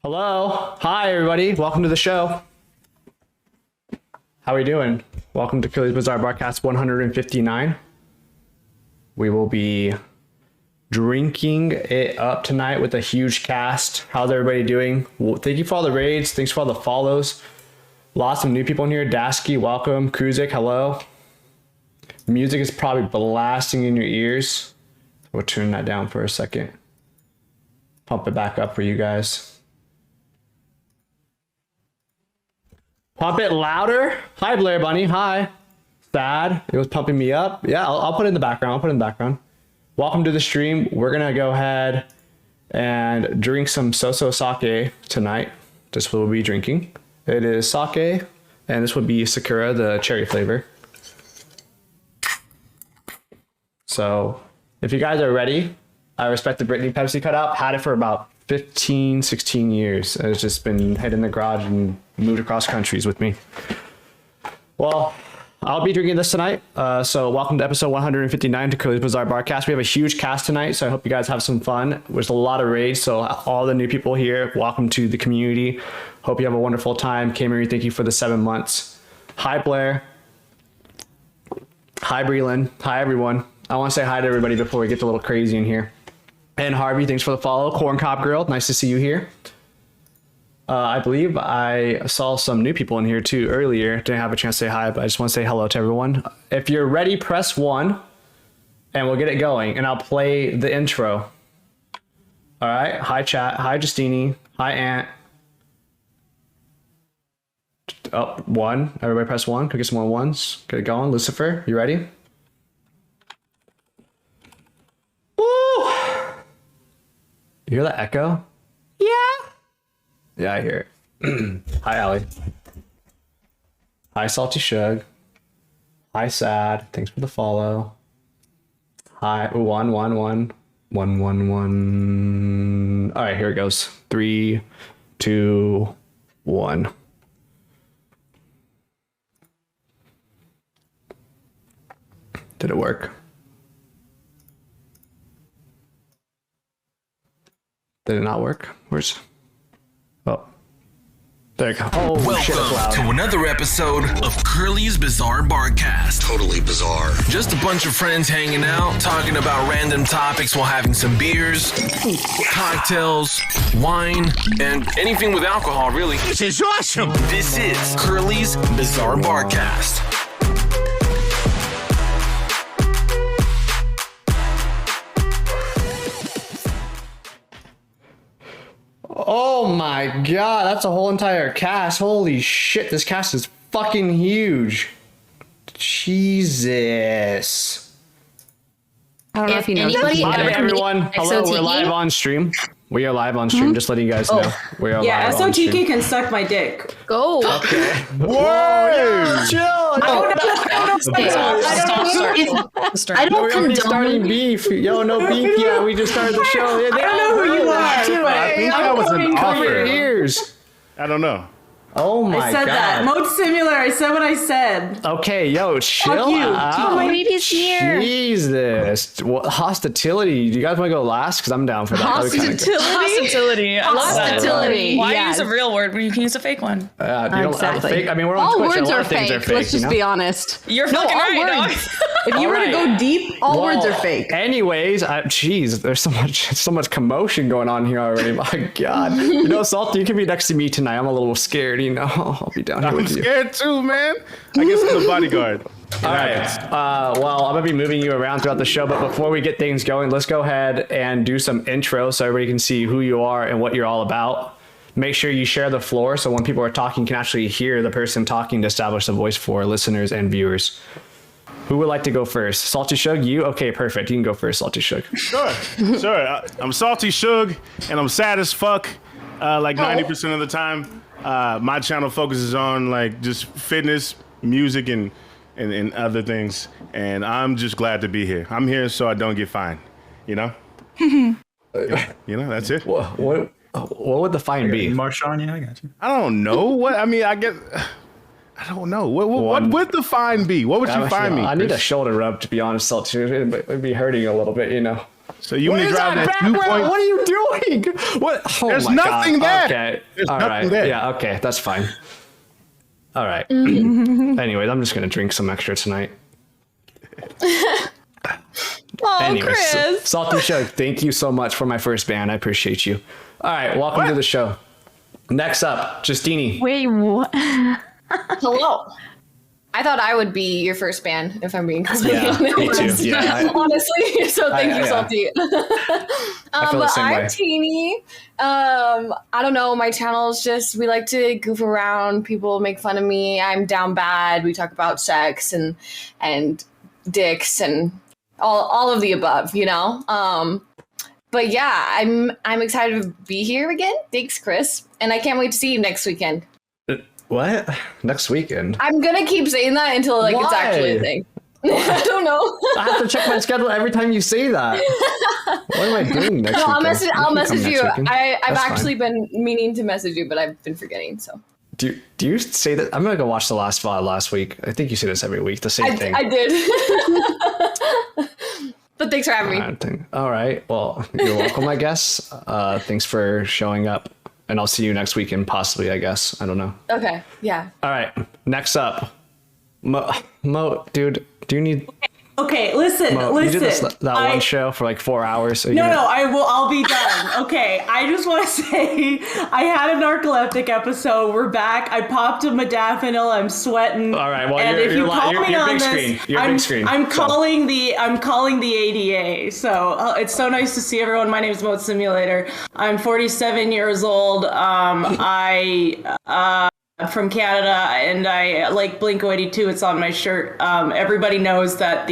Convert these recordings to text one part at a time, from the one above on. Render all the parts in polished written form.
Hello. Hi, everybody. Welcome to the show. How are we doing? Welcome to Kurly's Bizarre Barcast 159. We will be drinking it up tonight with a huge cast. How's everybody doing? Well, thank you for all the raids. Thanks for all the follows. Lots of new people in here. Dasky, welcome. Kruzik, hello. Music is probably blasting in your ears. We'll turn that down for a second. Pump it back up for you guys. Pump it louder. Hi, Blair Bunny. Hi. Sad. It was pumping me up. Yeah, I'll put it in the background. Welcome to the stream. We're going to go ahead and drink some so-so sake tonight. This will be drinking. It is sake, and this would be Sakura, the cherry flavor. So if you guys are ready, I respect the Britney Pepsi cutout. Had it for about 15, 16 years. It's just been hidden in the garage and moved across countries with me. Well, I'll be drinking this tonight. So welcome to episode 159 to Kurly's Bizarre Barcast. We have a huge cast tonight, so I hope you guys have some fun. There's a lot of raids, so all the new people here, welcome to the community. Hope you have a wonderful time. Cameron, thank you for the 7 months. Hi, Blair. Hi, Breland. Hi, everyone. I want to say hi to everybody before we get a little crazy in here. And Harvey, thanks for the follow. Corn Cob Girl, nice to see you here. I believe I saw some new people in here too earlier. Didn't have a chance to say hi, but I just want to say hello to everyone. If you're ready, press 1 and we'll get it going and I'll play the intro. All right. Hi, chat. Hi, Justini. Hi, Ant. Oh, 1. Everybody press 1. Could get some more ones. Get it going. Lucifer, you ready? You hear that echo? Yeah. Yeah, I hear it. Hi, Allie. Hi, Salty Shug. Hi, Sad. Thanks for the follow. Hi, 1, 1, 1. 1, 1, 1. All right, here it goes. 3, 2, 1. Did it work? Did it not work? Where's... Oh. There you go. Oh, welcome to another episode of Kurly's Bizarre Barcast. Totally bizarre. Just a bunch of friends hanging out, talking about random topics while having some beers, cocktails, wine, and anything with alcohol, really. This is awesome. This is Kurly's Bizarre Barcast. Oh my god, that's a whole entire cast. Holy shit, this cast is fucking huge. Jesus. I don't know if you know. Hi everyone. Hello, we're live on stream. We are live on stream, just letting you guys know. We are live on stream. SOTK can suck my dick. Go. Okay. Whoa! Chill. I don't condone starting beef. Yo, no beef. Yeah, we just started the show. Yeah, I don't know who you are. I think that was an Cover your offer. ears. I don't know. Oh my god. I said that. Mode similar. I said what I said. Okay, yo, chill you. out. My baby's here. Jesus. What, hostility. Do you guys want to go last? Because I'm down for that. Hostility. I love that. Hostility. Why Yes. use a real word when you can use a fake one? You don't Exactly. fake. I mean, we're on All Twitch. words a lot are of things fake. are fake. Let's just you know? be honest. You're No, fucking all right, dog. words. If you were to go deep, all words are fake. Anyways, jeez, there's so much commotion going on here already. My God, you know, Salty, you can be next to me tonight. I'm a little scared. You know, I'll be down here I'm with you. scared too, man. I guess I'm the bodyguard. All right. Well, I'm gonna be moving you around throughout the show, but before we get things going, let's go ahead and do some intro so everybody can see who you are and what you're all about. Make sure you share the floor so when people are talking, you can actually hear the person talking to establish a voice for listeners and viewers. Who would like to go first? Salty Shug, you? Okay, perfect. You can go first, Salty Shug. Sure. I'm Salty Shug, and I'm sad as fuck. Like 90% of the time. My channel focuses on like just fitness, music, and other things. And I'm just glad to be here. I'm here so I don't get fined. You know? That's it. What would the fine be? Marshawn, yeah, I got you. I don't know. I don't know. What would the fine be? What would you fine me? I need a Chris? shoulder rub, to be honest, Salty. It'd be hurting a little bit, you know. So you What only is drive that that 2 background? point. What are you doing? What? Oh There's my nothing God. there. Okay. There's All nothing right. there. Yeah. Okay. That's fine. All right. Mm-hmm. Anyways, I'm just gonna drink some extra tonight. Oh, Anyways, Chris. Salty Shug, thank you so much for my first band. I appreciate you. All right, welcome to the show. Next up, Justini. Wait, what? Hello. I thought I would be your first band, if I'm being completely Yeah, me honest. too. Yeah, Honestly, so thank you, yeah. Salty. I feel the same way. I'm Teeny. I don't know. My channel is just, we like to goof around. People make fun of me. I'm down bad. We talk about sex and dicks and all of the above, you know? But yeah, I'm excited to be here again. Thanks, Chris. And I can't wait to see you next weekend. What? Next weekend? I'm gonna keep saying that until like it's actually a Why? thing. I don't know. I have to check my schedule every time you say that. What am I doing next No, weekend? I'll message next you. weekend. I've That's actually fine. been meaning to message you, but I've been forgetting. So Do you say that? I'm gonna go watch the last VOD last week. I think you say this every week. The same thing. I did. But thanks for having me. All right. Well, you're welcome, I guess. Thanks for showing up. And I'll see you next weekend, possibly, I guess. I don't know. Okay. Yeah. All right. Next up. Mo, dude, do you need... Okay, listen. You did that one show for like 4 hours. So I'll be done. Okay, I just want to say I had a narcoleptic episode. We're back. I popped a modafinil. I'm sweating. All right, well, and you're if you call me big on screen. this, You're big screen. I'm calling the ADA. So it's so nice to see everyone. My name is Mode Simulator. I'm 47 years old. From Canada, and I like Blink-182. It's on my shirt. Everybody knows that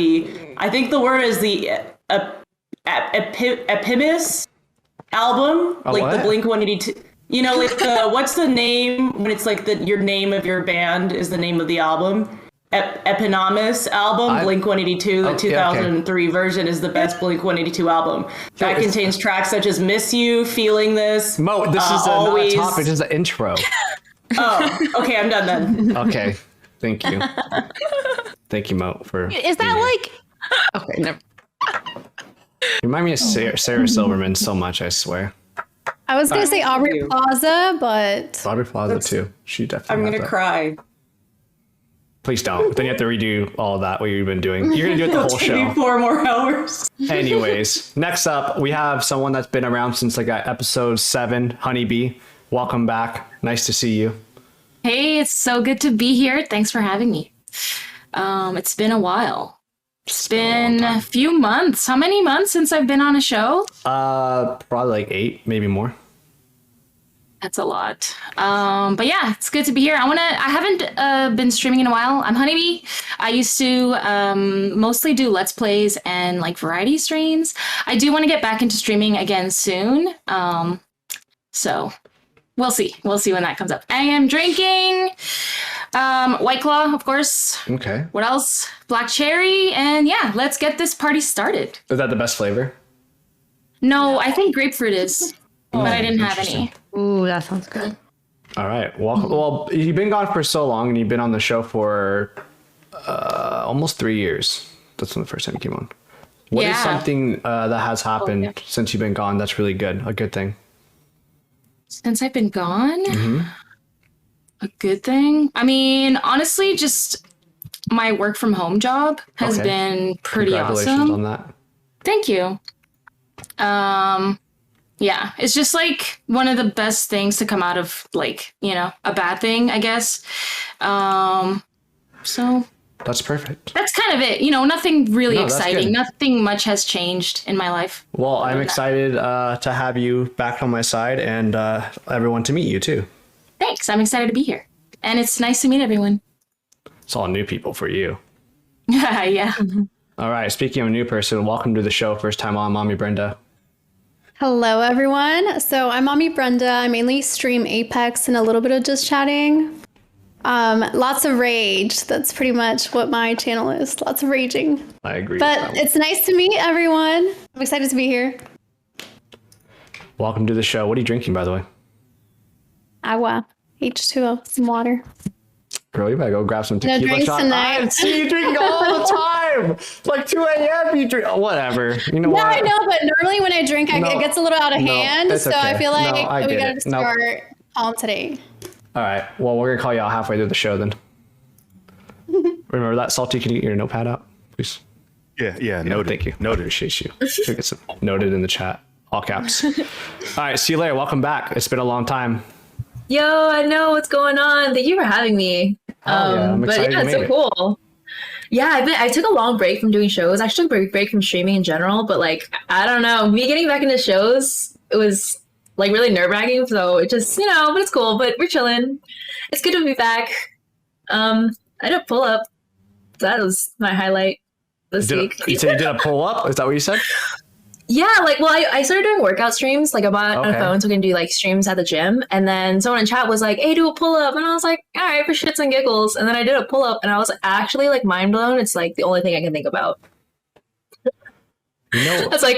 I think the word is the Epimus album, Oh, like what? the Blink-182. You know, like the what's the name when it's like your name of your band is the name of the album. Eponymous album, Blink-182, the 2003 version is the best Blink-182 album. That contains tracks such as "Miss You," "Feeling This." Mo, this is always... not a topic. This is an intro. Oh, okay, I'm done then. Okay, thank you. Thank you, Mo, for... Is that like... Okay, never. You remind me of Sarah Silverman so much, I swear. I was going to say Aubrey Plaza, but... Aubrey Plaza, too. She definitely I'm had gonna that. cry. Please don't. Then you have to redo all that, what you've been doing. You're going to do it the whole Take me show. 4 more hours. Anyways, next up, we have someone that's been around since like episode 7, Honeybee. Welcome back. Nice to see you. Hey, it's so good to be here. Thanks for having me. It's been a while. It's been a few months. How many months since I've been on a show? Probably like 8, maybe more. That's a lot. But yeah, it's good to be here. I haven't been streaming in a while. I'm Honeybee. I used to mostly do Let's Plays and like variety streams. I do want to get back into streaming again soon. So we'll see. We'll see when that comes up. I am drinking White Claw, of course. Okay. What else? Black cherry. And yeah, let's get this party started. Is that the best flavor? No, I think grapefruit is, but I didn't have any. Ooh, that sounds good. All right. Welcome. Well, you've been gone for so long and you've been on the show for almost 3 years. That's when the first time you came on. What is something that has happened since you've been gone that's really good? A good thing? Since I've been gone? A good thing? I mean, honestly, just my work from home job has been pretty Congratulations awesome. on that. Thank you. Yeah, it's just like one of the best things to come out of like, you know, a bad thing, I guess. So That's perfect. that's kind of it. You know, nothing really No, that's exciting. good. Nothing much has changed in my life. Well, I'm excited to have you back on my side and everyone to meet you too. Thanks. I'm excited to be here. And it's nice to meet everyone. It's all new people for you. Yeah. All right. Speaking of a new person, welcome to the show. First time on, Mommy Brenda. Hello, everyone. So I'm Mommy Brenda. I mainly stream Apex and a little bit of just chatting. Lots of rage. That's pretty much what my channel is. Lots of raging. I agree. But it's nice to meet everyone. I'm excited to be here. Welcome to the show. What are you drinking, by the way? Agua. H2O. Some water. Girl, you better go grab some No tequila drinks shots. tonight. I see you drinking all the time. It's like 2 a.m. You drink. Oh, whatever. You know Yeah, what? I know, but normally when I drink, No. it gets a little out of No, hand. it's So I okay. feel No, like I we get gotta it. No. start calm today. All right. Well, we're gonna call y'all halfway through the show then. Remember that, Salty? Can you get your notepad out, please? Yeah, noted. Thank you. Noted. Appreciate you. Should get some noted in the chat, all caps. All right. See you later. Welcome back. It's been a long time. Yo, I know what's going on. Thank you for having me. I'm But excited yeah, you it's so made it. cool. Yeah, I took a long break from doing shows. I actually took a break from streaming in general, but like, I don't know, me getting back into shows, it was like really nerve-wracking. So it just, but it's cool, but we're chilling. It's good to be back. I did a pull-up. That was my highlight this week. You said you did a pull-up? Is that what you said? Yeah, I started doing workout streams. Like I bought a phone so I can do like streams at the gym. And then someone in chat was like, hey, do a pull-up. And I was like, all right, for shits and giggles. And then I did a pull-up and I was actually like mind blown. It's like the only thing I can think about. That's like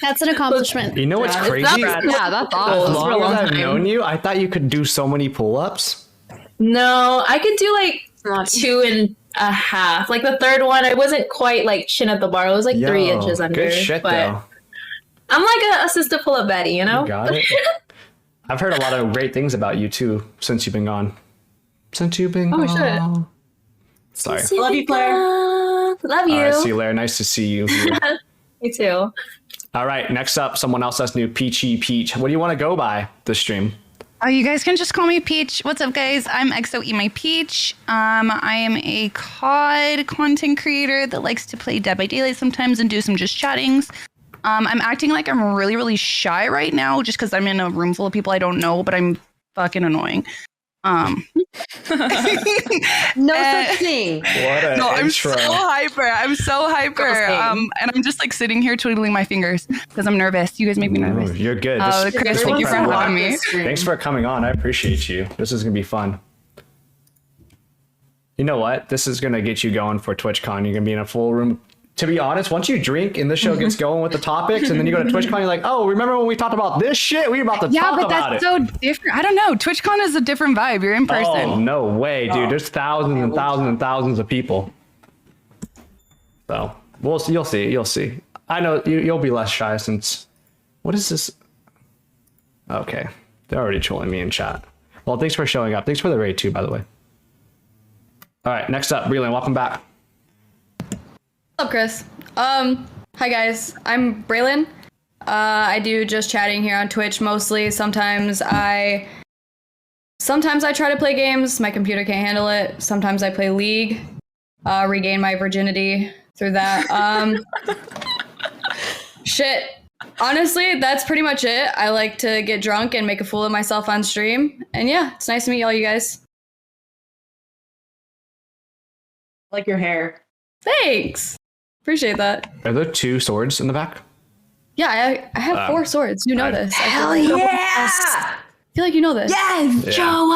That's an accomplishment. You know what's crazy? That's As awesome. long as I've known you, I thought you could do so many pull-ups. No, I could do like 2.5. Like the third one, I wasn't quite like chin at the bar. It was like 3 inches under. Good shit, but though. I'm like a assistant pull-up Betty, You got it. I've heard a lot of great things about you too since you've been gone. Shit. Sorry. Love you, Claire. Love you. All right, see you later. Nice to see you. Me too. All right, next up, someone else that's new, Peachy Peach. What do you want to go by this stream? Oh, you guys can just call me Peach. What's up, guys? I'm XOE My Peach. I am a COD content creator that likes to play Dead by Daylight sometimes and do some just chattings. I'm acting like I'm really, really shy right now just because I'm in a room full of people I don't know, but I'm fucking annoying. No such thing. What an No, I'm intro. so hyper. And I'm just like sitting here twiddling my fingers because I'm nervous. You guys make me nervous. You're good. Chris, thank you for having me. Thanks for coming on. I appreciate you. This is going to be fun. You know what? This is going to get you going for TwitchCon. You're going to be in a full room. To be honest, once you drink and the show gets going with the topics and then you go to TwitchCon, you're like, oh, remember when we talked about this shit? We were about to talk about it. Yeah, but that's so different. I don't know. TwitchCon is a different vibe. You're in person. Oh, no way, dude. There's thousands and thousands and thousands of people. So you'll see. I know you'll be less shy since. What is this? Okay, they're already trolling me in chat. Well, thanks for showing up. Thanks for the raid too, by the way. All right, next up, Breland, welcome back. What's up, Chris? Hi guys, I'm Braylon. I do just chatting here on Twitch mostly. Sometimes I try to play games. My computer can't handle it. Sometimes I play League, regain my virginity through that. Shit. Honestly, that's pretty much it. I like to get drunk and make a fool of myself on stream. And yeah, it's nice to meet all you guys. I like your hair. Thanks. Appreciate that. Are there 2 swords in the back? Yeah, I have 4 swords. You know this. Hell yeah! I feel like you know this. Yes, show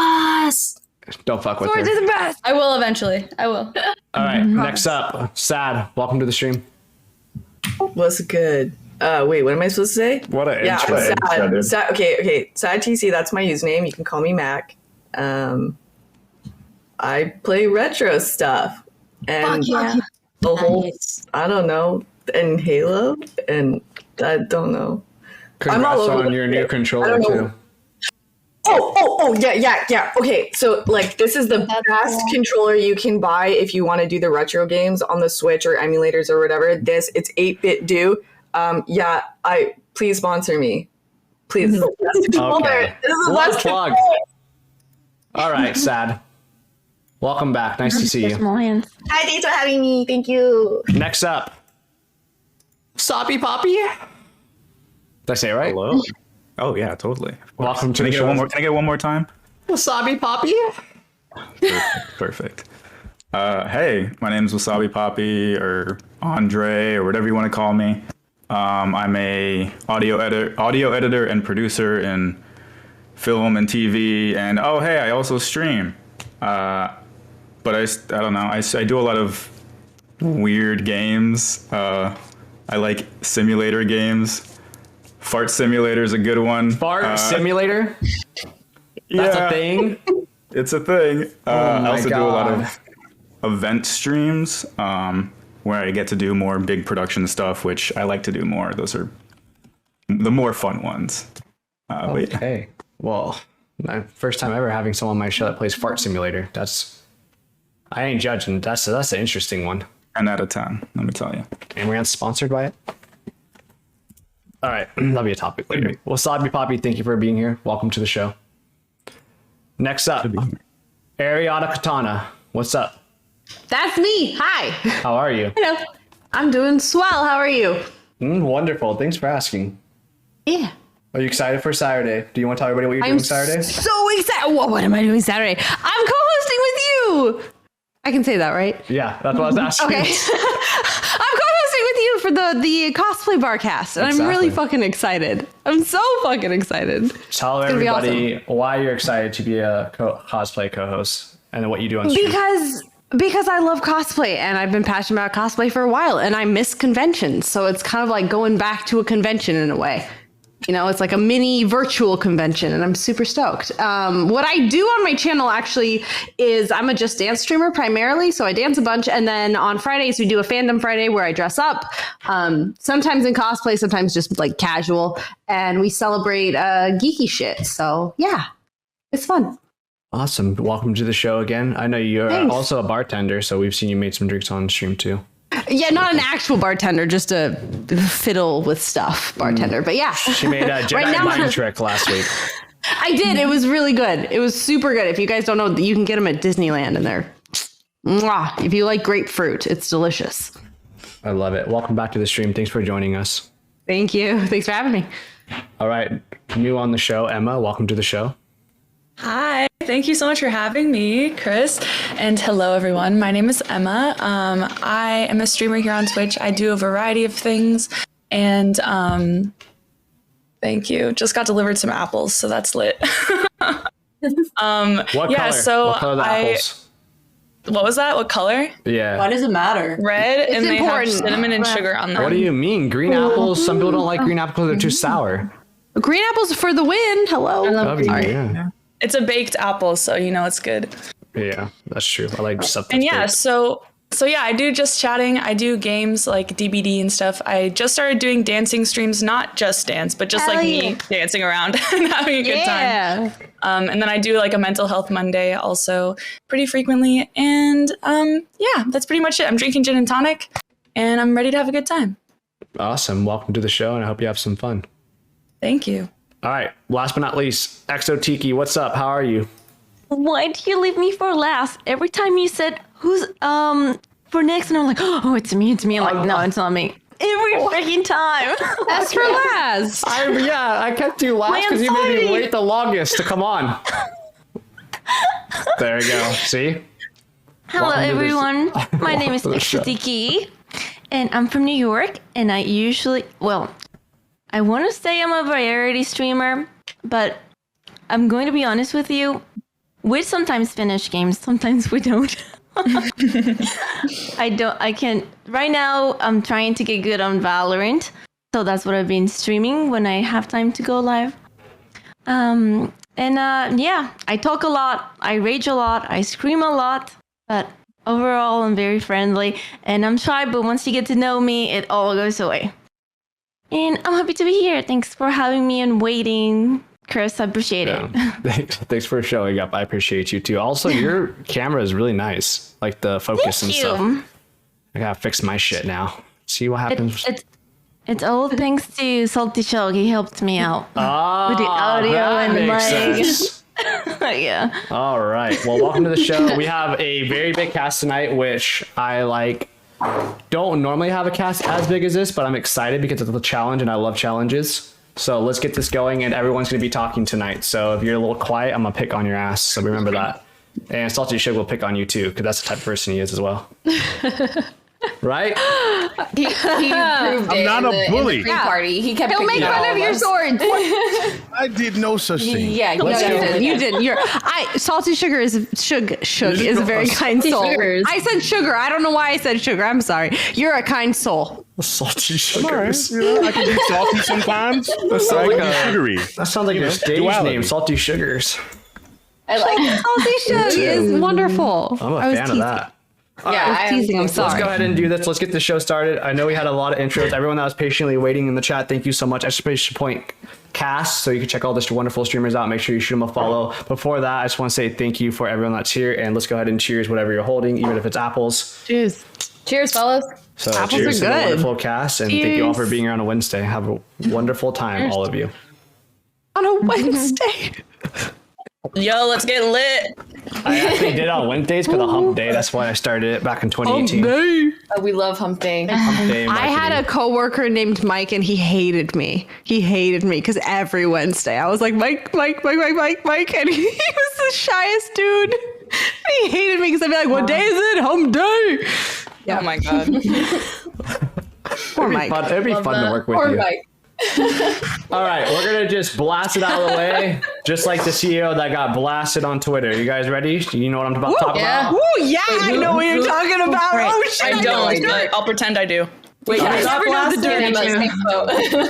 us. Don't fuck with Swords her. are the best. I will eventually. I will. All right, next up, Sad. Welcome to the stream. What's good? Wait, what am I supposed to say? What an Yeah, intro. I'm Sad. Okay. Sad TC, that's my username. You can call me Mac. I play retro stuff. And the whole, I don't know, and Halo, and I don't know. Congrats I'm all over on your new controller, too. Yeah. Okay, so like this is the best controller you can buy if you want to do the retro games on the Switch or emulators or whatever. It's 8-bit do. Please sponsor me. Please. Okay. This is the best Plug. All right, Sad. Welcome back. Nice to see you. Hi, thanks for having me. Thank you. Next up, Soppy Poppy. Did I say it right? Hello. Oh yeah, totally. Welcome to Can the I show. get one more time? Wasabi Poppy. Perfect. Hey, my name is Wasabi Poppy or Andre or whatever you want to call me. I'm a audio editor and producer in film and TV, and oh hey, I also stream. But I don't know. I do a lot of weird games. I like simulator games. Fart Simulator is a good one. Fart Simulator? That's a thing? It's a thing. I also do a lot God. of event streams where I get to do more big production stuff, which I like to do more. Those are the more fun ones. But yeah. Okay. Well, my first time ever having someone on my show that plays Fart Simulator. I ain't judging. That's an interesting one. 10 out of 10, let me tell you. And we're not sponsored by it. All right, that'll be a topic later. Wasabi Poppy, thank you for being here. Welcome to the show. Next up, Ariana Katana. What's up? That's me. Hi. How are you? Hello. I'm doing swell. How are you? Wonderful. Thanks for asking. Yeah. Are you excited for Saturday? Do you want to tell everybody what you're doing Saturday? So excited. What am I doing Saturday? I'm co-hosting with you. I can say that, right? Yeah, that's what I was asking. Okay. I'm co-hosting with you for the cosplay Barcast, and I'm really fucking excited. I'm so fucking excited. Tell everybody why you're excited to be a cosplay co-host and what you do on stream. Because I love cosplay, and I've been passionate about cosplay for a while, and I miss conventions, so it's kind of like going back to a convention in a way. You know, it's like a mini virtual convention, and I'm super stoked. What I do on my channel actually is I'm a Just Dance streamer primarily, so I dance a bunch, and then on Fridays we do a Fandom Friday where I dress up, sometimes in cosplay, sometimes just like casual, and we celebrate geeky shit. So yeah, it's fun. Awesome. Welcome to the show again. I know you're also a bartender, so we've seen you made some drinks on stream too. Yeah, not an actual bartender, just a fiddle with stuff bartender. But yeah. She made a Jedi mind trick last week. I did. It was really good. It was super good. If you guys don't know, you can get them at Disneyland and they're mwah. If you like grapefruit, it's delicious. I love it. Welcome back to the stream. Thanks for joining us. Thank you. Thanks for having me. All right. New on the show, Emma. Welcome to the show. Hi, thank you so much for having me, Chris. And hello, everyone. My name is Emma. I am a streamer here on Twitch. I do a variety of things. And thank you. Just got delivered some apples, so that's lit. What color? So what color are the apples? What was that? What color? Yeah. Why does it matter? Red, It's and they important. have cinnamon and sugar on them. What do you mean? Green apples? Some people don't like green apples. They're too sour. Green apples for the win. Hello. Yeah. It's a baked apple, so you know it's good. Yeah, that's true. I like stuff that's And yeah, baked. so yeah, I do just chatting. I do games like DBD and stuff. I just started doing dancing streams, not just dance, but just me dancing around and having a good time. And then I do like a mental health Monday also pretty frequently. And yeah, that's pretty much it. I'm drinking gin and tonic, and I'm ready to have a good time. Awesome. Welcome to the show, and I hope you have some fun. Thank you. All right. Last but not least, Exotiki, what's up? How are you? Why did you leave me for last? Every time you said who's for next, and I'm like, oh, it's me. I'm like, no, it's not me. Every freaking time. That's for last. I kept you last because you made me wait the longest to come on. There you go. See? Hello, everyone. My name is Exotiki, and I'm from New York. And I usually, I want to say I'm a variety streamer, but I'm going to be honest with you. We sometimes finish games, sometimes we don't. I can't. Right now, I'm trying to get good on Valorant. So that's what I've been streaming when I have time to go live. I talk a lot, I rage a lot, I scream a lot, but overall, I'm very friendly. And I'm shy, but once you get to know me, it all goes away. And I'm happy to be here. Thanks for having me and waiting, Chris. I appreciate it. Thanks for showing up. I appreciate you too. Also, your camera is really nice, like the focus and stuff. I gotta fix my shit now. See what happens. It's all thanks to Salty Shog. He helped me out with the audio and sense. Yeah. All right. Well, welcome to the show. We have a very big cast tonight, which I like. Don't normally have a cast as big as this, but I'm excited because it's a challenge and I love challenges. So let's get this going, and everyone's going to be talking tonight. So if you're a little quiet, I'm going to pick on your ass. So remember that. And Salty Shug will pick on you too, because that's the type of person he is as well. Right? He proved it. I'm not a bully. In the party. He'll make fun of your swords. I did no such thing. Yeah, you did. Salty Sugar is is a very kind soul. I said sugar. I don't know why I said sugar. I'm sorry. You're a kind soul. Salty Sugars. I can be salty sometimes. That sounds like sugary. That sounds like a stage name. Salty Sugars. I like it. Salty Shug is wonderful. I'm a fan of that. I was teasing. I'm sorry. Let's go ahead and do this. Let's get the show started. I know we had a lot of intros. Everyone that was patiently waiting in the chat, thank you so much. Exclamation point cast, so you can check all the wonderful streamers out. Make sure you shoot them a follow. Before that, I just want to say thank you for everyone that's here, and let's go ahead and cheers whatever you're holding, even if it's apples. Cheers. Cheers, fellas. So Apples cheers are to the good. wonderful cast, and thank you all for being here on a Wednesday. Have a wonderful time, all of you. On a Wednesday. Yo, let's get lit. I actually did it on Wednesdays for the hump day. That's why I started it back in 2018. Oh, we love hump day. Hump day I had a coworker named Mike, and he hated me. He hated me because every Wednesday I was like, Mike, and he was the shyest dude. He hated me because I'd be like, what day is it? Hump day. Yeah. Oh my god. Poor Mike. It'd be fun to work with you. Mike. All right, we're gonna just blast it out of the way, just like the CEO that got blasted on Twitter. You guys ready? You know what I'm about to talk about? Oh yeah, I know what you're talking about. Oh shit, I don't, but I'll pretend I do. Wait, I you never know the dirty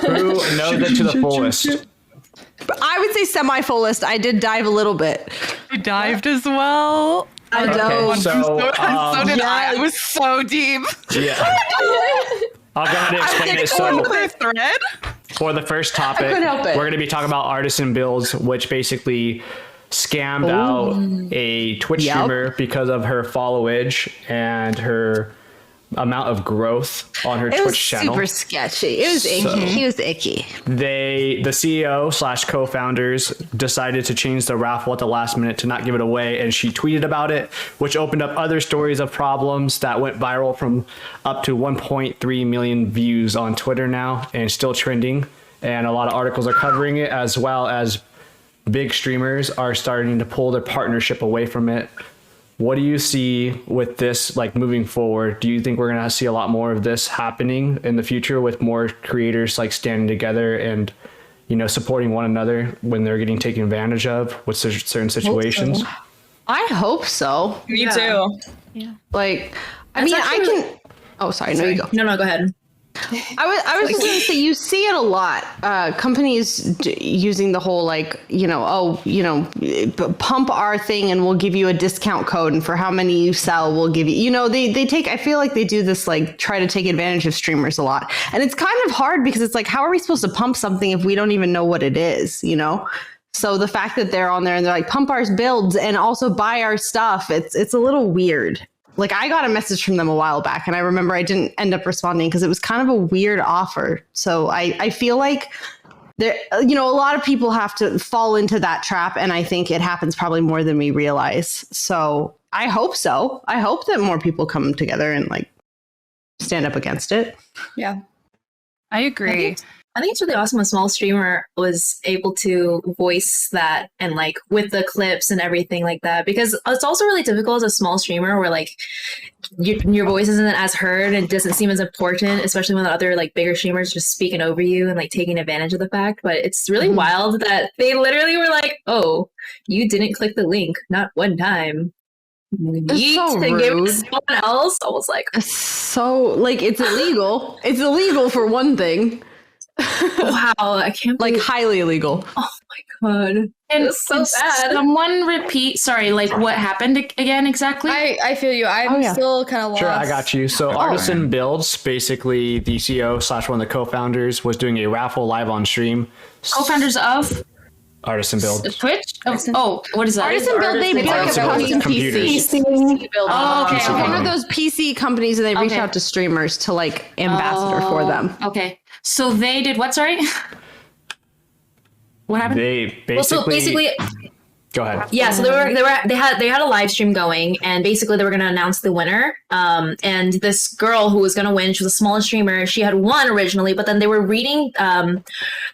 Who knows it to the fullest? I would say semi-fullest. I did dive a little bit. I dived as well. I Okay, dove. so did I. It was so deep. yeah, I'll go ahead and explain it. So Thread. for the first topic, couldn't help it. we're going to be talking about Artesian builds, which basically scammed out a Twitch streamer because of her followage and her amount of growth on her It Twitch was channel. super sketchy. It was icky. He was icky. The CEO / co-founders decided to change the raffle at the last minute to not give it away, and she tweeted about it, which opened up other stories of problems that went viral from up to 1.3 million views on Twitter now, and still trending. And a lot of articles are covering it, as well as big streamers are starting to pull their partnership away from it. What do you see with this, like, moving forward? Do you think we're going to see a lot more of this happening in the future with more creators like standing together and, you know, supporting one another when they're getting taken advantage of with certain situations? I hope so. Me too. Yeah. Like, I mean, I can. Oh, sorry. No, you go. No, go ahead. I was just going to say, you see it a lot. Companies using the whole, like, pump our thing and we'll give you a discount code, and for how many you sell, we'll give you, they take, I feel like they do this, like, try to take advantage of streamers a lot. And it's kind of hard because it's like, how are we supposed to pump something if we don't even know what it is, So the fact that they're on there and they're like, pump our builds and also buy our stuff, it's a little weird. Like, I got a message from them a while back, and I remember I didn't end up responding because it was kind of a weird offer. So I feel like there, a lot of people have to fall into that trap, and I think it happens probably more than we realize. So I hope so. I hope that more people come together and, like, stand up against it. Yeah, I agree. I think it's really awesome a small streamer was able to voice that and, like, with the clips and everything like that, because it's also really difficult as a small streamer where, like, your voice isn't as heard and doesn't seem as important, especially when the other, like, bigger streamers just speaking over you and, like, taking advantage of the fact. But it's really wild that they literally were like, oh, you didn't click the link not one time. It's so to give rude. to someone else. I was like, so, like, it's illegal. It's illegal for one thing. Wow, I can't believe, like, highly illegal. Oh my god. And it's so bad. Someone repeat, sorry, like, what happened again exactly? I feel you. I'm still kind of lost. Sure, I got you. So Artesian Builds, basically the CEO / one of the co-founders, was doing a raffle live on stream. Co-founders of Artesian Builds. Twitch? Oh, what is that? Artesian Build, they build like a custom PC. Oh, okay. It's one of those PC companies, and they reach out to streamers to, like, ambassador for them. Okay. So they did what, sorry? What happened? They basically go ahead. Yeah, so they had a live stream going, and basically they were going to announce the winner. And this girl who was going to win, she was a smaller streamer. She had won originally, but then they were reading,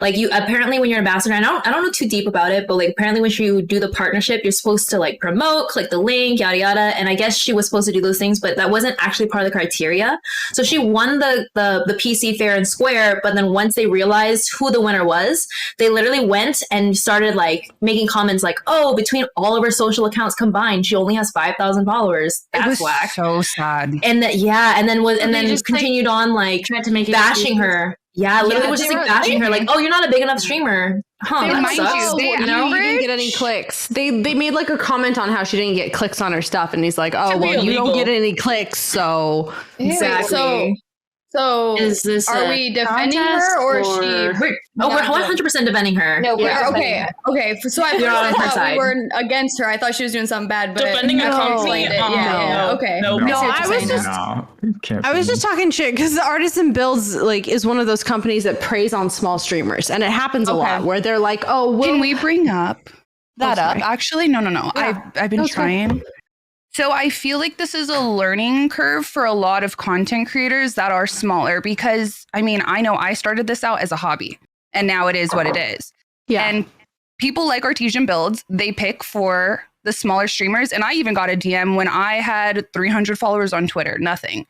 like, you apparently when you're an ambassador, and I don't know too deep about it, but, like, apparently when you do the partnership, you're supposed to, like, promote, click the link, yada yada. And I guess she was supposed to do those things, but that wasn't actually part of the criteria. So she won the PC fair and square, but then once they realized who the winner was, they literally went and started, like, making comments like, oh, between all of her social accounts combined, she only has 5,000 followers. That's whack. So sad. And that, yeah, and then just, continued on, like, tried to make bashing her. Yeah, literally was just like bashing her, like, "Oh, you're not a big enough streamer." Huh? That sucks. You didn't get any clicks. They made like a comment on how she didn't get clicks on her stuff, and he's like, "Oh, well, you don't get any clicks, so exactly." So is this are we defending her or is she? We're 100% defending her. No, yeah. Okay. So I thought we were against her. I thought she was doing something bad, but defending a company. Okay. No, I was just talking shit because the Artesian Builds like is one of those companies that preys on small streamers, and it happens a lot where they're like, "Oh, well, can we bring up that up?" Actually, no. Yeah. I've been trying. Good. So I feel like this is a learning curve for a lot of content creators that are smaller because, I mean, I know I started this out as a hobby and now it is what it is. Yeah. And people like Artesian Builds, they pick for the smaller streamers. And I even got a DM when I had 300 followers on Twitter, nothing.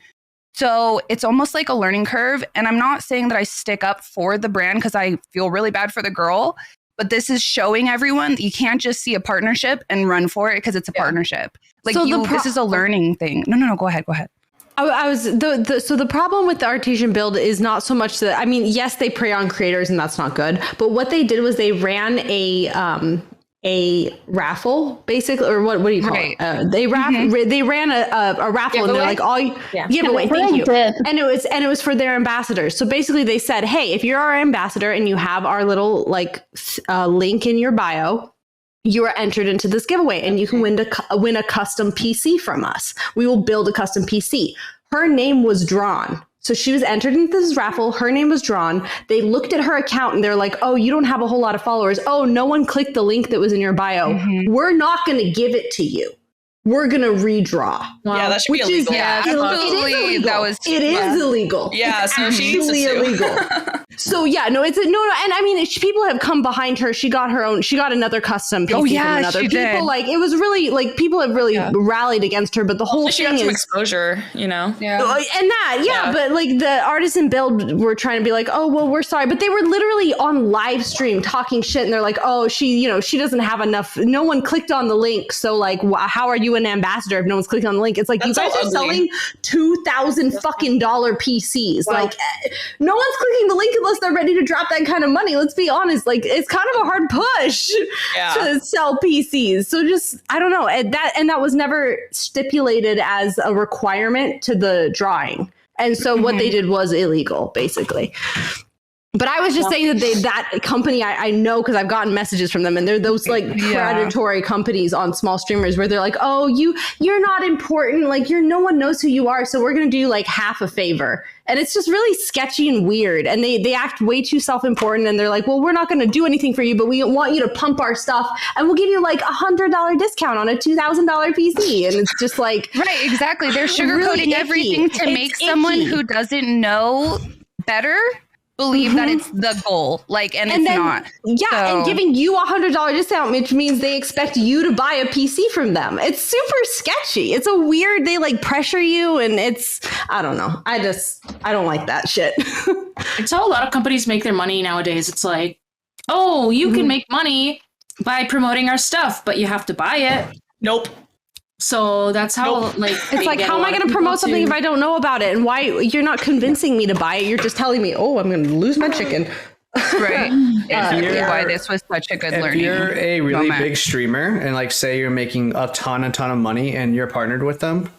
So it's almost like a learning curve. And I'm not saying that I stick up for the brand because I feel really bad for the girl. But this is showing everyone that you can't just see a partnership and run for it because it's a partnership. Like so this is a learning thing. No, go ahead. So the problem with the Artesian Build is not so much that, I mean, yes, they prey on creators and that's not good. But what they did was they ran a raffle, basically, or what do you call it? They ran a raffle, and they're like, giveaway, thank you. And it was for their ambassadors. So basically, they said, hey, if you're our ambassador and you have our little link in your bio, you are entered into this giveaway, and you can win a custom PC from us. We will build a custom PC. Her name was drawn. So she was entered into this raffle. Her name was drawn. They looked at her account and they're like, oh, you don't have a whole lot of followers. Oh, no one clicked the link that was in your bio. We're not going to give it to you. We're going to redraw. Wow. Yeah, that should be illegal. It is illegal. Yeah, it's so she's illegal. So no, and I mean, people have come behind her. She got another custom PC from another people. Did. Like, it was really, like, people have really rallied against her, but the whole she thing got some is exposure, you know? Yeah. And but like the Artesian Build were trying to be like, oh, well, we're sorry. But they were literally on live stream talking shit. And they're like, oh, she doesn't have enough. No one clicked on the link. So like, how are you an ambassador if no one's clicking on the link? It's like, you guys are selling $2,000 fucking PCs. Wow. Like, no one's clicking the link unless they're ready to drop that kind of money. Let's be honest. Like, it's kind of a hard push to sell PCs. So just, I don't know. And that was never stipulated as a requirement to the drawing. And so what they did was illegal, basically. But I was just saying that that company, I know because I've gotten messages from them, and they're those like predatory companies on small streamers where they're like, oh, you're not important. Like, no one knows who you are. So we're going to do like half a favor. And it's just really sketchy and weird. And they act way too self-important. And they're like, well, we're not going to do anything for you, but we want you to pump our stuff. And we'll give you like $100 discount on a $2,000 PC. And it's just like. Right, exactly. They're sugarcoating everything to make someone who doesn't know better believe that it's the goal, and it's not. Yeah, so. And giving you $100 discount, which means they expect you to buy a PC from them. It's super sketchy. It's a weird, they like pressure you, and it's, I don't know. I don't like that shit. It's how a lot of companies make their money nowadays. It's like, oh, you can make money by promoting our stuff, but you have to buy it. Nope. So that's how it's like, how am I going to promote something if I don't know about it? And why you're not convincing me to buy it? You're just telling me, oh, I'm going to lose my chicken. Right. Why this was such a good learning. If you're a really big streamer and like say you're making a ton of money and you're partnered with them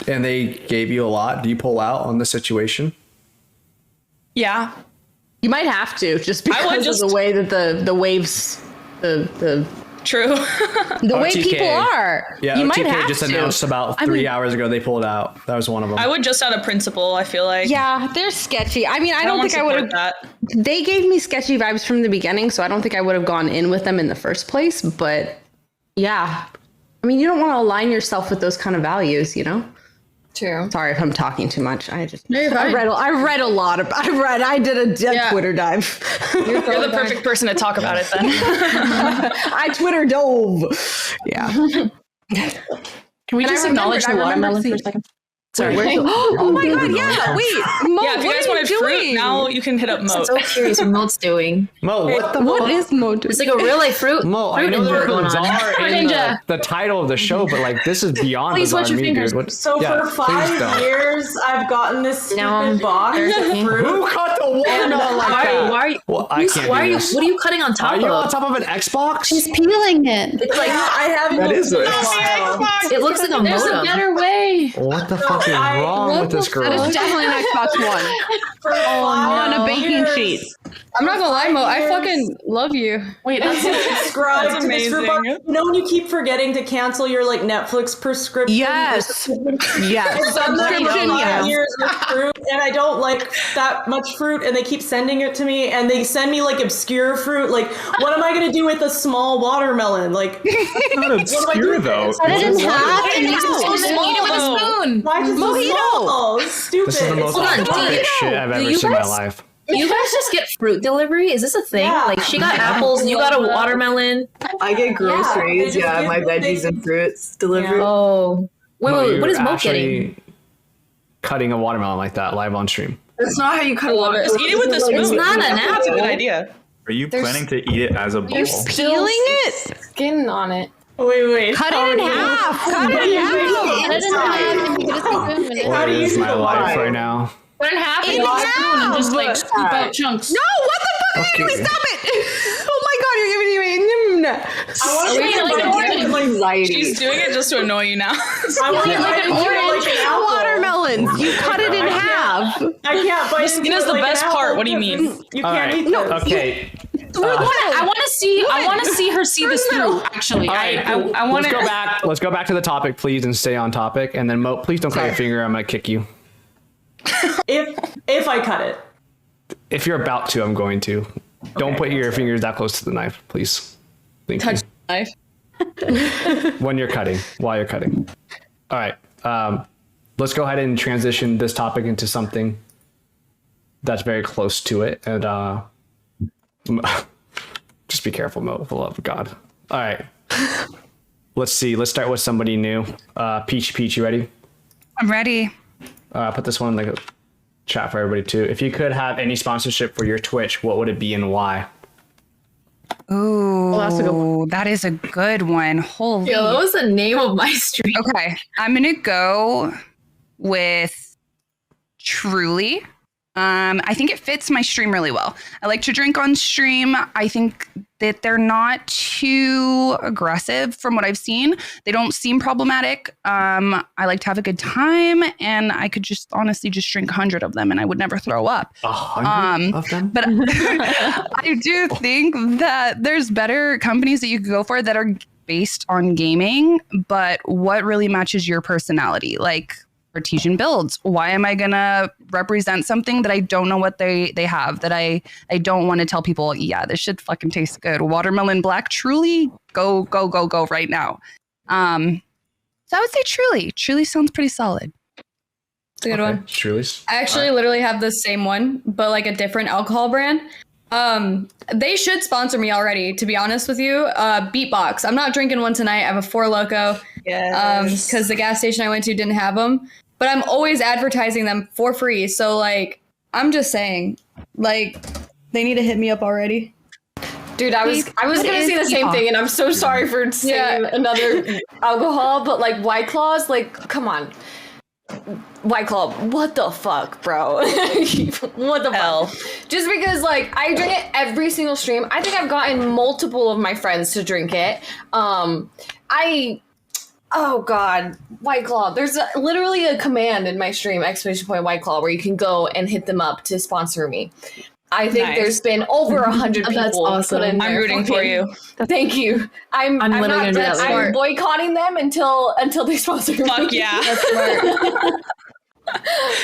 and they gave you a lot, do you pull out on the situation? Yeah. You might have to, just because of the way that the waves, the True. The way people are. Yeah, you OTK might have just to. announced about 3 hours ago they pulled out. That was one of them. I would just out of principle, I feel like. Yeah, they're sketchy. I mean, I don't think I would have. They gave me sketchy vibes from the beginning, so I don't think I would have gone in with them in the first place. But yeah, I mean, you don't want to align yourself with those kind of values, you know? True. Sorry if I'm talking too much. I read a lot. I did a Twitter dive. You're the perfect person to talk about it then. I Twitter dove. Yeah. Can we just acknowledge the watermelon for a second? Sorry. Oh my god, yeah. Wait. Mo, if you guys wanted fruit, now you can hit up Mo. I'm so curious what Mo's doing. Mo, what is Mo doing? It's like a real life fruit. Mo, I know there are the title of the show, but like this is beyond Please bizarre watch your to me, fingers. dude. So for please don't. 5 years, I've gotten this stupid box of fruit. Who cut the watermelon like that? Why are you? Well, I can't Why are do you? this. What are you cutting on top Are of? you on top of an Xbox? She's peeling it. It's like I haven't. That is looked it. in a while. it looks like a There's a modem. better way. What the fuck is wrong with this girl? That is definitely an Xbox One. On a baking sheet. I'm not gonna lie, Mo. I fucking love you. Wait, that's Subscribe That's to this fruit box. amazing. You know when you keep forgetting to cancel your like Netflix prescription? Yes. Yes. I've done that for Subscription, 5 yes. years with fruit, and I don't like that much fruit, and they keep sending it to me, and they send me like obscure fruit. Like, what am I gonna do with a small watermelon? Like, It's not obscure though. Cut it in half and use so it. small. Eat it with a spoon. why is it so small? It's stupid. This is the most Hold on, topic do shit I've do ever you seen in my guys- life. You guys just get fruit delivery? Is this a thing? Yeah. Like she got apples, you got a watermelon. I get groceries, they just yeah, give my me veggies things. and fruits delivered. Oh, wait, No, wait, you're what is Mo actually getting? cutting a watermelon like that live on stream. That's not how you cut a watermelon. Just eat it with a spoon. It's not an That's a good apple. idea. Are you planning to eat it as a bowl? Peeling it? Skin on it. Wait. Cut it in half. Cut it in half. Cut it in half and get a spoon in it. How do you This is do my the life line? right now. Cut it in half and In use a spoon and just like half. scoop out chunks. No, what the fuck? Okay. Anyway, stop it. Oh my god, you're giving me I want to Wait, make like it an like orange. Anxiety. She's doing it just to annoy you now. I want to like bite an into it orange like an apple. watermelons. You cut it in half. I can't bite The skin into is it the like an best apple part. What do you because mean? You All can't right. eat this. Okay. I want to see. I want to see her see this through. Actually, All right, cool. I want Let's to go back. Let's go back to the topic, please, and stay on topic. And then Mo, please don't cut your finger. I'm gonna kick you. If I cut it. If you're about to, I'm going to. Don't put your fingers that close to the knife, please. Thank Touch the knife. you. When you're cutting, while you're cutting. All right. Let's go ahead and transition this topic into something that's very close to it. And just be careful, Mo, for the love of God. All right. Let's see. Let's start with somebody new. Peach, you ready? I'm ready. Put this one in the chat for everybody too. If you could have any sponsorship for your Twitch, what would it be and why? Ooh, that's a good one. that is a good one. Holy. Yo, what was the name of my stream? Okay, I'm gonna go with Truly. I think it fits my stream really well. I like to drink on stream. I think that they're not too aggressive from what I've seen. They don't seem problematic. I like to have a good time, and I could just honestly just drink 100 of them and I would never throw up. 100 of them? But I do think that there's better companies that you could go for that are based on gaming, but what really matches your personality? Like Artesian builds. Why am I gonna represent something that I don't know what they have, that I don't want to tell people, yeah, this should fucking taste good. Watermelon Black, Truly, go right now. So I would say Truly. Truly sounds pretty solid. It's a good one. Truly's. I actually literally have the same one, but like a different alcohol brand. They should sponsor me already, to be honest with you. Beatbox. I'm not drinking one tonight. I have a Four Loko. Yes. Because the gas station I went to didn't have them. But I'm always advertising them for free. So like, I'm just saying, like, they need to hit me up already. Dude, I was gonna say the same thing, and I'm so sorry for saying another alcohol, but like White Claws, like, come on. White Claw, what the fuck, bro? What the fuck? Just because like I drink it every single stream. I think I've gotten multiple of my friends to drink it. Oh god, White Claw. There's literally a command in my stream, ! White Claw, where you can go and hit them up to sponsor me. I think Nice. there's been over 100 people. That's awesome. put in I'm there. rooting for you. Thank you. I'm literally not gonna do that I'm later. boycotting them until they sponsor me. Fuck yeah. That's smart.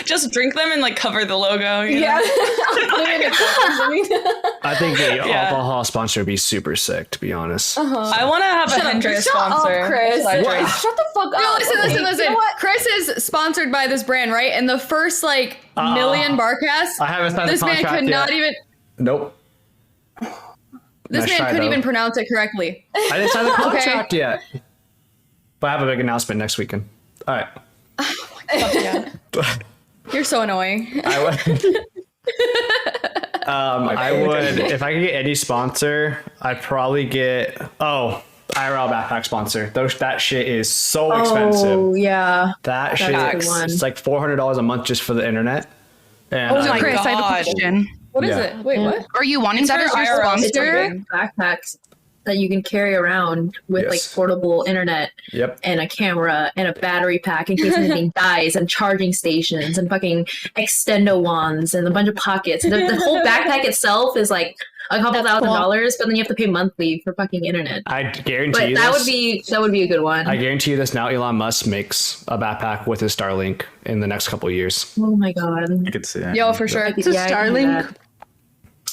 Just drink them and like cover the logo. You know? Yeah. Put it in a cup or something. I think the alcohol sponsor would be super sick, to be honest. I want to have a Hendrix sponsor. Up, Chris. That's what I drink. Shut the fuck No, up. listen. You know what? Chris is sponsored by this brand, right? And the first like million Barcasts, I haven't signed the this man contract could yet. not even. Nope. This Nice man try, couldn't though. even pronounce it correctly. I didn't sign the Okay. contract yet. But I have a big announcement next weekend. All right. You're so annoying. I would, if I could get any sponsor, I'd probably get, I IRL backpack sponsor. That shit is so expensive. Oh yeah, that shit. It's like $400 a month just for the internet. And oh my Chris, I have a question. What is it? Wait, what? Are you wanting that as your sponsor? Backpacks that you can carry around with like portable internet and a camera and a battery pack in case anything dies, and charging stations and fucking extendo wands and a bunch of pockets. The whole backpack itself is like a couple $1,000, but then you have to pay monthly for fucking internet. I guarantee you that would be a good one. I guarantee you this now. Elon Musk makes a backpack with his Starlink in the next couple of years. Oh my god! I could see it. Yo, for sure. It's a Starlink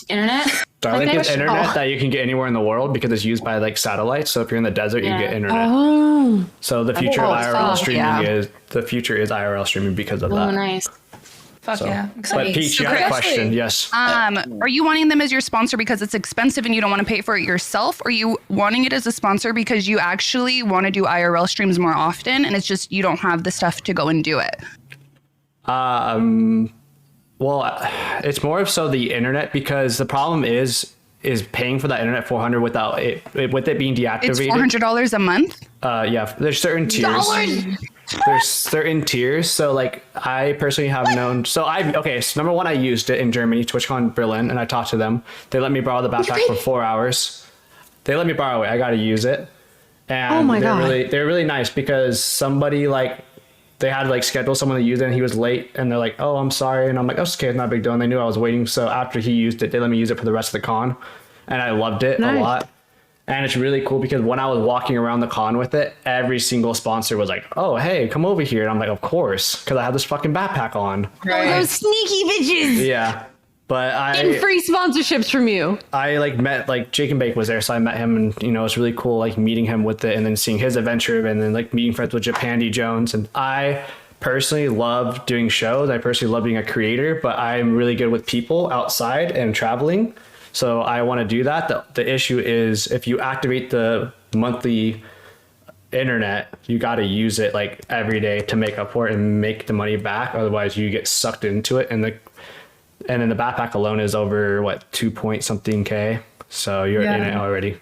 internet. Starlink is internet that you can get anywhere in the world because it's used by like satellites. So if you're in the desert, you get internet. Oh. So the future of IRL streaming is IRL streaming because of that. Nice. Fuck yeah. But Peach, you had a question. Yes. Are you wanting them as your sponsor because it's expensive and you don't want to pay for it yourself? Or are you wanting it as a sponsor because you actually want to do IRL streams more often and it's just you don't have the stuff to go and do it? Well, it's more of so the internet, because the problem is paying for that internet $400 without it being deactivated. It's $400 a month? Yeah, there's certain tiers. There's certain tiers. So like I personally have known, so number one, I used it in Germany, TwitchCon Berlin, and I talked to them. They let me borrow the backpack for 4 hours. They let me borrow it. I got to use it. And oh my God. They're really nice, because somebody they had like scheduled someone to use it and he was late, and they're like, oh, I'm sorry. And I'm like, oh, it's okay, it's not a big deal. And they knew I was waiting. So after he used it, they let me use it for the rest of the con. And I loved it a lot. And it's really cool because when I was walking around the con with it, every single sponsor was like, oh, hey, come over here. And I'm like, of course, because I have this fucking backpack on. Right. Oh, those sneaky bitches. Yeah. But getting free sponsorships from you. I met Jake and Bake was there, so I met him, and it's really cool meeting him with it, and then seeing his adventure, and then meeting friends with Japandi Jones. And I personally love doing shows. I personally love being a creator, but I'm really good with people outside and traveling, so I want to do that. The issue is if you activate the monthly internet, you got to use it every day to make up for it and make the money back. Otherwise, you get sucked into it, and then the backpack alone is over 2 point something K. So you're in it already.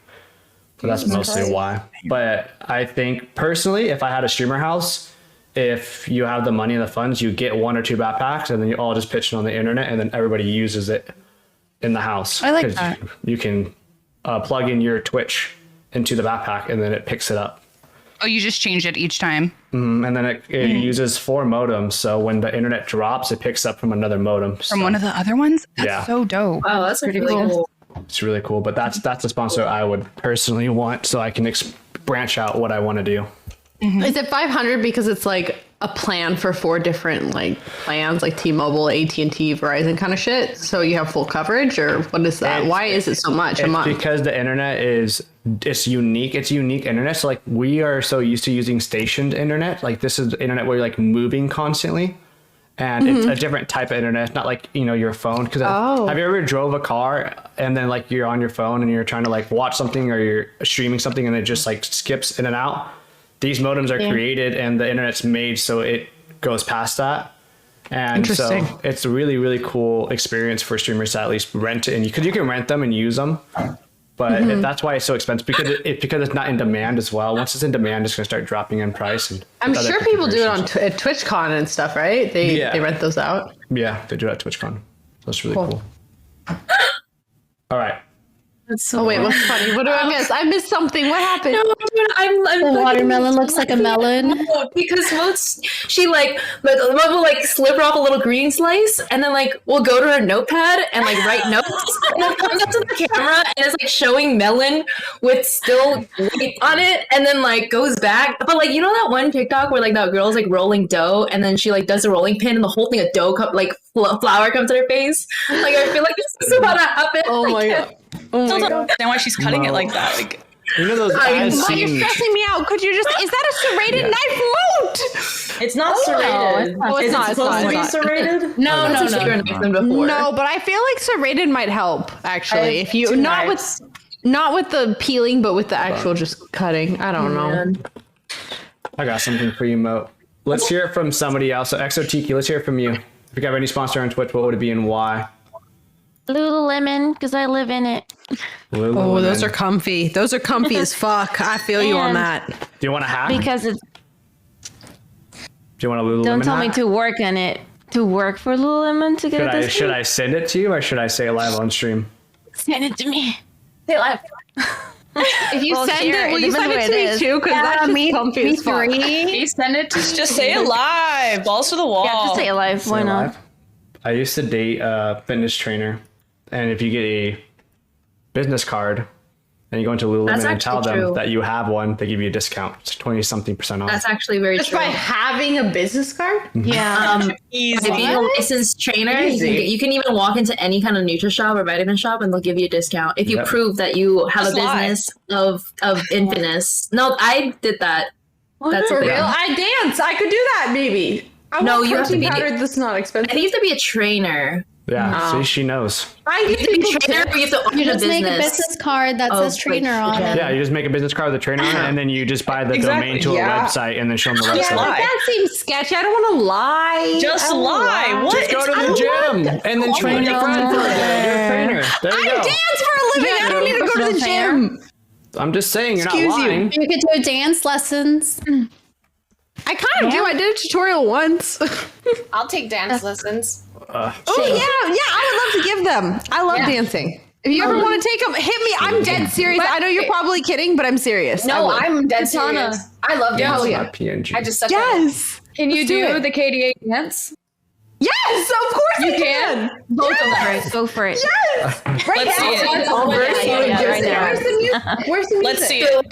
So that's mostly why. But I think personally, if I had a streamer house, if you have the money and the funds, you get 1 or 2 backpacks, and then you all just pitch it on the internet, and then everybody uses it in the house. I like that. You can plug in your Twitch into the backpack, and then it picks it up. Oh, you just change it each time. And then it uses 4 modems. So when the internet drops, it picks up from another modem. From one of the other ones? That's so dope. Wow, that's pretty cool. It's really cool. But that's a sponsor I would personally want, so I can branch out what I want to do. Mm-hmm. Is it 500 because it's a plan for 4 different plans, like T-Mobile, AT&T, Verizon kind of shit? So you have full coverage, or what is that? Why is it so much a month? Because the internet it's unique. It's unique internet. So we are so used to using stationed internet. This is internet where you're moving constantly, and it's a different type of internet. It's not like your phone. Because have you ever drove a car and then you're on your phone and you're trying to watch something, or you're streaming something, and it just skips in and out? These modems are created and the internet's made so it goes past that. And so it's a really, really cool experience for streamers to at least rent it. And because you can rent them and use them. But that's why it's so expensive, because it's not in demand as well. Once it's in demand, it's going to start dropping in price. And I'm sure people do it on TwitchCon and stuff, right? They rent those out. Yeah, they do it at TwitchCon. That's really cool. All right. That's so wait, what's funny? What do I miss? I missed something. What happened? No, I'm the watermelon looks like a melon. Because she will slip her off a little green slice, and then we'll go to her notepad and write notes, and then comes up to the camera and it's showing melon with still white on it, and then goes back. But that one TikTok where that girl's rolling dough, and then she does a rolling pin, and the whole thing of dough flour comes to her face. I feel like this is about to happen. Oh my god. I don't understand why she's cutting it like that. Those why you're stressing me out? Could you just? Is that a serrated knife moat? It's not serrated. No, it's not. Supposed to be serrated? No. No, but I feel like serrated might help actually. If you not with the peeling, but with the actual just cutting. I don't know. I got something for you, Mo. Let's hear it from somebody else. So Exotiki, let's hear it from you. If you have any sponsor on Twitch, what would it be and why? Lululemon, because I live in it. Oh, those are comfy. Those are comfy as fuck. I feel you on that. Do you want to hack? Because it's. Do you want a Lululemon? Don't tell me hack? to work on it. To work for Lululemon to get a discount. Should I send it to you or should I say it live on stream? Send it to me. Say it live. If you send it, will you send it to me too? Because that's just comfy as fuck. Please send it to just say it live. Balls to the wall. Yeah, just say it live. Why not? I used to date a fitness trainer, and if you get a business card and you go into Lululemon and tell them that you have one, they give you a discount. It's 20-something% off. That's actually very Just true. by having a business card? Yeah. Easy. By being a licensed trainer, you can even walk into any kind of NutriShop or vitamin shop and they'll give you a discount if you prove that you have Just a business of infiniteness. No, I did that. That's For a thing. real? I dance. I could do that maybe. No, you have to be. Powder that's not expensive. I think you have to be a trainer. Yeah, see, she knows. I You have to be a trainer or you have to own You a just make a business. business card that says trainer on it. Yeah, you just make a business card with a trainer on it, and then you just buy the domain to a website and then show them the Yeah, website. but that seems sketchy. I don't want to lie. Just lie. What? Just go to the gym and then train your friend for a day. You're a trainer. There you I go. dance for a living. I don't need to go to the gym. I'm just saying, you're Excuse not lying. You could do dance lessons. I kind of do. I did a tutorial once. I'll take dance lessons. Oh yeah, I would love to give them. I love dancing. If you ever want to take them, hit me. I'm dead serious. I know you're probably kidding, but I'm serious. No, I'm dead serious. I love Yeah, dancing. Not PNG. I just suck Yes. Can you Let's do do it. the KDA dance? Yes, of course you can. Both of them. Go for it. Yes. Right Let's now. see it. All verse you yeah, just right now. Where's the music? Where's the music? Let's see it.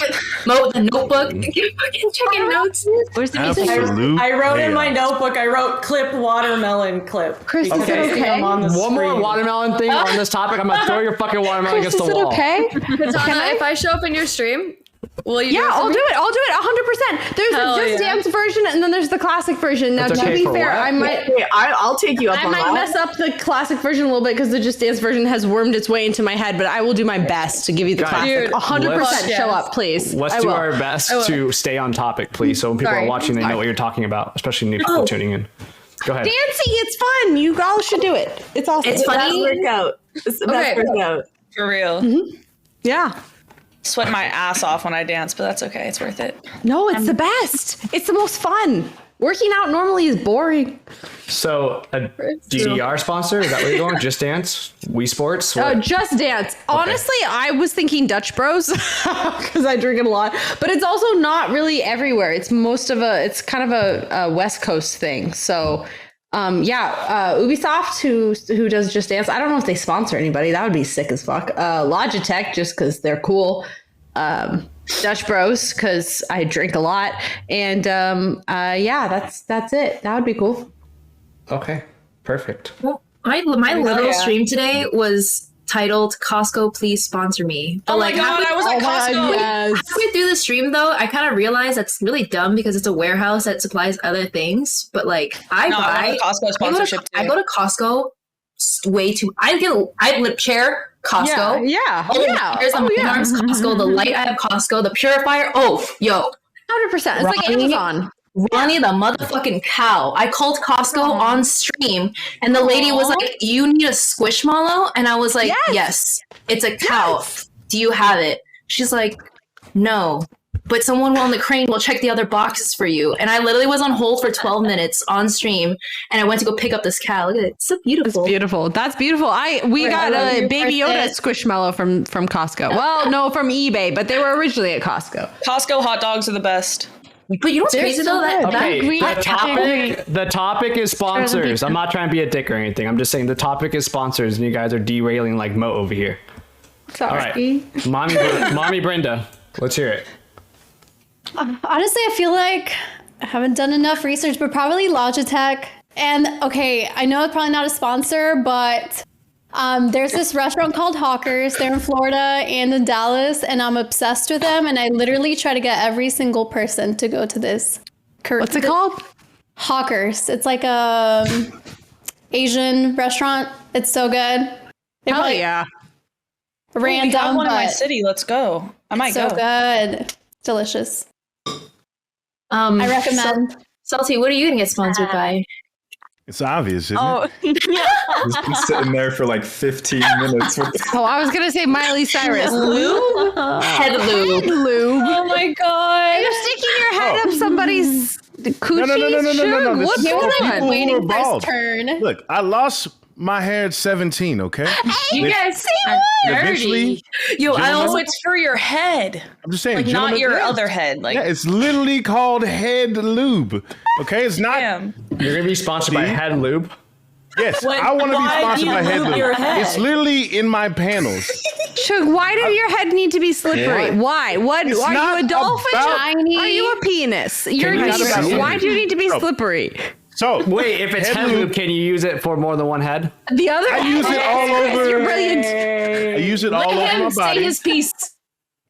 The notebook. Fucking checking notes. Where's the music? Absolute. I wrote in my chaos. notebook, I wrote clip watermelon clip. Chris, is Because it okay? I'm on the One more screen. watermelon thing on this topic. I'm gonna throw your fucking watermelon Chris, against is the it wall. okay? Katana, if I show up in your stream, will you? Yeah, I'll do do it. it. I'll do it 100%. There's Hell the Just yeah. Dance version, and then there's the classic version. Now, That's to okay be for fair, what? I might. Wait, I'll take you up I on might that. mess up the classic version a little bit because the Just Dance version has wormed its way into my head, but I will do my best to give you the Guys, classic. Dude, 100% let's- show up, please. Let's I do will. our best to stay on topic, please. So when people Sorry. are watching, they know what you're talking about, especially new people tuning in. Go ahead. Dancing, it's fun. You all should do it. It's awesome. It's funny. Workout. It's the best Okay. workout. For real. Yeah. Sweat my ass off when I dance, but that's okay. It's worth it. No, it's the best. It's the most fun. Working out normally is boring. So a DDR sponsor? Is that where you're going? Just Dance? Wii Sports? What? Just Dance. Honestly, I was thinking Dutch Bros because I drink it a lot, but it's also not really everywhere. It's it's kind of a West Coast thing. So, Ubisoft, who does Just Dance. I don't know if they sponsor anybody. That would be sick as fuck. Logitech, just because they're cool. Dutch Bros, because I drink a lot, and that's it. That would be cool. Okay, perfect. Well, my literal stream today was titled "Costco, please sponsor me." But Oh my god, I was at Costco. halfway through the stream, though, I kind of realized that's really dumb because it's a warehouse that supplies other things. But like, I want the Costco sponsorship too. I go to Costco way too. I lip chair Costco. Yeah. There's a arms Costco. The light I have Costco. The purifier. Oh, yo. 100%. It's like Amazon. Ronnie the motherfucking cow. I called Costco on stream and the lady was like, "You need a squishmallow?" And I was like, yes it's a cow. Do you have it? She's like, "No, but someone on the crane will check the other boxes for you." And I literally was on hold for 12 minutes on stream and I went to go pick up this cow. Look at it. It's so beautiful. It's beautiful. That's beautiful. We got a Baby Yoda Squishmallow from Costco. Well, no, from eBay, but they were originally at Costco. Costco hot dogs are the best. But you know what's crazy though? Okay, the topic is sponsors. I'm not trying to be a dick or anything. I'm just saying the topic is sponsors, and you guys are derailing like Mo over here. Sorry. All right, Mommy Brenda, let's hear it. Honestly, I feel like I haven't done enough research, but probably Logitech. And okay, I know it's probably not a sponsor, but there's this restaurant called Hawkers. They're in Florida and in Dallas, and I'm obsessed with them. And I literally try to get every single person to go to this. What's it called? Hawkers. It's like a Asian restaurant. It's so good. Hell yeah. Random, we have one in my but city. Let's go. I might so go. good. Delicious. I recommend. Salty, what are you gonna get sponsored by? It's obvious, isn't Oh, it? He's been sitting there for like 15 minutes. Oh, I was gonna say Miley Cyrus. Lube? Head lube. Head lube. Oh my god. You're sticking your head up somebody's coochie. No. What's This is going for on? people who Waiting are for bald. his turn. Look, I lost my hair at 17, okay? You guys are Eventually, dirty. Yo, I Gentlemen? also it's for your head. I'm just saying, Like not gentlemen, your yeah. other head. Like Yeah, it's literally called head lube. Okay, it's not. damn. You're gonna be sponsored by Head Lube. Yes, What- I want to be why sponsored do you by Head lube Lube. your head? It's literally in my panels. Shug, why did your head need to be slippery? Yeah. Why? What? It's Are not you a dolphin? about- Are you a penis? You're you neither. not about- Why do you need to be No. slippery? So Wait, if it's Head Lube, can you use it for more than one head? The other. I use it all over. You're brilliant. I use it all Let over my him say body. his piece.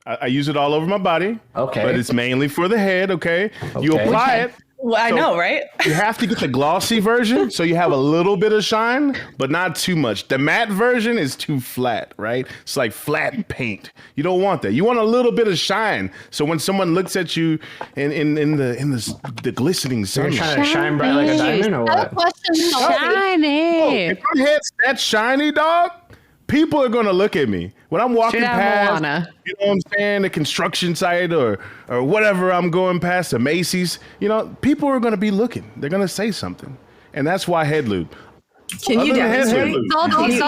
I use it all over my body. Okay. But it's mainly for the head, okay? You Okay. apply it. Well, I So- know, right? You have to get the glossy version so you have a little bit of shine, but not too much. The matte version is too flat, right? It's like flat paint. You don't want that. You want a little bit of shine. So when someone looks at you in the glistening You're sunlight. trying to shine bright like a diamond or I have a what? question. Shiny. If my head's that shiny, dog, people are gonna look at me when I'm walking Should have past. Moana. You know what I'm saying? The construction site or whatever I'm going past, the Macy's. You know, people are gonna be looking. They're gonna say something, and that's why head lube. Can you Other than head demonstrate? lube.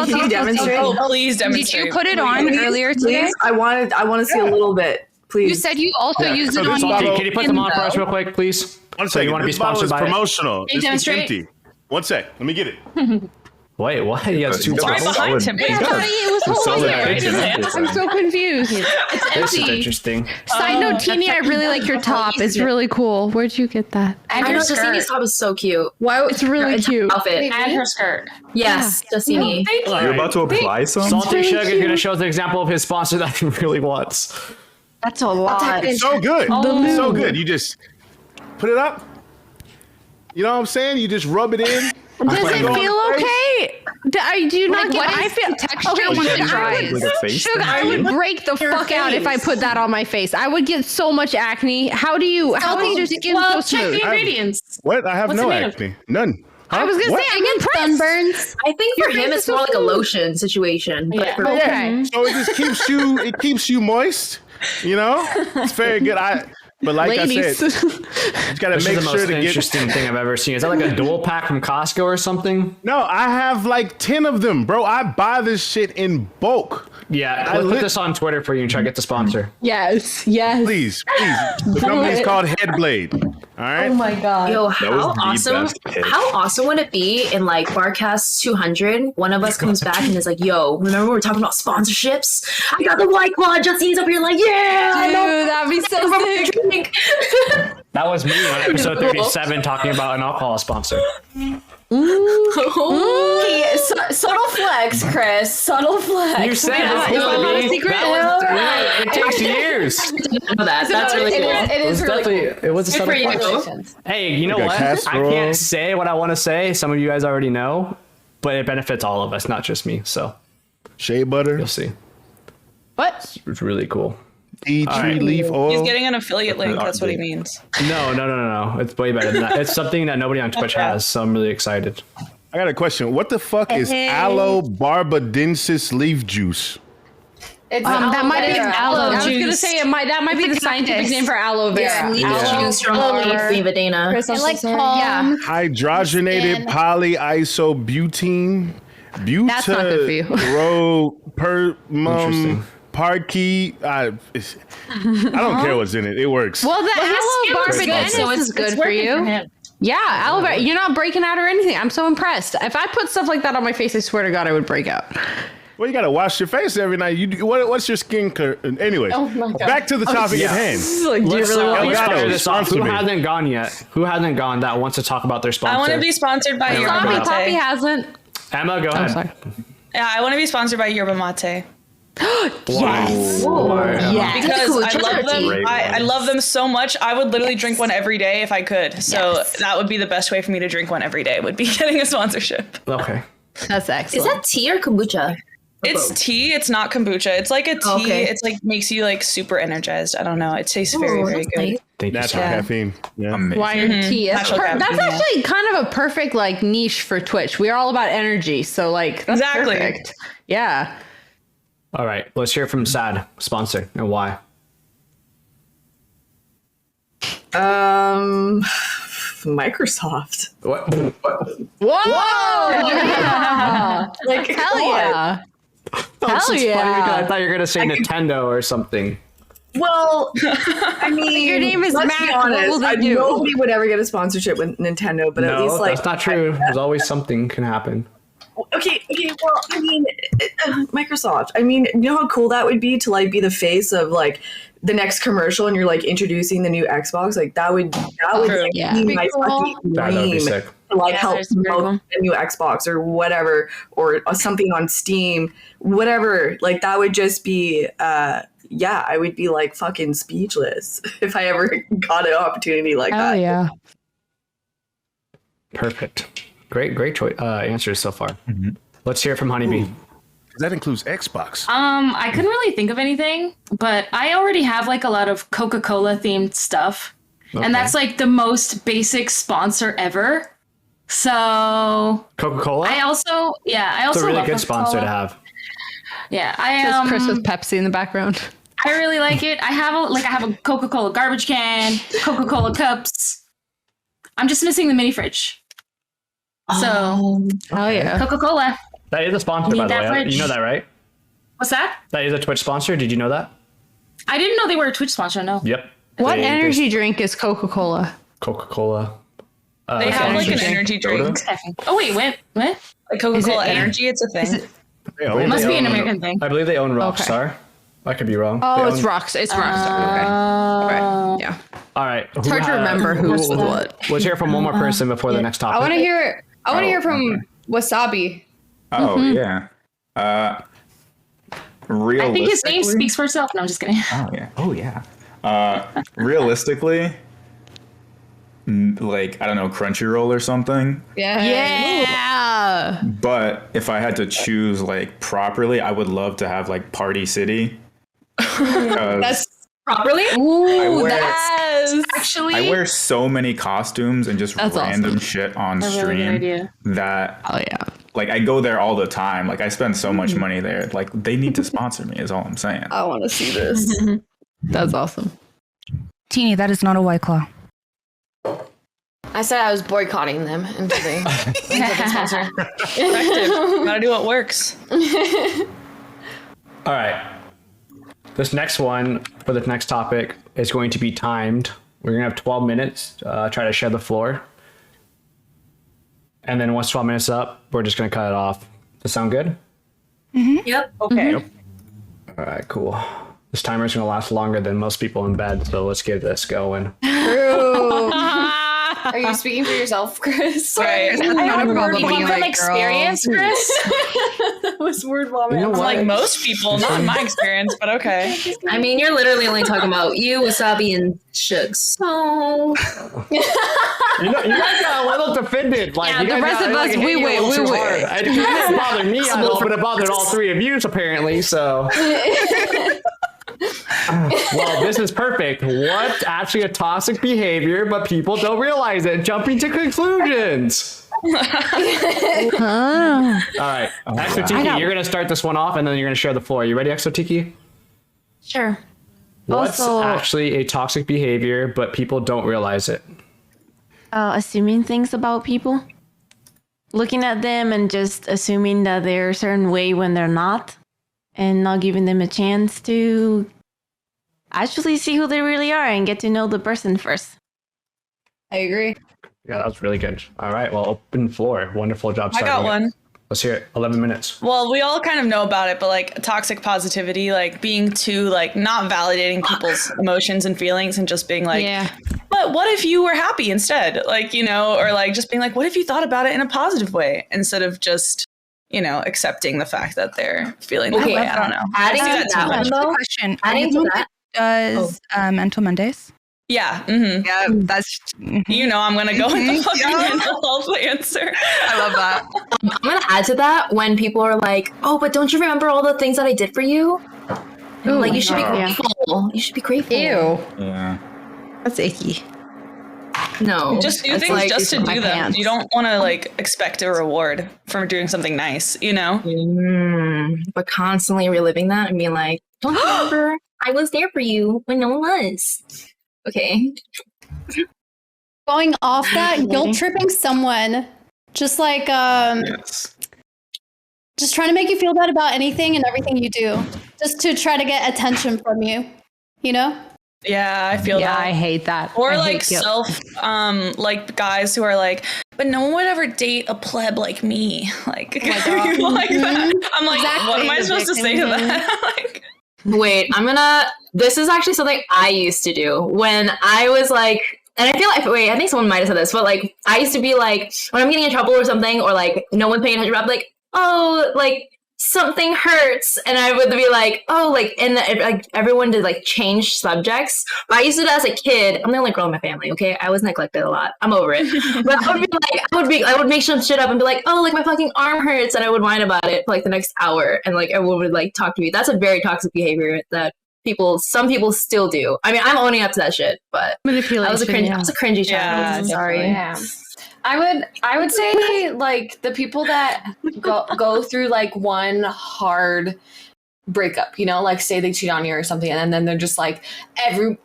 Can you demonstrate? Oh, please Did demonstrate. you put it on earlier today? Please, I want to see a little bit. Please. You said you also Yeah, used so it this on bottle- Can you put them on for us real quick, please? One So second. you want to be This bottle sponsored is by it? promotional. Can you It's demonstrate? empty. One sec. Let me get it. Wait, what? He has two Right bottles? behind him. I thought it was holding it. I'm so confused. This is interesting. Side note, Teeny, I really like your top. It's really cool. Where'd you get that? I know Justini's top is so cute. Wow, it's really cute. Outfit. And her skirt. Yes, Justini. You're about to apply some? Salty Sugar is going to show us an example of his sponsor that he really wants. That's a lot. It's so good. Oh. It's so good. You just put it up. You know what I'm saying? You just rub it in. Does it feel okay? Do you not get? I feel texture okay. when it Sugar, dries. Like a face Sugar, I would break the fuck out if I put that on my face. I would get so much acne. How is your skin Well, so check smooth? the ingredients. What? I have What's no it made of? acne. None. I was gonna What? say I get Sunburns. I think for Your him face it's is more so like a smooth. lotion situation. But Yeah. for Okay. So it just keeps you moist. You know, it's very good. But like Ladies. I said, you gotta This make is the sure most to get. interesting thing I've ever seen. Is that like a dual pack from Costco or something? No, I have like 10 of them, bro. I buy this shit in bulk. Yeah, I let's put lit- this on Twitter for you and try to get the sponsor. Yes. Please. The company's called Headblade. All right. Oh my god. Yo, was how the awesome! best pitch. How awesome would it be in like Barcast 200? One of us comes back and is like, "Yo, remember we were talking about sponsorships? I got the White Claw." Justini's up here like, "Yeah, I know." Dude, that'd be so sick. Drink. That was me on episode 37 talking about an alcohol sponsor. Subtle flex, Chris. Subtle flex. You said it was going to be. It takes years. That's really cool. It is really Definitely, it was a Good for subtle you. flex. Hey, you know Like a what? casserole. I can't say what I want to say. Some of you guys already know, but it benefits all of us, not just me. So Shea butter, you'll see. What? It's really cool. tea tree leaf oil. He's getting an affiliate link. That's what he means. No. It's way better than that. It's something that nobody on Twitch has, so I'm really excited. I got a question. What the fuck is aloe barbadensis leaf juice? It's That might be aloe I was gonna juice. say that might be the scientific name for aloe vera. Yeah, leaf juice from leaf Vedana. It like calm. Hydrogenated Skin. polyisobutene. That's not good for you. Butyropermum parkey. I don't care what's in it. It works. Well, the skin aloe looks good, barbadensis so is good for working you. him. Yeah, aloe vera. You're not breaking out or anything. I'm so impressed. If I put stuff like that on my face, I swear to God, I would break out. Well, you gotta wash your face every night. What's your skin care? Anyway, back to the topic at hand. Like, do you Let's really want Elgato, start this off. sponsor Who me. hasn't gone yet? Who hasn't gone that wants to talk about their sponsor? I want to be sponsored by Yerba Poppy, Poppy Mate. hasn't. Emma, go I'm ahead. sorry. Yeah, I want to be sponsored by Yerba Mate. Yes. Yes. Because I Cool, love them. Great I love them so much. I would literally drink one every day if I could. So that would be the best way for me to drink one every day. Would be getting a sponsorship. Okay. That's excellent. Is that tea or kombucha? It's tea. It's not kombucha. It's like a tea. Okay. It's like makes you like super energized. I don't know. It tastes very Oh, very that's good. nice. Thank you, Natural sir. caffeine. Yeah. YRT. That's actually kind of a perfect like niche for Twitch. We're all about energy, so like that's perfect. Yeah. All right, let's hear from Sad, sponsor, and why. Microsoft. What? Whoa! Yeah. Like, hell yeah! That's Hell just funny because yeah! I thought you were gonna say Nintendo or something. Well, I mean, Your name is let's Mac. be honest, What will they do? nobody would ever get a sponsorship with Nintendo, but at least like that's not true. There's always something can happen. Okay. Well, I mean, Microsoft. I mean, you know how cool that would be to like be the face of like the next commercial, and you're like introducing the new Xbox. Like that would like, be my fucking That would be dream sick. to like help promote the new Xbox or whatever, or something on Steam, whatever. Like that would just be. Yeah, I would be like fucking speechless if I ever got an opportunity like that. Oh yeah. Perfect. Great choice answers so far. Let's hear it from Honeybee. That includes Xbox. I couldn't really think of anything, but I already have like a lot of Coca-Cola themed stuff. Okay. And that's like the most basic sponsor ever. So Coca-Cola? I also It's a really love good sponsor Coca-Cola. to have. Yeah, I Just Chris with Pepsi in the background. I really like it. I have a Coca-Cola garbage can, Coca-Cola cups. I'm just missing the mini fridge. So, oh yeah, Coca-Cola. That is a sponsor, Need by the that way. fridge. You know that, right? What's that? That is a Twitch sponsor. Did you know that? I didn't know they were a Twitch sponsor. No. Yep. What energy drink is Coca-Cola? Coca-Cola. They have like an energy drink. Oh wait, what? Like Coca-Cola Energy, it's a thing. It must be an American thing. I believe they own Rockstar. I could be wrong. Oh, They it's own- Rockstar. It's Rockstar. Okay. Okay. Yeah. All right. It's hard to remember who's with what. Let's hear from one more person before the next topic. I want to hear. I want to hear from Wasabi. Oh yeah. I think his name speaks for itself. No, I'm just kidding. Oh yeah. Oh yeah. Realistically, like I don't know, Crunchyroll or something. Yeah. But if I had to choose like properly, I would love to have like Party City. That's properly. Ooh, that's actually. I wear so many costumes and just random awesome. shit on That's a really good stream idea. that Oh yeah. like I go there all the time. Like I spend so much money there. Like they need to sponsor me is all I'm saying. I want to see this. That's awesome. Teeny, that is not a White Claw. I said I was boycotting them until they sponsor. Effective. Gotta do what works. All right. This next one for the next topic is going to be timed. We're going to have 12 minutes, try to share the floor. And then once 12 minutes up, we're just going to cut it off. Does that sound good? Yep. Okay. All right, cool. This timer is going to last longer than most people in bed, so let's get this going. True. Are you speaking for yourself, Chris? Right. I have probably from like, experience, Chris. That was word vomit. You know It's what? like most people, not in my experience, but okay. I mean, you're literally only talking about you, Wasabi, and Shugs. Oh. You guys got a little defended. Like, Yeah, you the guys rest got, of us, like, we hitting a wait, little we too wait. hard. It didn't bother me at all, but it bothered all three of you apparently. So, well, this is perfect. What's actually a toxic behavior, but people don't realize it? Jumping to conclusions. All right, Exotiki, you're gonna start this one off, and then you're gonna share the floor. You ready, Exotiki? Sure. What's Also- actually a toxic behavior, but people don't realize it? Assuming things about people. Looking at them and just assuming that they're a certain way when they're not. And not giving them a chance to actually see who they really are and get to know the person first. I agree. Yeah, that was really good. All right, well, open floor. Wonderful job I starting got it. one. Let's hear it. 11 minutes. Well, we all kind of know about it, but like toxic positivity, like being too like not validating people's emotions and feelings and just being like, Yeah. but what if you were happy instead? Like, you know, or like just being like, what if you thought about it in a positive way instead of just, you know, accepting the fact that they're feeling that Okay, way. I don't know. adding I see to too that much. one, though, Question. adding to that, Does Mental Mondays? Yeah. Mm-hmm. Yeah, that's. You know, I'm going to go with the fucking mental health answer. I love that. I'm gonna add to that when people are like, "Oh, but don't you remember all the things that I did for you?" Like you should be grateful. You should be grateful. Ew. Yeah. That's icky. No. Just do that's things like just to my do them. pants. You don't want to like expect a reward from doing something nice, you know? But constantly reliving that and being like, don't you remember? I was there for you when no one was. Okay. Going off that, guilt tripping someone, just like just trying to make you feel bad about anything and everything you do, just to try to get attention from you, you know? Yeah, I feel that. I hate that. Or I like hate guilt. like guys who are like, but no one would ever date a pleb like me. Like, like that. I'm like, what am I supposed to say to that? Like, Wait, this is actually something I used to do when I was like, and I feel like, wait, I think someone might have said this, but like, I used to be like, when I'm getting in trouble or something, or like, no one's paying attention, I'm like, oh, like, something hurts, and I would be like, oh, like, and like everyone did like change subjects. But I used to do that as a kid. I'm the only girl in my family, okay? I was neglected a lot. I'm over it. But I would be like, I would make some shit up and be like, oh, like my fucking arm hurts, and I would whine about it for like the next hour, and like everyone would like talk to me. That's a very toxic behavior that some people still do. I mean, I'm owning up to that shit, but manipulation. I was a cringy child. Sorry. Yeah. I would say like the people that go through like one hard breakup, you know, like say they cheat on you or something, and then they're just like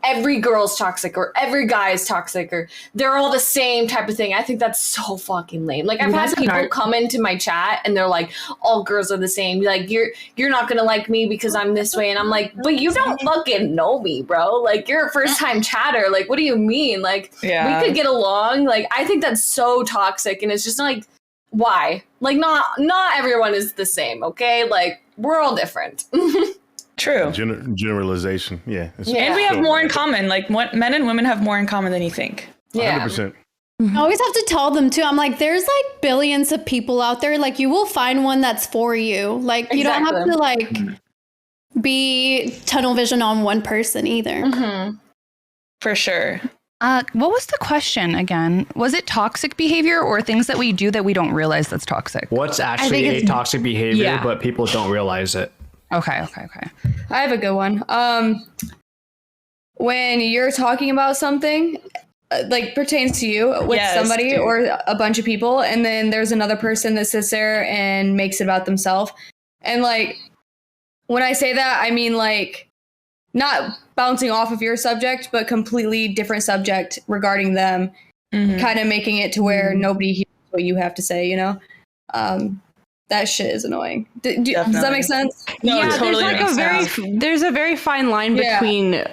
every girl's toxic or every guy's toxic or they're all the same type of thing. I think that's so fucking lame. Like I've had people come into my chat and they're like, all girls are the same. Like you're not gonna like me because I'm this way, and I'm like, but you don't fucking know me, bro. Like you're a first time chatter. Like what do you mean? Like we could get along. Like I think that's so toxic, and it's just like, why? Like not everyone is the same, okay? Like we're all different. True. Generalization. Yeah. And we have more in common. Like what men and women have more in common than you think. Yeah. 100%. I always have to tell them too. I'm like, there's like billions of people out there. Like you will find one that's for you. Like you don't have to like be tunnel vision on one person either. For sure. What was the question again? Was it toxic behavior or things that we do that we don't realize that's toxic? What's actually a toxic behavior, Yeah. but people don't realize it? Okay. I have a good one. When you're talking about something like pertains to you with somebody or a bunch of people, and then there's another person that sits there and makes it about themselves. And like, when I say that, I mean like not bouncing off of your subject, but completely different subject regarding them, kind of making it to where nobody hears what you have to say, you know? That shit is annoying. Does that make sense? No, yeah, totally there's a very fine line between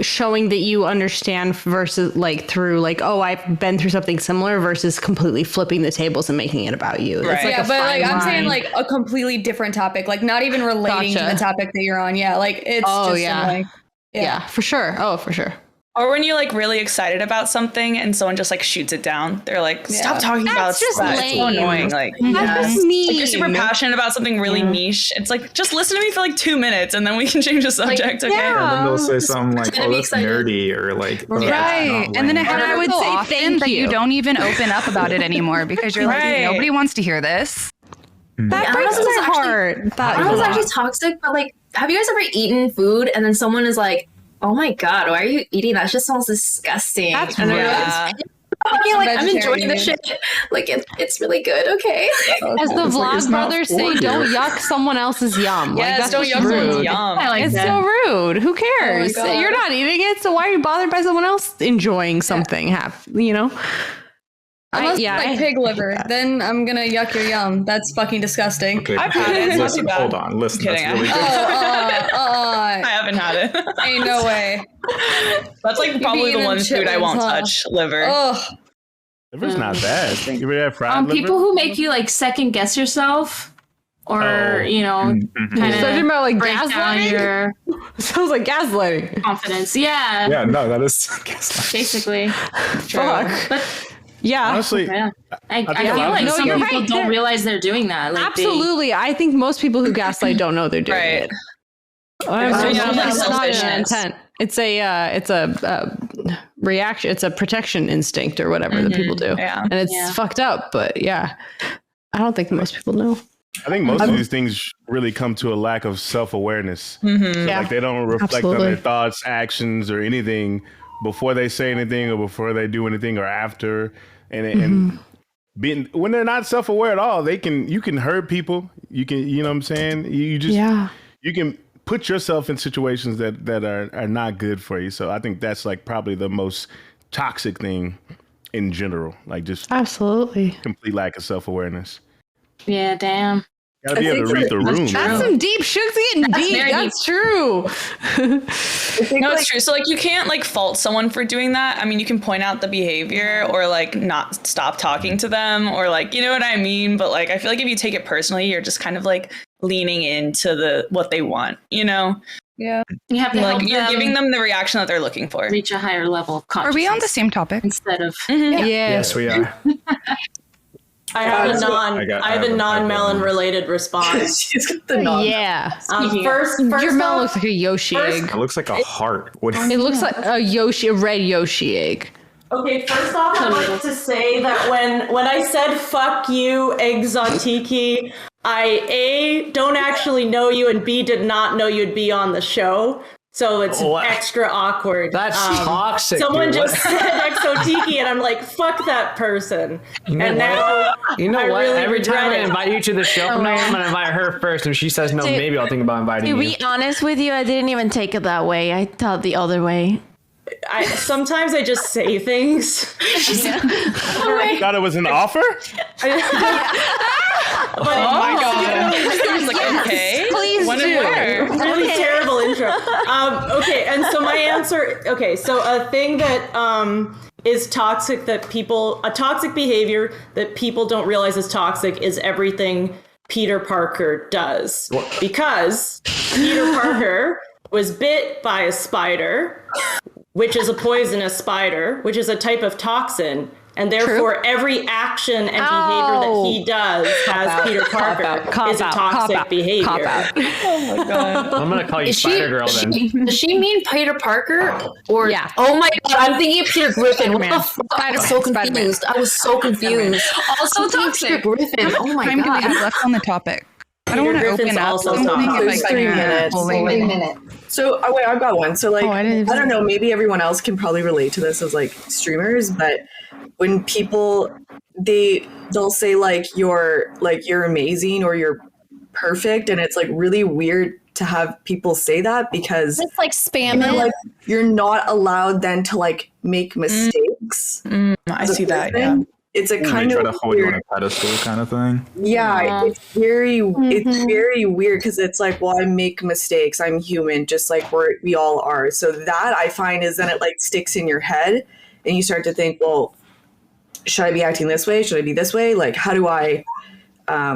showing that you understand versus like through like, oh, I've been through something similar versus completely flipping the tables and making it about you. Right. It's like Yeah, but like I'm saying line. like a completely different topic, like not even relating to the topic that you're on. Yeah, like it's just annoying. Yeah, for sure. Oh, for sure. Or when you're like really excited about something and someone just like shoots it down. They're like, stop talking about just that. It's so lame. annoying. Like, That's just like you're super mean. passionate about something really niche. It's like, just listen to me for like 2 minutes and then we can change the subject. Okay. And then they'll say something like, oh, that's nerdy, or like, oh, that's Right. not And then it lame. happens so say often thank that you you. don't even open up about it anymore because you're like, Right. nobody wants to hear this. That breaks my heart. That was actually toxic, but like, have you guys ever eaten food and then someone is like, oh my god, why are you eating that? It just smells disgusting. That's and they're yeah. like, like I'm enjoying Vegetarian. this shit. Like it's really good, okay? As the It's like, vlog it's not brothers for say, you. don't yuck someone else's yum. Like, Yes, that's don't just yuck someone's rude. yum. I like It's that. so rude. Who cares? Oh my God. You're not eating it, so why are you bothered by someone else enjoying something? You know? Unless it's like pig liver, then I'm gonna yuck your yum. That's fucking disgusting. Okay, I've had it. It's not too bad. hold on, listen, Kidding, that's really good. I haven't had it. Ain't no way. That's like probably the eating one food I chitlins, won't huh? touch. Liver. Oh, Liver's not bad. You ever had fried liver? People who make you like second guess yourself, or you know, You're kind of talking about like break down gaslighting? your Sounds like gaslighting. confidence. Yeah, Yeah, no, that is gaslighting. basically. Fuck. But Yeah. Honestly, yeah, I think a feel lot of like people- some you're people right. don't realize they're doing that. Like Absolutely. I think most people who gaslight don't know they're doing Right. it. I'm It's not- like it's not an selfishness. intent. It's a reaction. It's a protection instinct or whatever that people do. Yeah. And it's Yeah. fucked up, but yeah. I don't think most people know. I think most of these things really come to a lack of self-awareness. So, Yeah. like they don't reflect on Absolutely. their thoughts, actions, or anything before they say anything or before they do anything or after, and being when they're not self-aware at all, you can hurt people. You can, you know what I'm saying? You can put yourself in situations that are not good for you. So I think that's like probably the most toxic thing in general. Like just absolutely complete lack of self-awareness. Yeah, damn. Gotta be able to read the room. That's some deep. Sugar's getting deep. That's true. No, it's true. So like you can't like fault someone for doing that. I mean, you can point out the behavior or like not stop talking to them or like, you know what I mean? But like I feel like if you take it personally, you're just kind of like leaning into what they want, you know? Yeah. You have to like help you're them giving them the reaction that they're looking for. reach a higher level of consciousness. Are we on the same topic? Instead of Yes, we are. I have a non-melon related response. She's got the non. Yeah. First your melon off, looks like a Yoshi egg. It looks like a heart. What? It looks like a red Yoshi egg. Okay, first off, I'd like to say that when I said "fuck you, Exotiki," I don't actually know you, and B did not know you'd be on the show. So it's extra awkward. That's toxic. Someone dude. just said Exotiki, and I'm like, fuck that person. You know and what? now You know I what? really Every time I regret it. invite you to the show from now on, I'm gonna invite her first. If she says no, To- maybe I'll think about inviting To you. be honest with you, I didn't even take it that way. I thought the other way. Sometimes I just say things. Thought it was an offer? Oh my god. I was like, okay. Please when do. and where? Really terrible intro. Okay, and so my answer. Okay, so a thing that is toxic a toxic behavior that people don't realize is toxic is everything Peter Parker does. Because Peter Parker was bit by a spider, which is a poisonous spider, which is a type of toxin. And therefore, every action and behavior that he does as Peter Parker is a toxic behavior. Oh my god. I'm gonna call you Spider Girl then. Does she mean Peter Parker? Or oh my god, I'm thinking of Peter Griffin. What the fuck? I was so confused. I was so confused. Also toxic. Peter Griffin. Oh my Time do we god. have left on the topic? I don't want to Griffin's open up also something toxic. if There's I 3 can minutes. fully- 3 minutes. So, wait, I've got one. So, like, I don't know, maybe everyone else can probably relate to this as like streamers, but when people they'll say like you're amazing or you're perfect, and it's like really weird to have people say that because It's like spam it. like you're not allowed then to like make mistakes. I see that, yeah. It's a kind They try of to hold you on weird. a pedestal kind of thing. Yeah, it's very weird because it's like, well, I make mistakes. I'm human, just like we all are. So that I find is then it like sticks in your head, and you start to think, well, should I be acting this way? Should I be this way? Like, how do I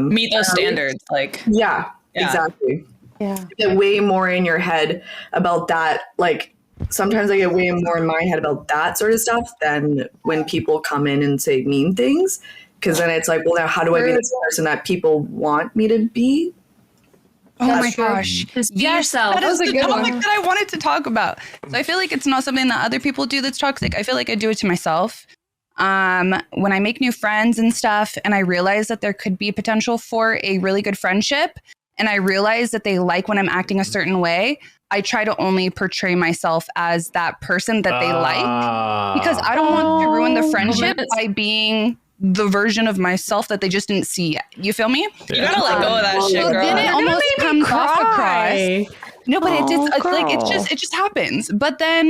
meet those standards? Like, yeah, exactly. Yeah, you get way more in your head about that. Like, sometimes I get way more in my head about that sort of stuff than when people come in and say mean things. Because then it's like, well, now how do I be this person that people want me to be? Oh my gosh. Just be Yes, yourself. that is That was the a good topic one. that I wanted to talk about. So I feel like it's not something that other people do that's toxic. I feel like I do it to myself. When I make new friends and stuff, and I realize that there could be potential for a really good friendship, and I realize that they like when I'm acting a certain way, I try to only portray myself as that person that they like, because I don't want to ruin the friendship by being the version of myself that they just didn't see yet. You feel me? you gotta let go of that shit, So girl. then it almost comes off across. No, but it just it's like girl. it just happens. But then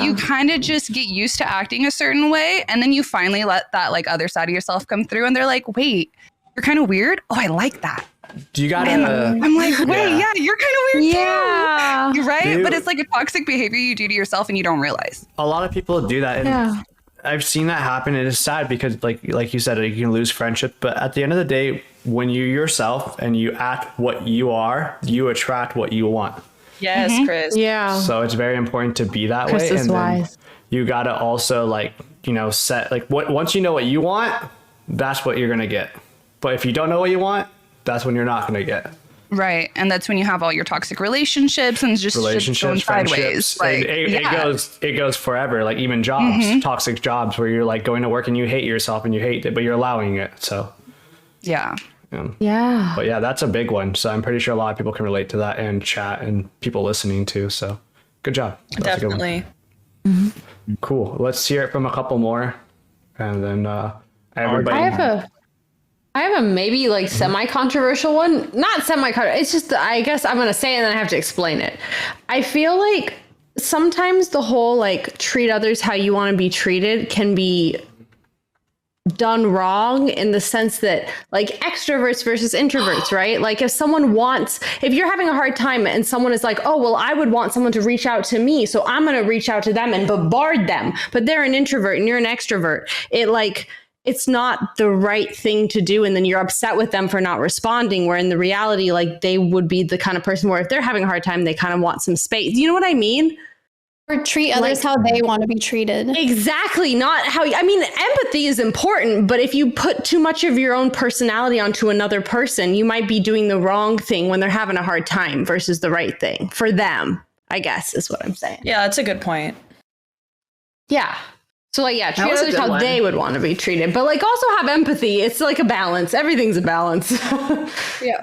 you kind of just get used to acting a certain way, and then you finally let that like other side of yourself come through, and they're like, "Wait, you're kind of weird. Oh, I like that." Do you gotta? And I'm like, "Wait, yeah, you're kind of weird Yeah. too." You're right, Dude. but it's like a toxic behavior you do to yourself, and you don't realize. A lot of people do that, and I've seen that happen. It is sad because, like you said, you can lose friendship. But at the end of the day, when you're yourself and you act what you are, you attract what you want. Yes, Chris. Yeah. So it's very important to be that Chris way. is And then wise. you gotta also set once you know what you want, that's what you're gonna get. But if you don't know what you want, that's when you're not gonna get. Right, and that's when you have all your toxic relationships and just shit's going Relationships, sideways. friendships, and it goes forever. Like even jobs, toxic jobs where you're like going to work and you hate yourself and you hate it, but you're allowing it. So Yeah. Yeah. But yeah, that's a big one. So I'm pretty sure a lot of people can relate to that, and chat and people listening too. So good job. That's a good one. Definitely. Cool. Let's hear it from a couple more, and then everybody. I have a maybe like semi-controversial one. Not semi-controversial. It's just I guess I'm gonna say it and then I have to explain it. I feel like sometimes the whole like treat others how you want to be treated can be done wrong in the sense that like extroverts versus introverts, right? Like if you're having a hard time and someone is like, oh, well, I would want someone to reach out to me, so I'm going to reach out to them and bombard them, but they're an introvert and you're an extrovert. It's not the right thing to do. And then you're upset with them for not responding, where in the reality, like they would be the kind of person where if they're having a hard time, they kind of want some space. You know what I mean? Or treat others how they want to be treated. Exactly. Not how, empathy is important, but if you put too much of your own personality onto another person, you might be doing the wrong thing when they're having a hard time versus the right thing for them, I guess is what I'm saying. Yeah, that's a good point. Yeah. So treat others how they would want to be treated, but like also have empathy. It's like a balance. Everything's a balance. Yeah.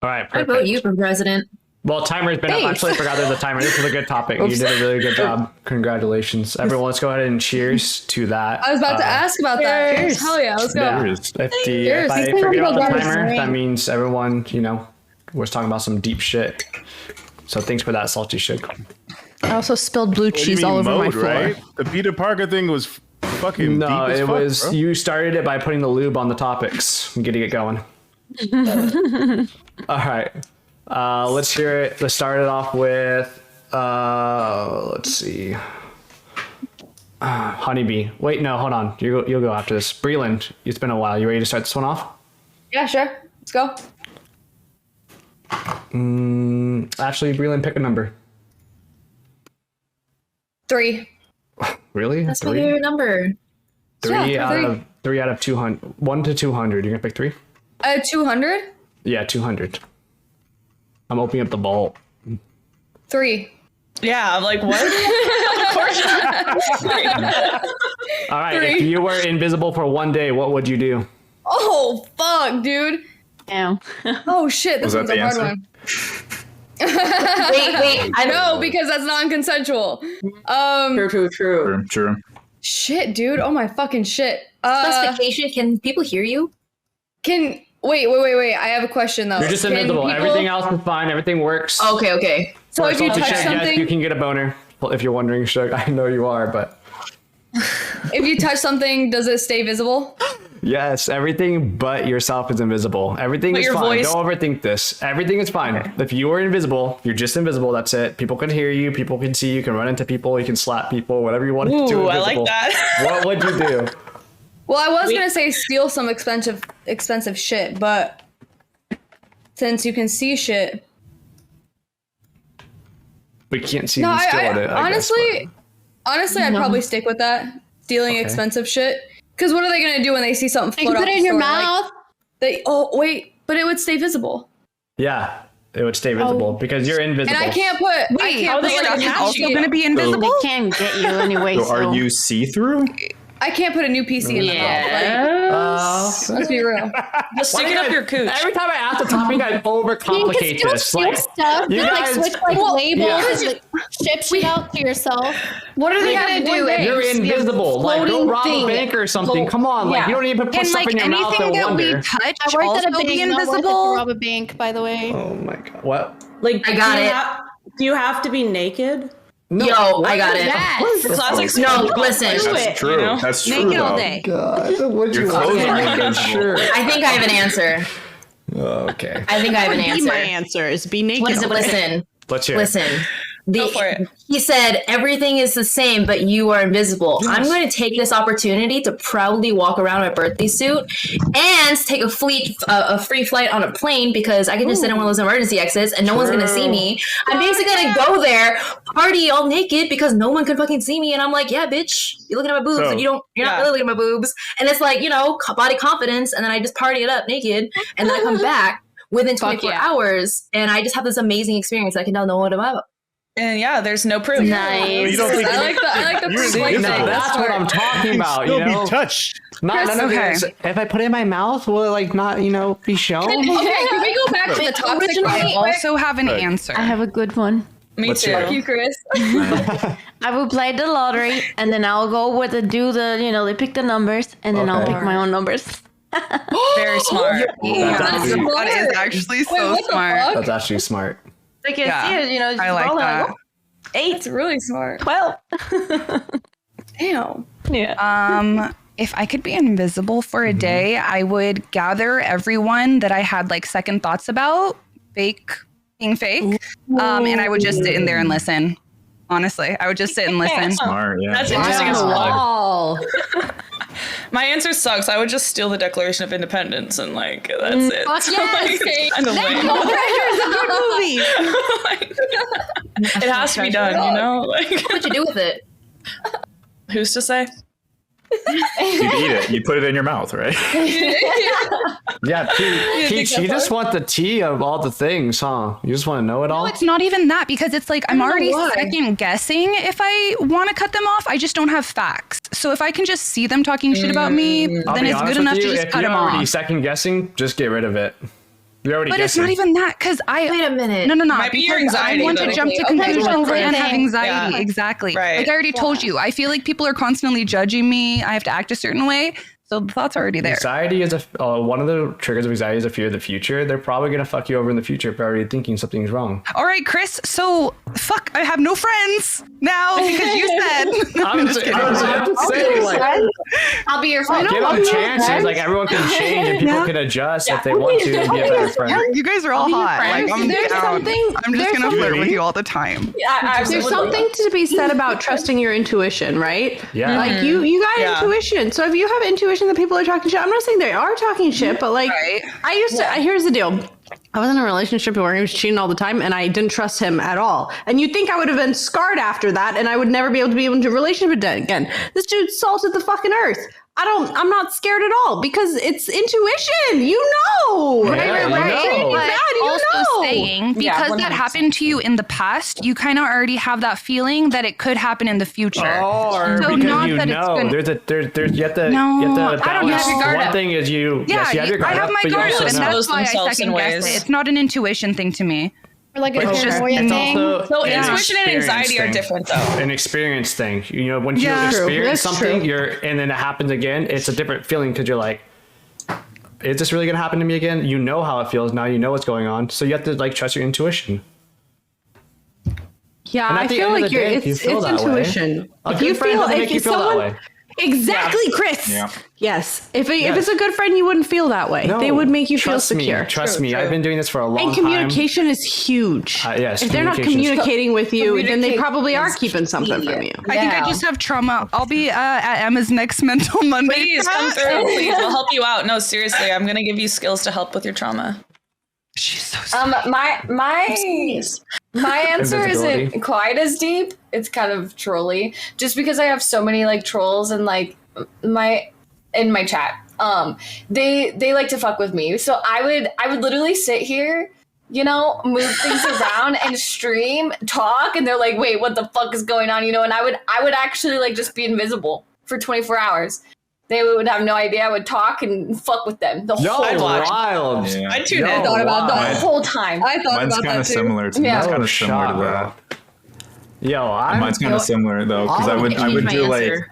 All right. I vote you for president. Well, timer's been up. I actually forgot there's a timer. This was a good topic. You did a really good job. Congratulations. Everyone, let's go ahead and cheers to that. I was about to ask about that. Cheers. Hell yeah, let's go. If I forget about the timer, that means everyone, was talking about some deep shit. So thanks for that, Salty Sugar. I also spilled blue cheese all over my floor. Right? The Peter Parker thing was fucking deep as fuck, bro. You started it by putting the lube on the topics and getting it going. All right. Let's hear it. Let's start it off with, let's see. Honeybee. Wait, no, hold on. You'll go after this. Breland, it's been a while. You ready to start this one off? Yeah, sure. Let's go. Actually, Breland, pick a number. 3. Really? That's my favorite number. 3 out of 200. 1 to 200. You're gonna pick 3? 200? Yeah, 200. I'm opening up the vault. 3. Yeah, I'm like, what? Of course not. All right, 3. If you were invisible for one day, what would you do? Oh, fuck, dude. Ow. Oh, shit, this one's a hard one. wait, I know, because that's non-consensual. True. Shit, dude. Oh my fucking shit. Specification, can people hear you? Wait. I have a question though. You're just invisible. Everything else is fine. Everything works. Okay. So if you touch something, you can get a boner. If you're wondering, Shug, I know you are, but if you touch something, does it stay visible? Yes, everything but yourself is invisible. Everything is fine. Don't overthink this. Everything is fine. Okay. If you are invisible, you're just invisible. That's it. People can hear you. People can see you. You can run into people. You can slap people. Whatever you want to do. I like that. What would you do? Well, I was gonna say steal some expensive shit, but since you can see shit, we can't see you steal it. Honestly, I'd probably stick with that. Stealing expensive shit. Because what are they gonna do when they see something float out? Put it in your mouth. But it would stay visible. Yeah, it would stay visible because you're invisible. And I can't put. It's also gonna be invisible. They can't get you anyway. So are you see-through? I can't put a new PC in the mouth. Let's be real. Just stick it up your cooch. Every time I ask the topic, I overcomplicate this. Stuff. You guys switch labels and ship shit out to yourself. What are they gonna do? You're invisible. Like go rob a bank or something. Come on, you don't even put stuff in your mouth. Anything that we touch I worked at a also bank. be Not worth it to invisible. rob a bank, by the way. Oh my god. What? Like I got it. Do you have to be naked? No, Yo, I got it. Yes. Classic. No, listen. That's true. That's true. Naked all day. God, Your clothes are invisible. I think I have an answer. Okay. I think I have an answer. My answer is be naked. Listen. Let's hear. Listen. Go for it. He said everything is the same, but you are invisible. Yes. I'm going to take this opportunity to proudly walk around in a birthday suit and take a free flight on a plane because I can just sit in one of those emergency exits and no one's going to see me. I'm basically going to go there, party all naked because no one can fucking see me. And I'm like, yeah, bitch, you're looking at my boobs, but you're not really looking at my boobs. And it's like, body confidence. And then I just party it up naked and then I come back within 24 hours and I just have this amazing experience that I can tell no one about. And there's no proof. Nice. You don't think I like the persuasive. That's what I'm talking about. You'll be touched. Not if I put it in my mouth, will it not be shown? Okay, can we go back to the toxic? I also have an answer. I have a good one. Me What's too. your- Fuck you, Chris. I will play the lottery, and then I'll go with they pick the numbers, and then I'll Okay. pick my own numbers. Very smart. That's smart. That is actually Wait, so what the smart. fuck? That's actually smart. They can Yeah, see it, just I like rolling, that. 8, That's really smart. 12. Damn. Yeah. If I could be invisible for a day, I would gather everyone that I had like second thoughts about, being fake, and I would just sit in there and listen. Honestly, I would just sit and listen. Smart, yeah. That's interesting as fuck. Wall. My answer sucks. I would just steal the Declaration of Independence and like that's it. Fuck yes, Kind of lame. It has to be done, you know? Like, What would you do with it? who's to say? You'd eat it. You put it in your mouth, right? Yeah, Peach, you just want the tea of all the things, huh? You just want to know it all? No, it's not even that because it's like I'm already second guessing if I want to cut them off. I just don't have facts. So if I can just see them talking shit about me, I'll then be it's honest good with enough to you, just if cut you're them already off. second guessing, just get rid of it. You're already But guessing. it's not even that because I Wait a minute. No, Might be your because anxiety, I want though. to jump to Okay, conclusions okay. and have anxiety. Yeah. Exactly. Right. Like I already told you, I feel like people are constantly judging me. I have to act a certain way. So the thought's already there. Anxiety is one of the triggers of anxiety is a fear of the future. They're probably gonna fuck you over in the future if you're already thinking something's wrong. All right, Chris. So fuck, I have no friends now because you said. I'm just saying, like, I'll be your friend. give them chances. Like everyone can change and people can adjust if they want to and be a better friend. You guys are all hot. Like, I'm There's down. something- I'm just there's gonna flirt something- with you all the time. There's something to be said about trusting your intuition, right? Yeah. Like you got Yeah. intuition. So if you have intuition that people are talking shit, I'm not saying they are talking shit, but like Right. I used to. Here's the deal. I was in a relationship where he was cheating all the time, and I didn't trust him at all. And you'd think I would have been scarred after that, and I would never be able to be into a relationship again. This dude salted the fucking earth. I'm not scared at all because it's intuition. You know. Right. You know. But Bad, you also know. saying because that 100%. happened to you in the past, you kind of already have that feeling that it could happen in the future. Or So because not you that it's know, gonna- there's you have to No, you have to I don't balance. have your guard One up. thing is you Yeah, you have your I guard have up, my but you guard also up, and know. that's why I themselves in second guess ways. it. It's not an intuition thing to me. Or like a It's just- paranoia it's thing. also So an intuition and experience anxiety are thing. different, though. An experience thing. You know, when you Yeah. True. experience That's something, true. and then it happens again, it's a different feeling because you're like, is this really gonna happen to me again? You know how it feels now. You know what's going on, so you have to like trust your intuition. Yeah, And at I the feel end of like the day, if you it's feel that way, intuition. a If good you friend feel doesn't make you if feel that someone way. exactly, Chris. Yeah. Yes. If Yes. it's a good friend, you wouldn't feel that way. No, They would make you feel trust secure. Me, trust me. I've been doing this for a long And time. communication is huge. Yes, if they're not communication is- communicating with you, then they Communication probably are is keeping something key. from you. I think I just have trauma. I'll be at Emma's next mental Monday. Please come through. Please, we'll help you out. No, seriously, I'm gonna give you skills to help with your trauma. She's so My answer Invisibility. isn't quite as deep. It's kind of trolly, just because I have so many like trolls and like in my chat. They like to fuck with me, so I would literally sit here, you know, move things around and stream, talk, and they're like, wait, what the fuck is going on, you know? And I would actually like just be invisible for 24 hours. They would have no idea. I would talk and fuck with them the whole I'd watch. wild. Yeah. I tune in. I thought about that the whole time. I thought Mine's about kind that of too. similar to Yeah. mine's kind No of similar to shot, that. Yo, I'm Mine's kind of similar though, because I would my do like answer.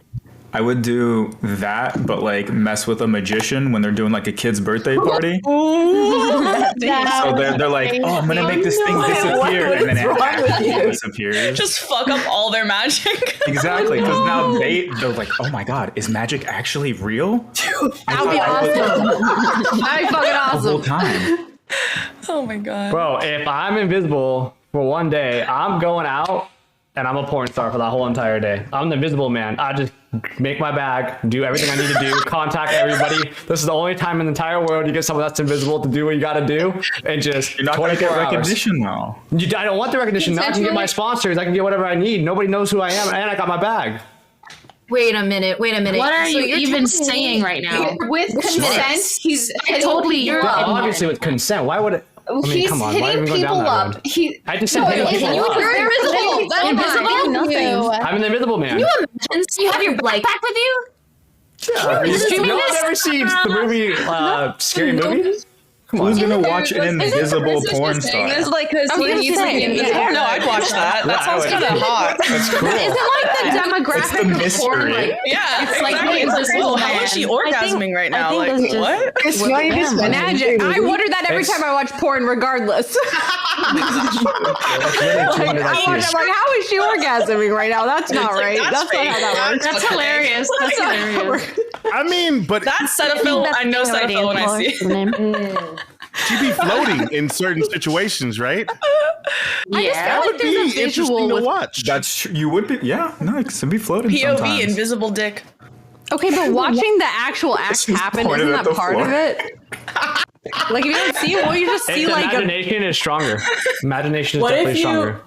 I would do that, but like mess with a magician when they're doing like a kid's birthday party. So they're like, oh, I'm gonna make this thing disappear, and then it actually disappears. Just fuck up all their magic. Exactly, because now they're like, oh my god, is magic actually real? That would be awesome. That'd be fucking The whole awesome. time. Oh my god. Bro, if I'm invisible for one day, I'm going out and I'm a porn star for that whole entire day. I'm the invisible man. I just make my bag, do everything I need to do, contact everybody. This is the only time in the entire world you get someone that's invisible to do what you gotta do, and just You're not gonna 24 get hours. recognition though. I don't want the recognition. Now I can get my sponsors. I can get whatever I need. Nobody knows who I am, and I got my bag. Wait a minute. What are So you you're even telling saying me- right now? With consent, he's totally Yeah, obviously with consent. Why would it? I mean, he's come on. Why are we hitting going people down that up. road? I just said hitting people up. You're invisible. That's Invisible? nothing. I'm an invisible man. And so you have your backpack with you? Yeah, you streaming no this? one ever seen the movie Scary Movie? Who's gonna watch an invisible porn star? It's like because No, I'd watch that. That sounds kind of hot. That's cool. Isn't like the demographic of porn like Yeah, It's like exactly. the It's like, oh, how man. is she orgasming right now? Like, what? Imagine. I wonder that every time I watch porn, regardless. I'm like, how is she orgasming right now? That's not right. That's not how that works. That's hilarious. That's hilarious. I mean, but That's Cetaphil. I know Cetaphil when I see it. she'd be floating in certain situations, right? Yeah, That would be interesting to watch. That's true. You would be, yeah. No, it could be floating POV, sometimes. invisible dick. Okay, but watching the actual act happen, pointed isn't at that the part of floor. it? Like if you don't see it, well, you just see like imagination is stronger. Imagination is What definitely if you- stronger.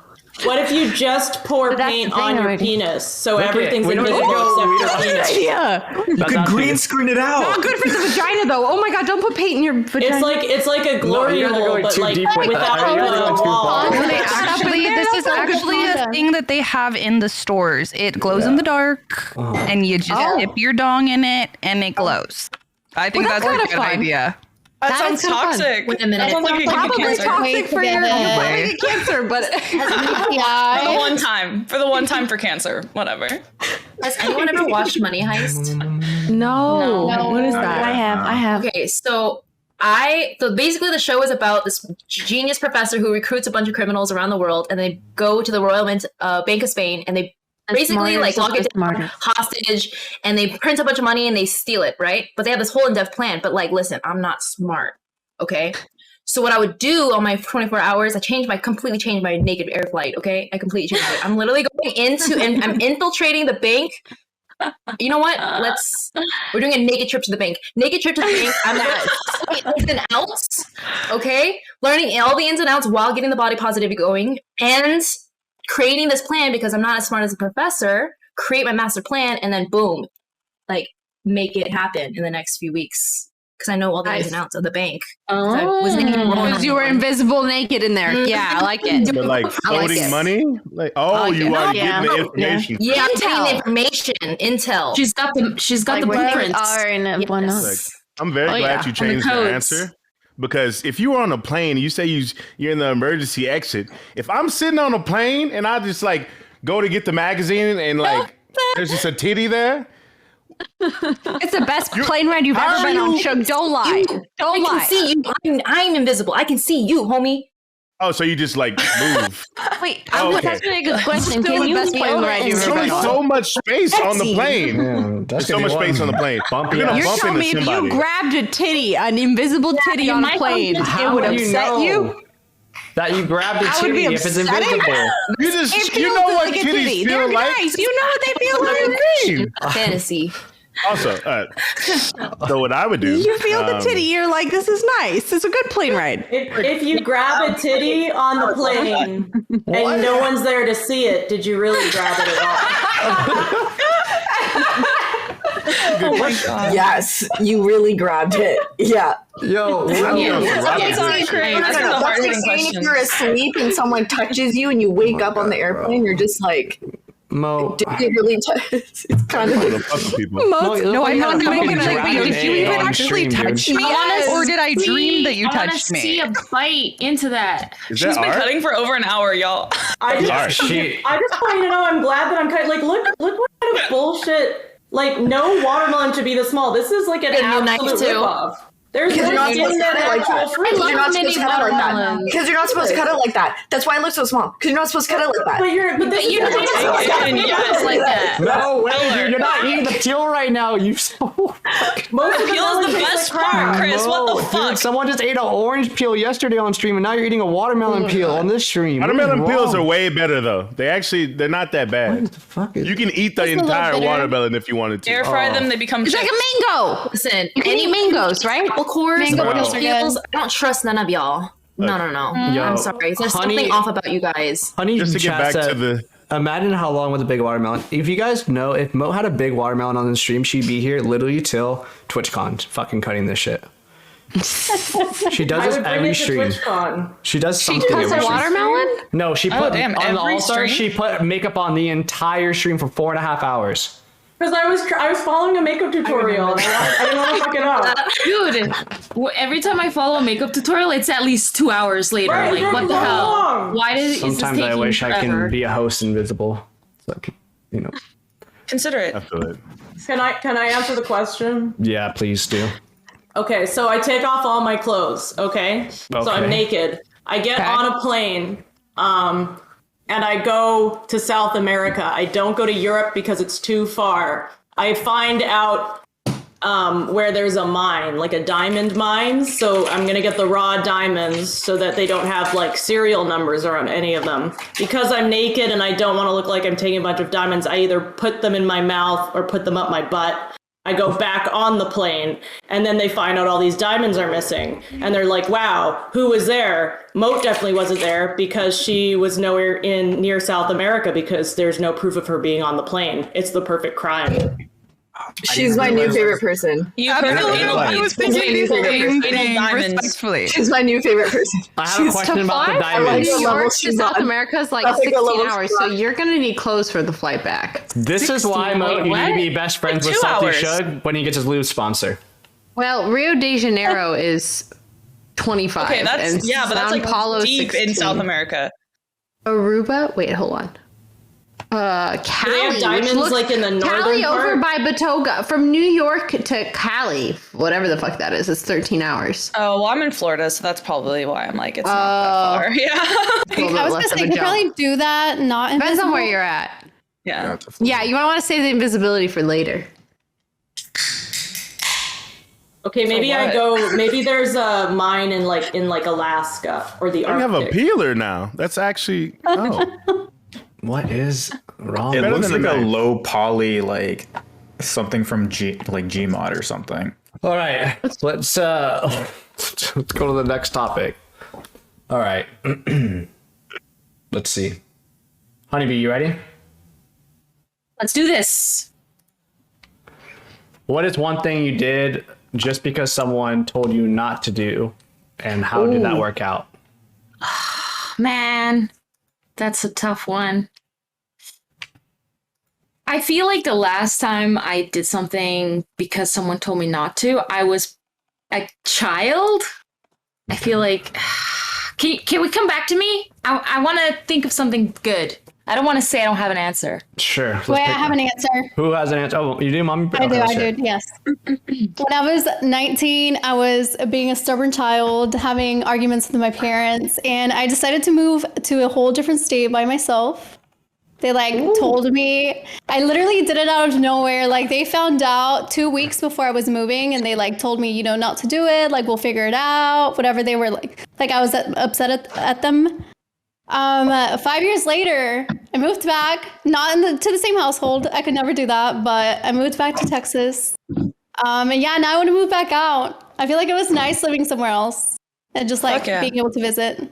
What if you just pour But that's paint the thing on your already. penis so Look at- everything's we don't invisible go- we except don't- your penis? idea. You That's could not green good. screen it out. Not good for the vagina though. Oh my god, don't put paint in your vagina. It's like a glory you guys are hole, going but too like deep with that. without You guys are going a too wall. far. No, they actually, this is actually a thing that they have in the stores. It glows in the dark, and you just dip your dong in it, and it glows. I think Well, that's that's a kinda good fun. idea. That That sounds is kinda fun. toxic. Wait a minute. That sounds like it could Probably get cancer. toxic for your together. cancer, but For the one time. For the one time for cancer. Whatever. Has anyone ever watched Money Heist? no. What is that? I have. Okay, so basically the show is about this genius professor who recruits a bunch of criminals around the world, and they go to the Royal Bank of Spain, and they basically like lock it down, hostage, and they print a bunch of money and they steal it, right? But they have this whole in-depth plan. But like, listen, I'm not smart, okay? So what I would do on my 24 hours, I completely changed my naked air flight, okay? I completely changed it. I'm literally going into, and I'm infiltrating the bank. You know what? We're doing a naked trip to the bank. Naked trip to the bank. I'm at ins and outs, okay? Learning all the ins and outs while getting the body positivity going and creating this plan because I'm not as smart as a professor, create my master plan, and then boom, like make it happen in the next few weeks. Because I know all the ins and outs of the bank. Because you were invisible naked in there. Yeah, I like it. But like floating money? Like, oh, you are getting the information. Yeah, I'm getting the information, intel. She's got the blueprints. Like, I'm very glad you changed your answer. Because if you were on a plane, you say you're in the emergency exit. If I'm sitting on a plane and I just like go to get the magazine and like there's just a titty there. It's the best plane ride you've ever been on, Shug. Don't lie. Don't lie. I can see you. I'm invisible. I can see you, homie. Oh, so you just like move. Wait, Okay. that's a good question. Still Can the you best plane ride you've There's ever only been on. so much space on the plane. Yeah, There's so much space on the plane. Bumpy You're gonna ass. You're bump telling me into if somebody. you grabbed a titty, an invisible titty on a plane, it would upset you? That you grabbed a That would be titty if it's upsetting. invisible. You just It you feels know what like a titties titty. feel They're like. nice. You know what they feel like. Fantasy. Also, so what I would do? You feel the titty. You're like, this is nice. It's a good plane ride. If you grab a titty on the plane and no one's there to see it, did you really grab it at all? Yes, you really grabbed it. Yeah. Yo, That's like saying if you're asleep and someone touches you and you wake up on the airplane, you're just like, Mo, did you really touch? It's kind of No, I'm not going to did you even actually touch me? Yes. Or did I dream that you I wanna touched me? see a bite into that. Is She's that been art? cutting for over an hour, y'all. I just Art. want you to know I'm glad that I'm cutting. Like, look what kind of bullshit. Like, no watermelon should be this small. This is like an absolute ripoff. There's Because you're not supposed to cut it like that. fruit. You're not supposed to cut it like that. Because you're not supposed to cut it like that. That's why it looks so small. Because you're not supposed to cut it like that. But you're not like that. no, wait, dude, you're not eating the peel right now. You so. Most of Peel is the best part, Chris. What the fuck? Dude, someone just ate an orange peel yesterday on stream, and now you're eating a watermelon peel on this stream. Watermelon peels are way better though. They're not that bad. What the fuck is You can eat the It's a little entire bitter. watermelon if you wanted to. Air fry them, they become It's chips. like a mango. Listen, You can eat mangoes, right? apple cores, Mango orange peels are peels. good. I don't trust none of y'all. No. Yo, I'm sorry. There's honey- something off about you guys. Honey, Just to get chat back said, to the imagine how long with a big watermelon. If you guys know, if Mo had a big watermelon on the stream, she'd be here literally till TwitchCon, fucking cutting this shit. She does I this would bring every it to stream. TwitchCon. She does She something cuts every a stream. watermelon? No, she put damn, on the every All-Star, stream? she put makeup on the entire stream for 4.5 hours. Because I was following a makeup tutorial and I didn't want to fuck it up. Dude, Every time I follow a makeup tutorial, it's at least 2 hours later. Right, like, what the hell? Why did is this Sometimes taking I wish I forever? can be a host invisible. So I could, Consider it. I feel it. Can I answer the question? Yeah, please do. Okay, so I take off all my clothes, okay? So I'm Okay. naked. I get on a plane, and I go to South America. I don't go to Europe because it's too far. I find out where there's a mine, like a diamond mine. So I'm gonna get the raw diamonds so that they don't have like serial numbers around any of them. Because I'm naked and I don't want to look like I'm taking a bunch of diamonds, I either put them in my mouth or put them up my butt. I go back on the plane, and then they find out all these diamonds are missing. And they're like, wow, who was there? Moat definitely wasn't there because she was nowhere near South America because there's no proof of her being on the plane. It's the perfect crime. She's my new favorite person. You I was thinking the same thing, respectfully. She's my new favorite person. I have a question about the From diamonds. New York to South America is like That's like a 16 level hours, so you're gonna need clothes for the flight back. This is why Mo, you need to be best friends with 2 Salty hours. Shug when he gets his lube sponsor. Well, Rio de Janeiro is 25. Okay, and but that's Sao like Paulo deep 16. in South America. Aruba? Wait, hold on. Cali. Do they have diamonds which looks- like in the northern Cali part? over by Batoga. From New York to Cali, whatever the fuck that is, it's 13 hours. Oh, well, I'm in Florida, so that's probably why I'm like, it's not that far. Yeah. I was gonna say, you could probably do that. Not Depends on where invisible. you're at. Yeah. Yeah, you might want to save the invisibility for later. Okay, maybe I what? go. Maybe there's a mine in like Alaska or the I have Arctic. a peeler now. That's actually What is wrong? It Better looks than like a a knife. low poly, like something from Gmod or something. All right, let's let's go to the next topic. All right, let's see. Honeybee, you ready? Let's do this. What is one thing you did just because someone told you not to do, and how did that Ooh. work out? Man, that's a tough one. I feel like the last time I did something because someone told me not to, I was a child. I feel like, can we come back to me? I want to think of something good. I don't want to say I don't have an answer. Sure. let's Wait, I pick have one. an answer. Who has an answer? Oh, you do, Mommy? I do, Okay, I sure. do, yes. When I was 19, I was being a stubborn child, having arguments with my parents, and I decided to move to a whole different state by myself. They told me, I literally did it out of nowhere. Like they found out 2 weeks before I was moving, and they not to do it. Like we'll figure it out. Whatever they were like I was upset at them. 5 years later, I moved back, not to the same household. I could never do that, but I moved back to Texas. And yeah, now I want to move back out. I feel like it was nice living somewhere else and just being able to visit.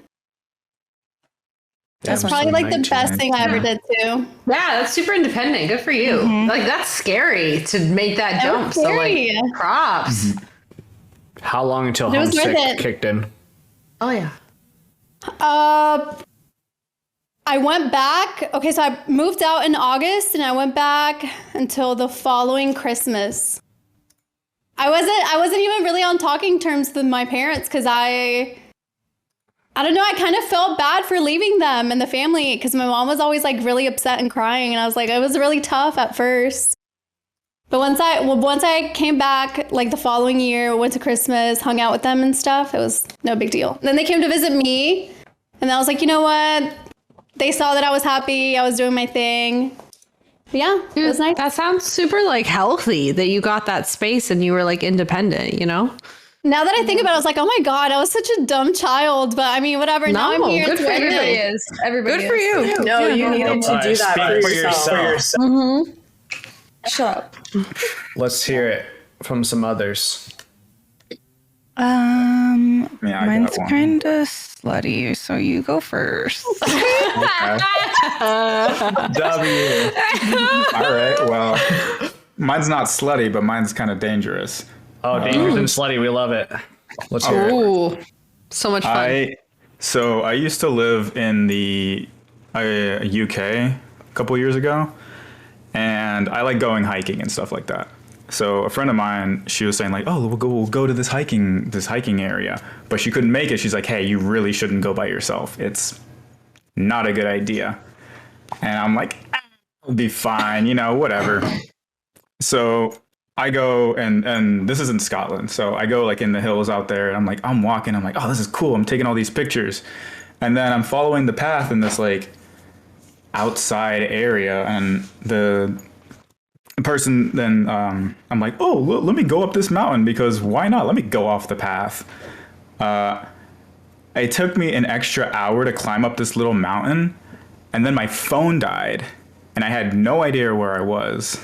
That's probably the best thing I ever did too. Yeah, that's super independent. Good for you. Like that's scary to make that jump. So like props. How long until It was worth homesick it. kicked in? Oh yeah. I went back. Okay, so I moved out in August and I went back until the following Christmas. I wasn't even really on talking terms with my parents because I don't know, I kind of felt bad for leaving them and the family because my mom was always really upset and crying, and I was like, it was really tough at first. But once I came back the following year, went to Christmas, hung out with them and stuff, it was no big deal. Then they came to visit me, and I was like, you know what? They saw that I was happy, I was doing my thing. But yeah, it was nice. That sounds super healthy that you got that space and you were independent, you know? Now that I think about it, I was like, oh my God, I was such a dumb child. But I mean, whatever. Now I'm here. Good for Everybody you. Everybody Good for you. No, you needed to do that for yourself. Mm-hmm. Shut up. Let's hear it from some others. Yeah, I Mine's got one. kind of slutty, so you go first. W. All right. Well, mine's not slutty, but mine's kind of dangerous. Oh, dangerous and slutty. We love it. Let's hear it. Ooh, so much fun. I used to live in the UK a couple years ago, and I like going hiking and stuff like that. So a friend of mine, she was saying like, oh, we'll go to this hiking area, but she couldn't make it. She's like, hey, you really shouldn't go by yourself. It's not a good idea. And I'm like, it'll be fine, whatever. So I go, and this is in Scotland. So I go like in the hills out there, and I'm walking. I'm like, oh, this is cool. I'm taking all these pictures. And then I'm following the path in this like outside area, and the person then I'm like, oh, let me go up this mountain because why not? Let me go off the path. It took me an extra hour to climb up this little mountain, and then my phone died, and I had no idea where I was.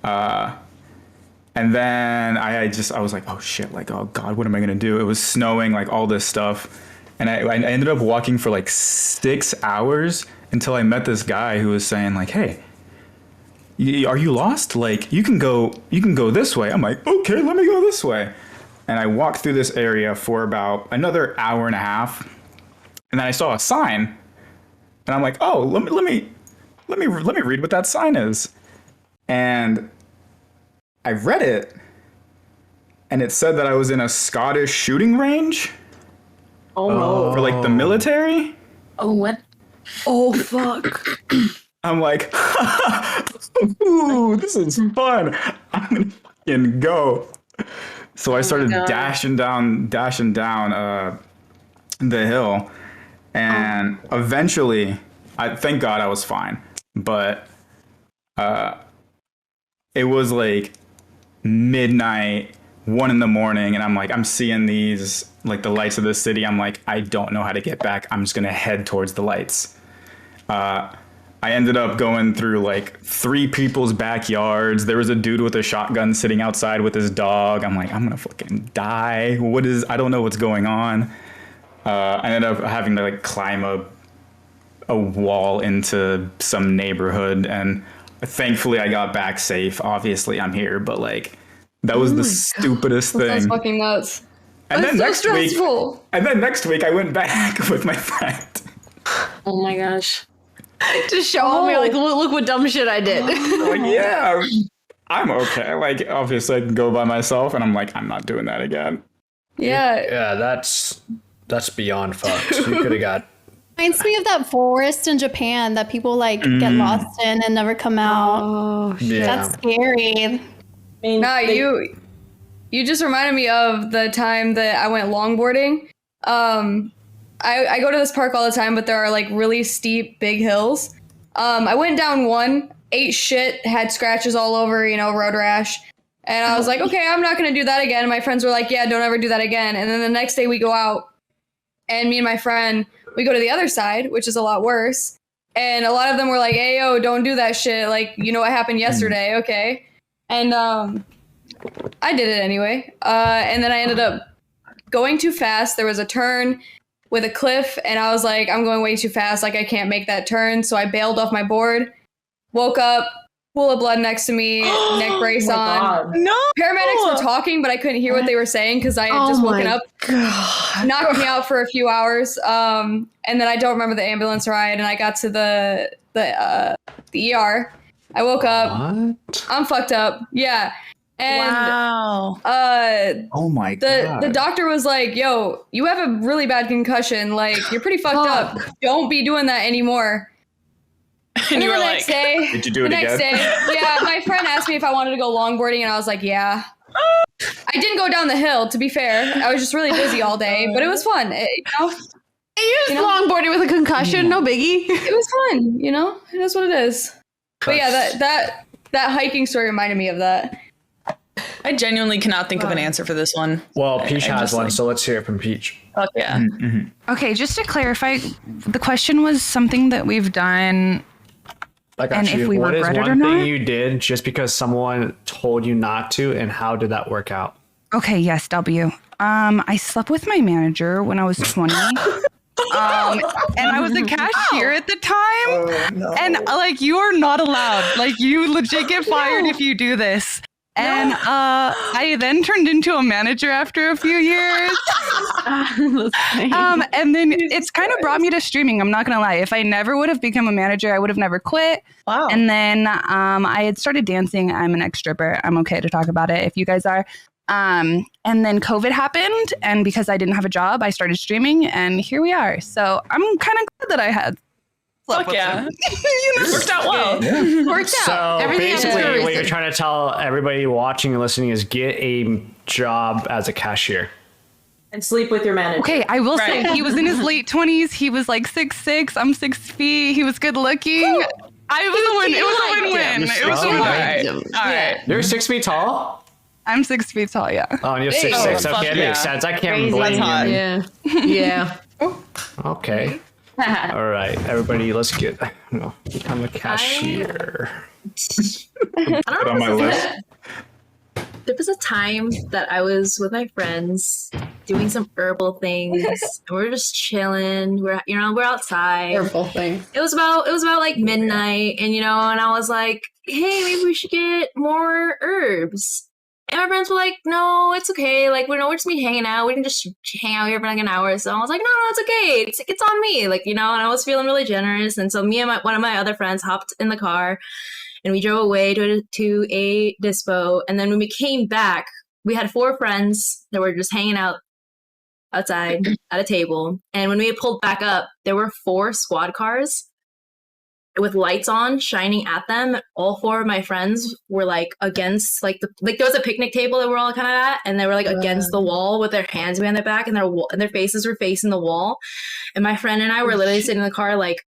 And then I was like, oh shit, like, oh God, what am I gonna do? It was snowing, like all this stuff. And I ended up walking for like 6 hours until I met this guy who was saying like, hey, are you lost? Like, you can go this way. I'm like, okay, let me go this way. And I walked through this area for about another hour and a half. And then I saw a sign, and I'm like, oh, let me read what that sign is. And I read it, and it said that I was in a Scottish shooting range. Oh no. For like the military. Oh, what? Oh, fuck. I'm like, ooh, this is fun. I'm gonna fucking go. So I started dashing down the hill, and eventually, thank God I was fine. But it was like midnight, 1 a.m, and I'm seeing these, like the lights of the city. I'm like, I don't know how to get back. I'm just gonna head towards the lights. I ended up going through like 3 people's backyards. There was a dude with a shotgun sitting outside with his dog. I'm like, I'm gonna fucking die. I don't know what's going on. I ended up having to like climb a wall into some neighborhood, and thankfully I got back safe. Obviously I'm here, but like that was the stupidest thing. That's fucking nuts. And That's then so stressful. next week I went back with my friend. Oh my gosh. Just show me like, look what dumb shit I did. Like, yeah, I'm okay. Like, obviously I can go by myself, and I'm like, I'm not doing that again. Yeah. That's beyond fucked. You could have got. Reminds me of that forest in Japan that people like get lost in and never come out. Oh, Yeah. That's scary. Nah, you just reminded me of the time that I went longboarding. I go to this park all the time, but there are like really steep, big hills. I went down one, ate shit, had scratches all over, road rash. And I was like, okay, I'm not going to do that again. And my friends were like, yeah, don't ever do that again. And then the next day we go out, and me and my friend, we go to the other side, which is a lot worse. And a lot of them were like, hey, yo, don't do that shit. Like, you know what happened yesterday, okay? And I did it anyway. And then I ended up going too fast. There was a turn with a cliff, and I was like, I'm going way too fast. Like, I can't make that turn. So I bailed off my board, woke up, pool of blood next to me, neck brace on. God. No! Paramedics were talking, but I couldn't hear what they were saying because I had just woken up. God. Knocked me out for a few hours. And then I don't remember the ambulance ride, and I got to the ER. I woke up. What? I'm fucked up. Yeah. And Wow. Oh my God. the doctor was like, yo, you have a really bad concussion. Like, you're pretty fucked up. Don't be doing that anymore. And you then were the like, next day, Did you do it again? yeah, my friend asked me if I wanted to go longboarding, and I was like, yeah. I didn't go down the hill, to be fair. I was just really busy all day, but it was fun. You just longboarded with a concussion, no biggie. It was fun, It is what it is. But yeah, that hiking story reminded me of that. I genuinely cannot think of an answer for this one. Well, Peach I'm has just one, like- so let's hear it from Peach. Fuck yeah. Okay, just to clarify, the question was something that we've done. Like, And actually, if we what is regret it one or thing not? you did just because someone told you not to, and how did that work out? Okay, yes, W. I slept with my manager when I was 20. And I was a cashier at the time. And like, you are not allowed. Like, you legit get fired if you do this. And I then turned into a manager after a few years. And then it's kind of brought me to streaming. I'm not going to lie. If I never would have become a manager, I would have never quit. Wow. And then I had started dancing. I'm an ex-stripper. I'm okay to talk about it if you guys are. And then COVID happened. And because I didn't have a job, I started streaming. And here we are. So I'm kind of glad that I had. Fuck yeah. It worked out well. Yeah. Worked out. So Everything basically, what you're trying to tell everybody watching and listening is get a job as a cashier. And sleep with your manager. Okay, I will say he was in his late 20s. He was like 6'6". I'm 6 feet. He was good looking. It was a win-win. It was a win-win. All right. You're 6 feet tall? I'm 6 feet tall, yeah. Oh, and you're 6'6". Okay, it makes sense. I can't blame you. Yeah. Okay. All right, everybody, let's become a cashier. I don't Put on my list. There was a time that I was with my friends doing some herbal things. And we're just chilling. We're outside. Herbal things. It was about like midnight, and and I was like, hey, maybe we should get more herbs. And my friends were like, no, it's okay. Like, we're just me hanging out. We can just hang out here for like an hour. So I was like, no, it's okay. It's on me. Like, and I was feeling really generous. And so me and one of my other friends hopped in the car and we drove away to a dispo. And then when we came back, we had 4 friends that were just hanging out outside at a table. And when we pulled back up, there were 4 squad cars with lights on shining at them. All 4 of my friends were like against there was a picnic table that we're all kind of at, and they were like against the wall with their hands behind their back, and their faces were facing the wall. And my friend and I were literally sitting in the car like,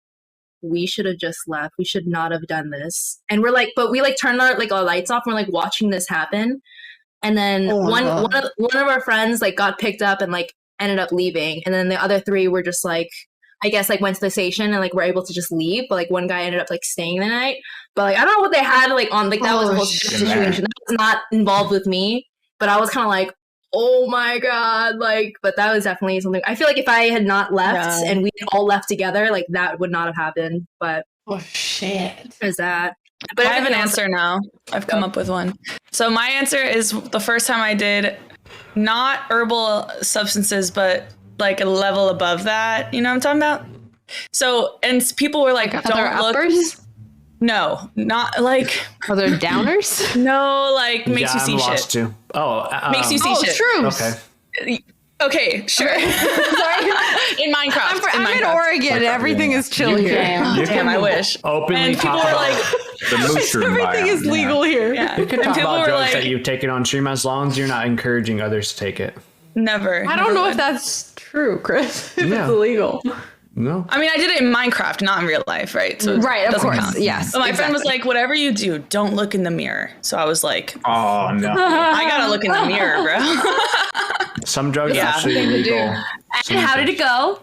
we should have just left. We should not have done this. And we're like, but we like turned our lights off and we're like watching this happen. And then one of our friends like got picked up and like ended up leaving. And then the other 3 were just like, I guess like went to the station and like were able to just leave, but like one guy ended up like staying the night. But like I don't know what they had like on, like that was a whole situation. That was not involved with me, but I was kind of like, oh my god, like. But that was definitely something. I feel like if I had not left and we had all left together, like that would not have happened. But shit, there's that. But I have an answer now. I've come up with one. So my answer is the first time I did not herbal substances, but like a level above that. You know what I'm talking about? So, and people were like, don't look. Uppers? No, not like. Are there downers? No, like makes you see shit. Too. Makes you see shit. Shrooms. Okay, sure. Sorry. In Minecraft. I'm in Oregon. Everything is chill here. Damn, I wish. Openly and people were like, the mushroom everything is legal here. Yeah. You can talk people about were drugs like, that you've taken on stream as long as you're not encouraging others to take it. Never. I don't know if that's true, Chris. If it's illegal. No. I mean, I did it in Minecraft, not in real life, right? So right, of course, count. yes. But my friend was like, whatever you do, don't look in the mirror. So I was like, oh no, I gotta look in the mirror, bro. Some drugs are actually illegal. And how did it go?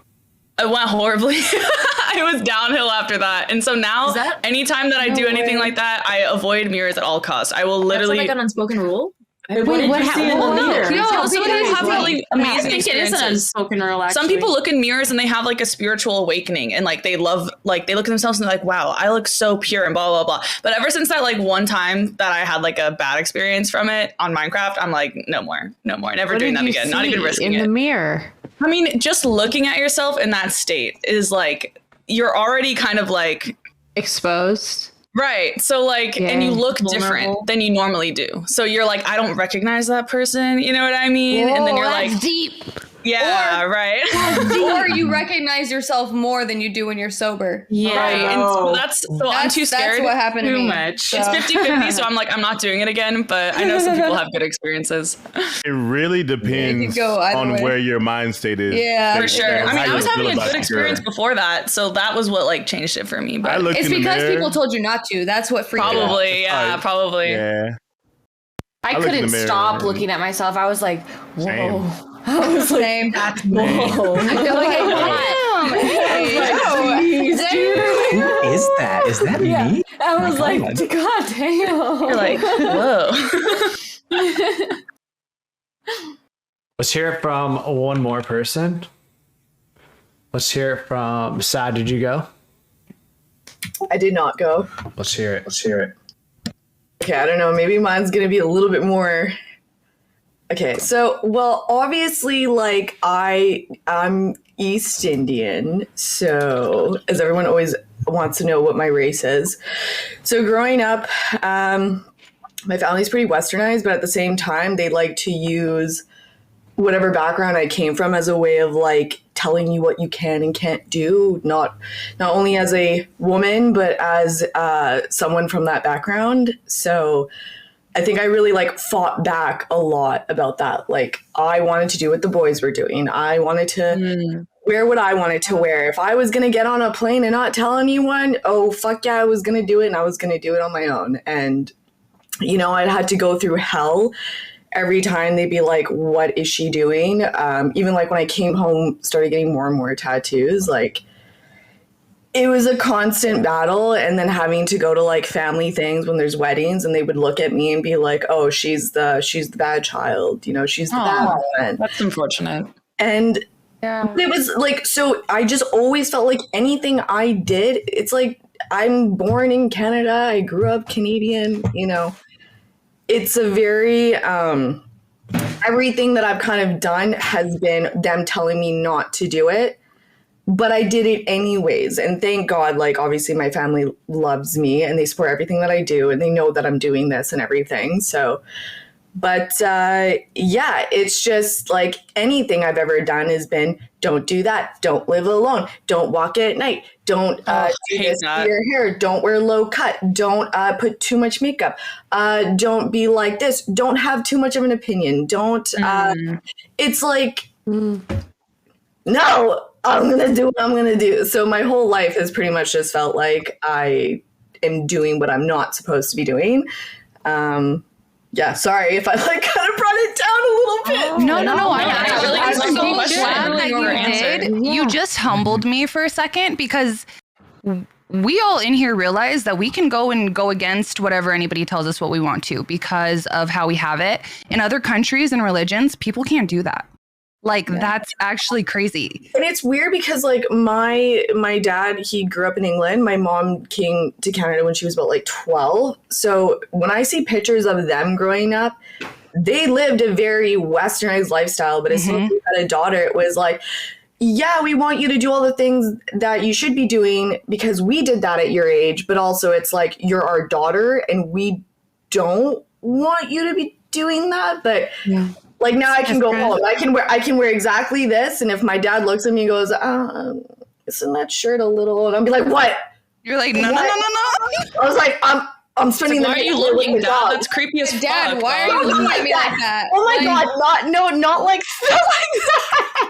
It went horribly. I was downhill after that. And so now, anytime that I do anything like that, I avoid mirrors at all costs. I will literally. That's like an unspoken rule. Wait, what did you see in the mirror? No, some people have really amazing I think it is an unspoken rule, actually. Some people look in mirrors and they have like a spiritual awakening and like they love, like they look at themselves and they're like, wow, I look so pure and blah, blah, blah. But ever since that like one time that I had like a bad experience from it on Minecraft, I'm like, no more, never doing that again. Not even risking it. In the mirror. I mean, just looking at yourself in that state is like, you're already kind of like exposed. Right. So like, and you look different than you normally do. So you're like, I don't recognize that person. You know what I mean? Whoa, and then you're that's like, deep. Yeah, right. Or you recognize yourself more than you do when you're sober. Yeah. Right. And so I'm too scared. That's what happened to me. Much. So. It's 50-50, so I'm like, I'm not doing it again, but I know some people have good experiences. It really depends on where your mind state is. Yeah, for sure. I mean, I was having a good experience Sure. before that, so that was what like changed it for me. But It's because people told you not to. That's what freaked you out. Probably, yeah, probably. Yeah. I look in couldn't the mirror stop and- looking at myself. I was like, whoa. Same. I was like, Same. that's whoa. I feel like Who is that? Is that me? I was My like, God. God damn. You're like, whoa. Let's hear it from one more person. Let's hear it from Sad. Did you go? I did not go. Let's hear it. Okay, I don't know. Maybe mine's gonna be a little bit more. Okay, so well, obviously, like I'm East Indian, so as everyone always wants to know what my race is. So growing up, my family's pretty westernized, but at the same time, they like to use whatever background I came from as a way of like telling you what you can and can't do, not only as a woman, but as someone from that background. So I think I really like fought back a lot about that. Like I wanted to do what the boys were doing. I wanted to wear what I wanted to wear. If I was going to get on a plane and not tell anyone, oh, fuck yeah, I was going to do it, and I was going to do it on my own. And, you know, I'd had to go through hell every time. They'd be like, what is she doing? Even like when I came home, started getting more and more tattoos, like it was a constant battle. And then having to go to like family things when there's weddings, and they would look at me and be like, oh, she's the bad child, you know, she's the bad one. That's unfortunate. And it was like, so I just always felt like anything I did, it's like I'm born in Canada, I grew up Canadian, you know. It's a very, everything that I've kind of done has been them telling me not to do it, but I did it anyways. And thank God, like, obviously my family loves me and they support everything that I do, and they know that I'm doing this and everything. So, but yeah, it's just like anything I've ever done has been, don't do that. Don't live alone. Don't walk at night. Don't do this to your hair. Don't wear low cut. Don't put too much makeup. Don't be like this. Don't have too much of an opinion. Don't, it's like, no, I'm going to do what I'm going to do. So my whole life has pretty much just felt like I am doing what I'm not supposed to be doing. Yeah, sorry if I like kind of brought it down a little bit. No. I'm so question. glad that you did. You just humbled me for a second, because we all in here realize that we can go against whatever anybody tells us what we want to because of how we have it. In other countries and religions, people can't do that. Like, that's actually crazy. And it's weird because, like, my dad, he grew up in England. My mom came to Canada when she was about, like, 12. So when I see pictures of them growing up, they lived a very westernized lifestyle. But as soon as we had a daughter, it was like, yeah, we want you to do all the things that you should be doing because we did that at your age. But also it's like, you're our daughter and we don't want you to be doing that. But like now I can go home. I can wear exactly this. And if my dad looks at me and goes, isn't that shirt a little? And I'll be like, what? You're like, no. I was like, I'm spending the night. Why are you looking, Dad? That's creepy as fuck. Dad, why are you looking at me like that? Oh my God, not like that.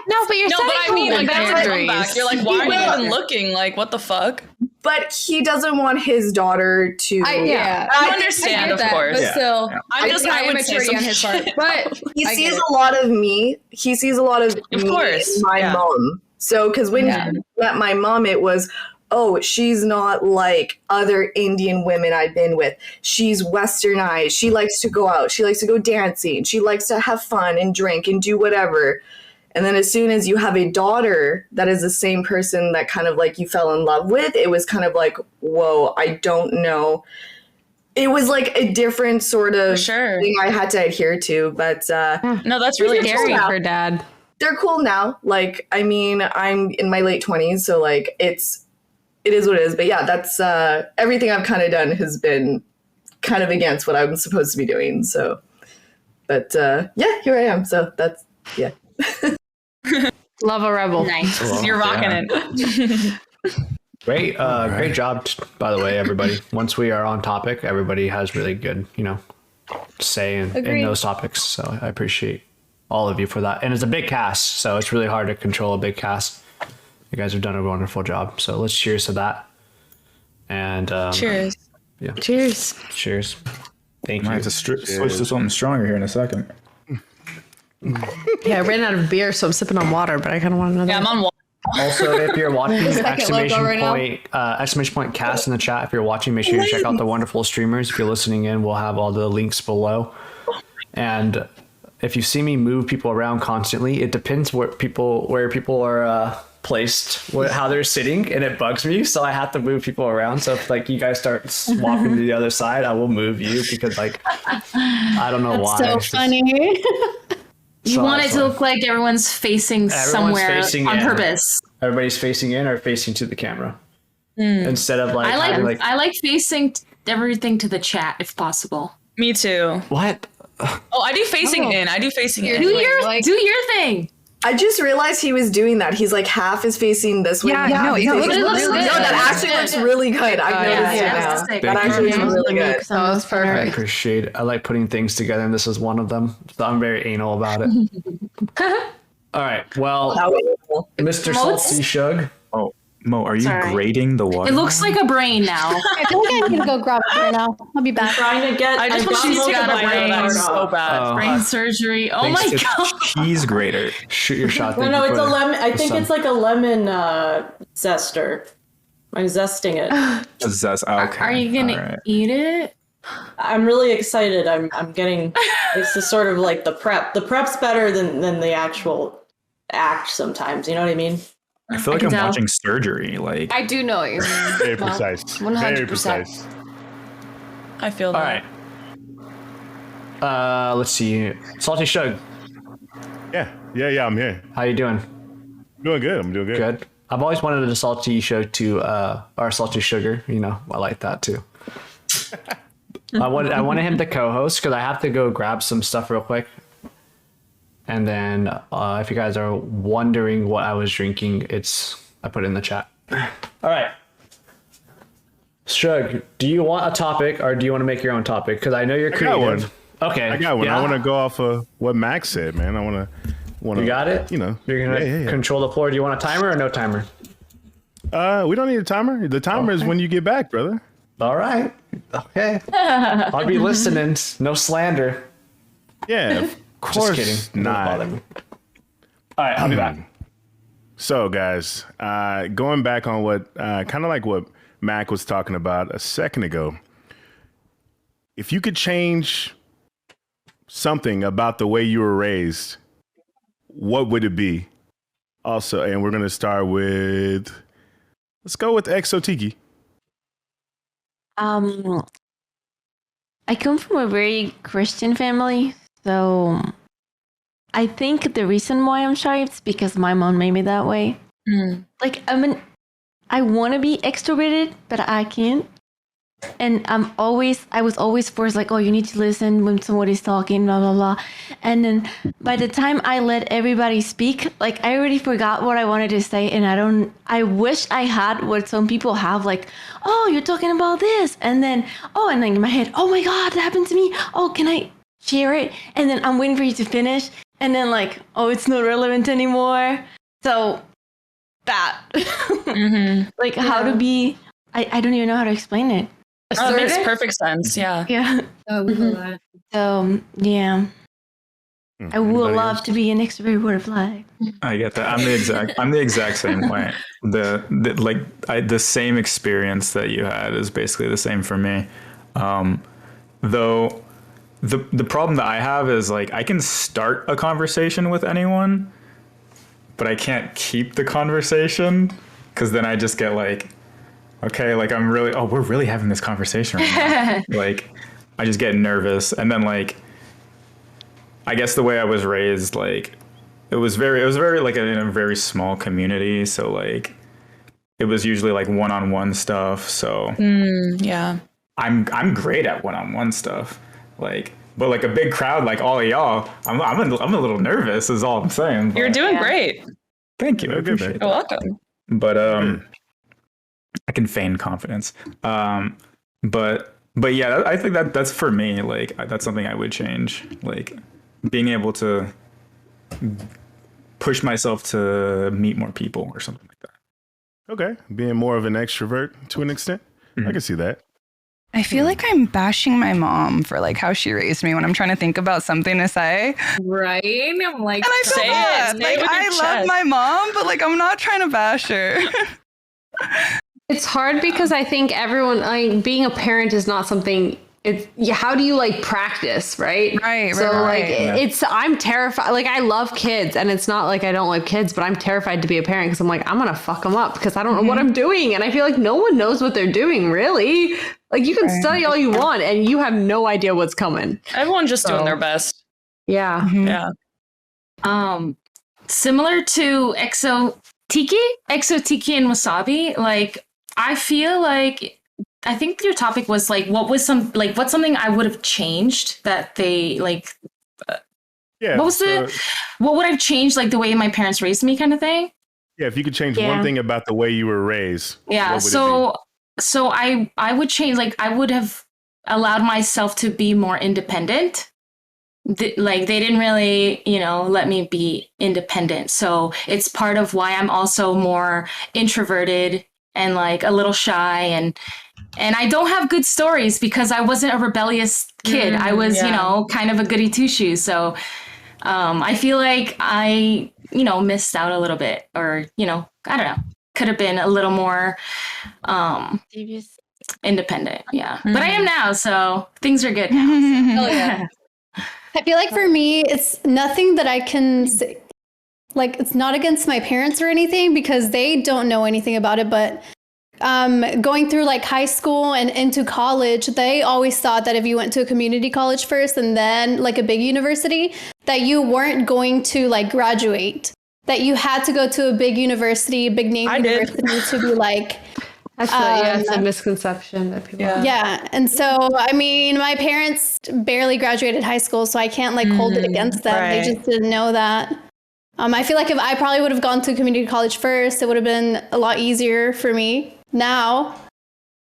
No, but you're no, but I mean, like, that's a comeback. You're like, why are you even looking? Like, what the fuck? But he doesn't want his daughter to. I understand, of course. But still, I would say immaturity on his part. But he sees a lot of me. He sees a lot of me in my mom. So, because when he met my mom, it was, oh, she's not like other Indian women I've been with. She's westernized. She likes to go out. She likes to go dancing. She likes to have fun and drink and do whatever. And then as soon as you have a daughter that is the same person that kind of like you fell in love with, it was kind of like, whoa, I don't know. It was like a different sort of thing I had to adhere to. But no, that's really scary for Dad. They're cool now. Like, I mean, I'm in my late 20s, so like it is what it is. But yeah, that's everything I've kind of done has been kind of against what I'm supposed to be doing. So, but yeah, here I am. So that's, yeah. Love a rebel. Nice. You're rocking it. Great, great job, by the way, everybody. Once we are on topic, everybody has really good, say in those topics. So I appreciate all of you for that. And it's a big cast, so it's really hard to control a big cast. You guys have done a wonderful job. So let's cheers to that. And cheers. Yeah. Cheers. Cheers. Thank you. I have to switch to something stronger here in a second. Yeah, I ran out of beer, so I'm sipping on water, but I kind of want another. Yeah, I'm on water. Also, if you're watching, exclamation point cast in the chat. If you're watching, make sure you check out the wonderful streamers. If you're listening in, we'll have all the links below. And if you see me move people around constantly, it depends where people are placed how they're sitting, and it bugs me, so I have to move people around. So if like you guys start walking to the other side, I will move you because like I don't know why. So funny. You want it to look like everyone's facing somewhere on purpose. Everybody's facing in or facing to the camera instead of like. I like facing everything to the chat if possible. Me too. What? Oh, I do facing in. I do facing in. Do your thing. I just realized he was doing that. He's like half is facing this way. Yeah, no, it looks really good. No, that actually looks really good. I've noticed it now. That actually looks really good. Oh, that's perfect. I appreciate it. I like putting things together, and this is one of them. So I'm very anal about it. All right. Well, Mr. Salty Shug. Oh, Mo, are you grading the water? It looks like a brain now. I feel like I need to go grab it right now. I'll be back. Trying to get. I just want to get a brain so bad. Brain surgery. Oh my god. Cheese grater. Shoot your shot. No, it's a lemon. I think it's like a lemon zester. I'm zesting it. Zest. Okay. Are you gonna eat it? I'm really excited. I'm getting. This is sort of like the prep. The prep's better than the actual act sometimes. You know what I mean? I feel like I'm watching surgery. Like I do know what you mean. Very precise. 100%. Very precise. I feel that. All right. Let's see. Salty Shug. Yeah, I'm here. How you doing? Doing good. I'm doing good. Good. I've always wanted a salty show to or salty sugar. You know, I like that too. I wanted him to co-host because I have to go grab some stuff real quick. And then if you guys are wondering what I was drinking, I put it in the chat. All right. Shug, do you want a topic or do you want to make your own topic? Because I know you're creative. I got one. Okay. I got one. Yeah. I want to go off of what Max said, man. I want to. You got it? You know. You're going to control the floor. Do you want a timer or no timer? We don't need a timer. The timer is when you get back, brother. All right. Okay. I'll be listening. No slander. Yeah. Of course. Just kidding. Not. All right, I'll be back. So, guys, going back on what kind of like what Mac was talking about a second ago. If you could change something about the way you were raised, what would it be? Also, and we're gonna start with, let's go with Exotiki. I come from a very Christian family. So I think the reason why I'm shy is because my mom made me that way. Like I want to be extroverted, but I can't. And I was always forced like, oh, you need to listen when somebody's talking, blah, blah, blah. And then by the time I let everybody speak, like I already forgot what I wanted to say. And I wish I had what some people have, like, oh, you're talking about this. And then in my head, oh my God, that happened to me. Oh, can I share it? And then I'm waiting for you to finish. And then like, oh, it's not relevant anymore. So that, like how to be, I don't even know how to explain it. Oh, it makes perfect sense. Yeah. Yeah. So yeah. I would love to be an extrovert butterfly. I get that. I'm the exact same way. The same experience that you had is basically the same for me. Though the problem that I have is like I can start a conversation with anyone, but I can't keep the conversation because then I just get like, okay, like we're really having this conversation right now. Like I just get nervous. And then like, I guess the way I was raised, like it was very like in a very small community. So like, it was usually like one-on-one stuff. So yeah, I'm great at one-on-one stuff. Like, but like a big crowd, like all of y'all, I'm a little nervous is all I'm saying. But, you're doing great. Thank you. I appreciate it. You're welcome. But, I can feign confidence. But yeah, I think that's for me. Like that's something I would change. Like being able to push myself to meet more people or something like that. Okay, being more of an extrovert to an extent. I can see that. I feel like I'm bashing my mom for like how she raised me when I'm trying to think about something to say. Right? I'm like, and I feel bad. Like I love my mom, but like I'm not trying to bash her. It's hard because I think everyone, being a parent is not something how do you like practice, right? So like I'm terrified. Like I love kids, and it's not like I don't love kids, but I'm terrified to be a parent because I'm like, I'm gonna fuck them up because I don't know what I'm doing, and I feel like no one knows what they're doing really. Like you can study all you want, and you have no idea what's coming. Everyone's just doing their best. Yeah. Yeah. Similar to Exotiki and Wasabi, like I feel like I think your topic was like what's something I would have changed that they like what would I've changed like the way my parents raised me kind of thing? Yeah, if you could change one thing about the way you were raised. Yeah, so I would change, like I would have allowed myself to be more independent. Like they didn't really, let me be independent. So it's part of why I'm also more introverted and like a little shy and I don't have good stories because I wasn't a rebellious kid. I was, kind of a goody two shoes. So I feel like I, missed out a little bit or, I don't know, could have been a little more independent. Yeah. But I am now. So things are good now. So. Oh, yeah. I feel like for me, it's nothing that I can say. Like, it's not against my parents or anything because they don't know anything about it. But going through like high school and into college, they always thought that if you went to a community college first and then like a big university, that you weren't going to like graduate, that you had to go to a big university, a big name university to be like. It's a misconception that people have. Yeah. And so, I mean, my parents barely graduated high school, so I can't like hold it against them. Right. They just didn't know that. I feel like if I probably would have gone to community college first, it would have been a lot easier for me now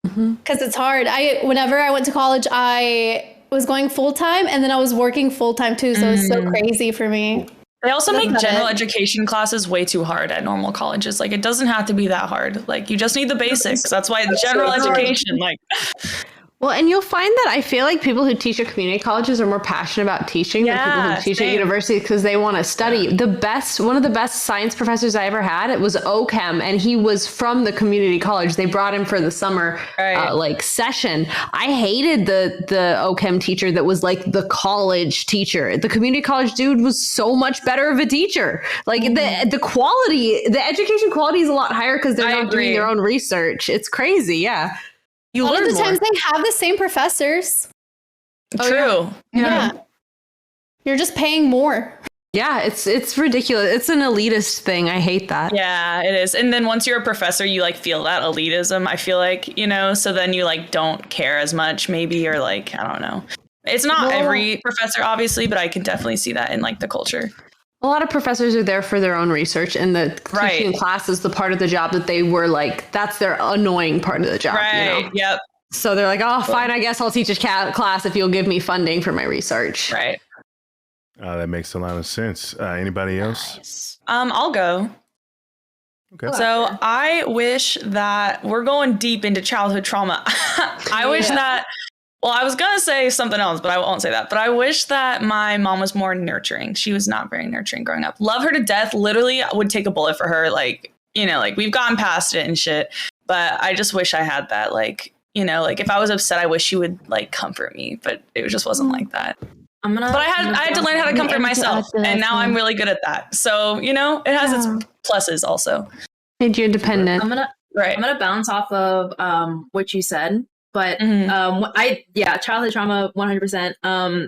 because it's hard. Whenever I went to college, I was going full time and then I was working full time too. So it's so crazy for me. They also make general education classes way too hard at normal colleges. Like it doesn't have to be that hard. Like you just need the basics. That's why it's general education. Like, well, and you'll find that I feel like people who teach at community colleges are more passionate about teaching than people who teach at universities because they want to study. One of the best science professors I ever had, it was OChem, and he was from the community college. They brought him for the summer session. I hated the OChem teacher that was like the college teacher. The community college dude was so much better of a teacher. Like the quality, the education quality is a lot higher because they're not doing their own research. It's crazy, yeah. A lot of the times they have the same professors. True. Yeah. You're just paying more. Yeah, it's ridiculous. It's an elitist thing. I hate that. Yeah, it is. And then once you're a professor, you like feel that elitism, I feel like, so then you like don't care as much maybe, or like, I don't know. It's not every professor, obviously, but I can definitely see that in like the culture. A lot of professors are there for their own research, and the teaching class is the part of the job that they were like, that's their annoying part of the job. Right. Yep. So they're like, oh, fine, I guess I'll teach a class if you'll give me funding for my research. Right. That makes a lot of sense. Anybody else? I'll go. Okay. So I wish that we're going deep into childhood trauma. I wish that. Well, I was going to say something else, but I won't say that. But I wish that my mom was more nurturing. She was not very nurturing growing up. Love her to death. Literally, I would take a bullet for her. Like, like we've gotten past it and shit. But I just wish I had that. Like, like if I was upset, I wish she would like comfort me. But it just wasn't like that. But I had to learn how to comfort myself. And now I'm really good at that. So, it has its pluses also. Made you independent. I'm gonna bounce off of what you said. But childhood trauma 100%. I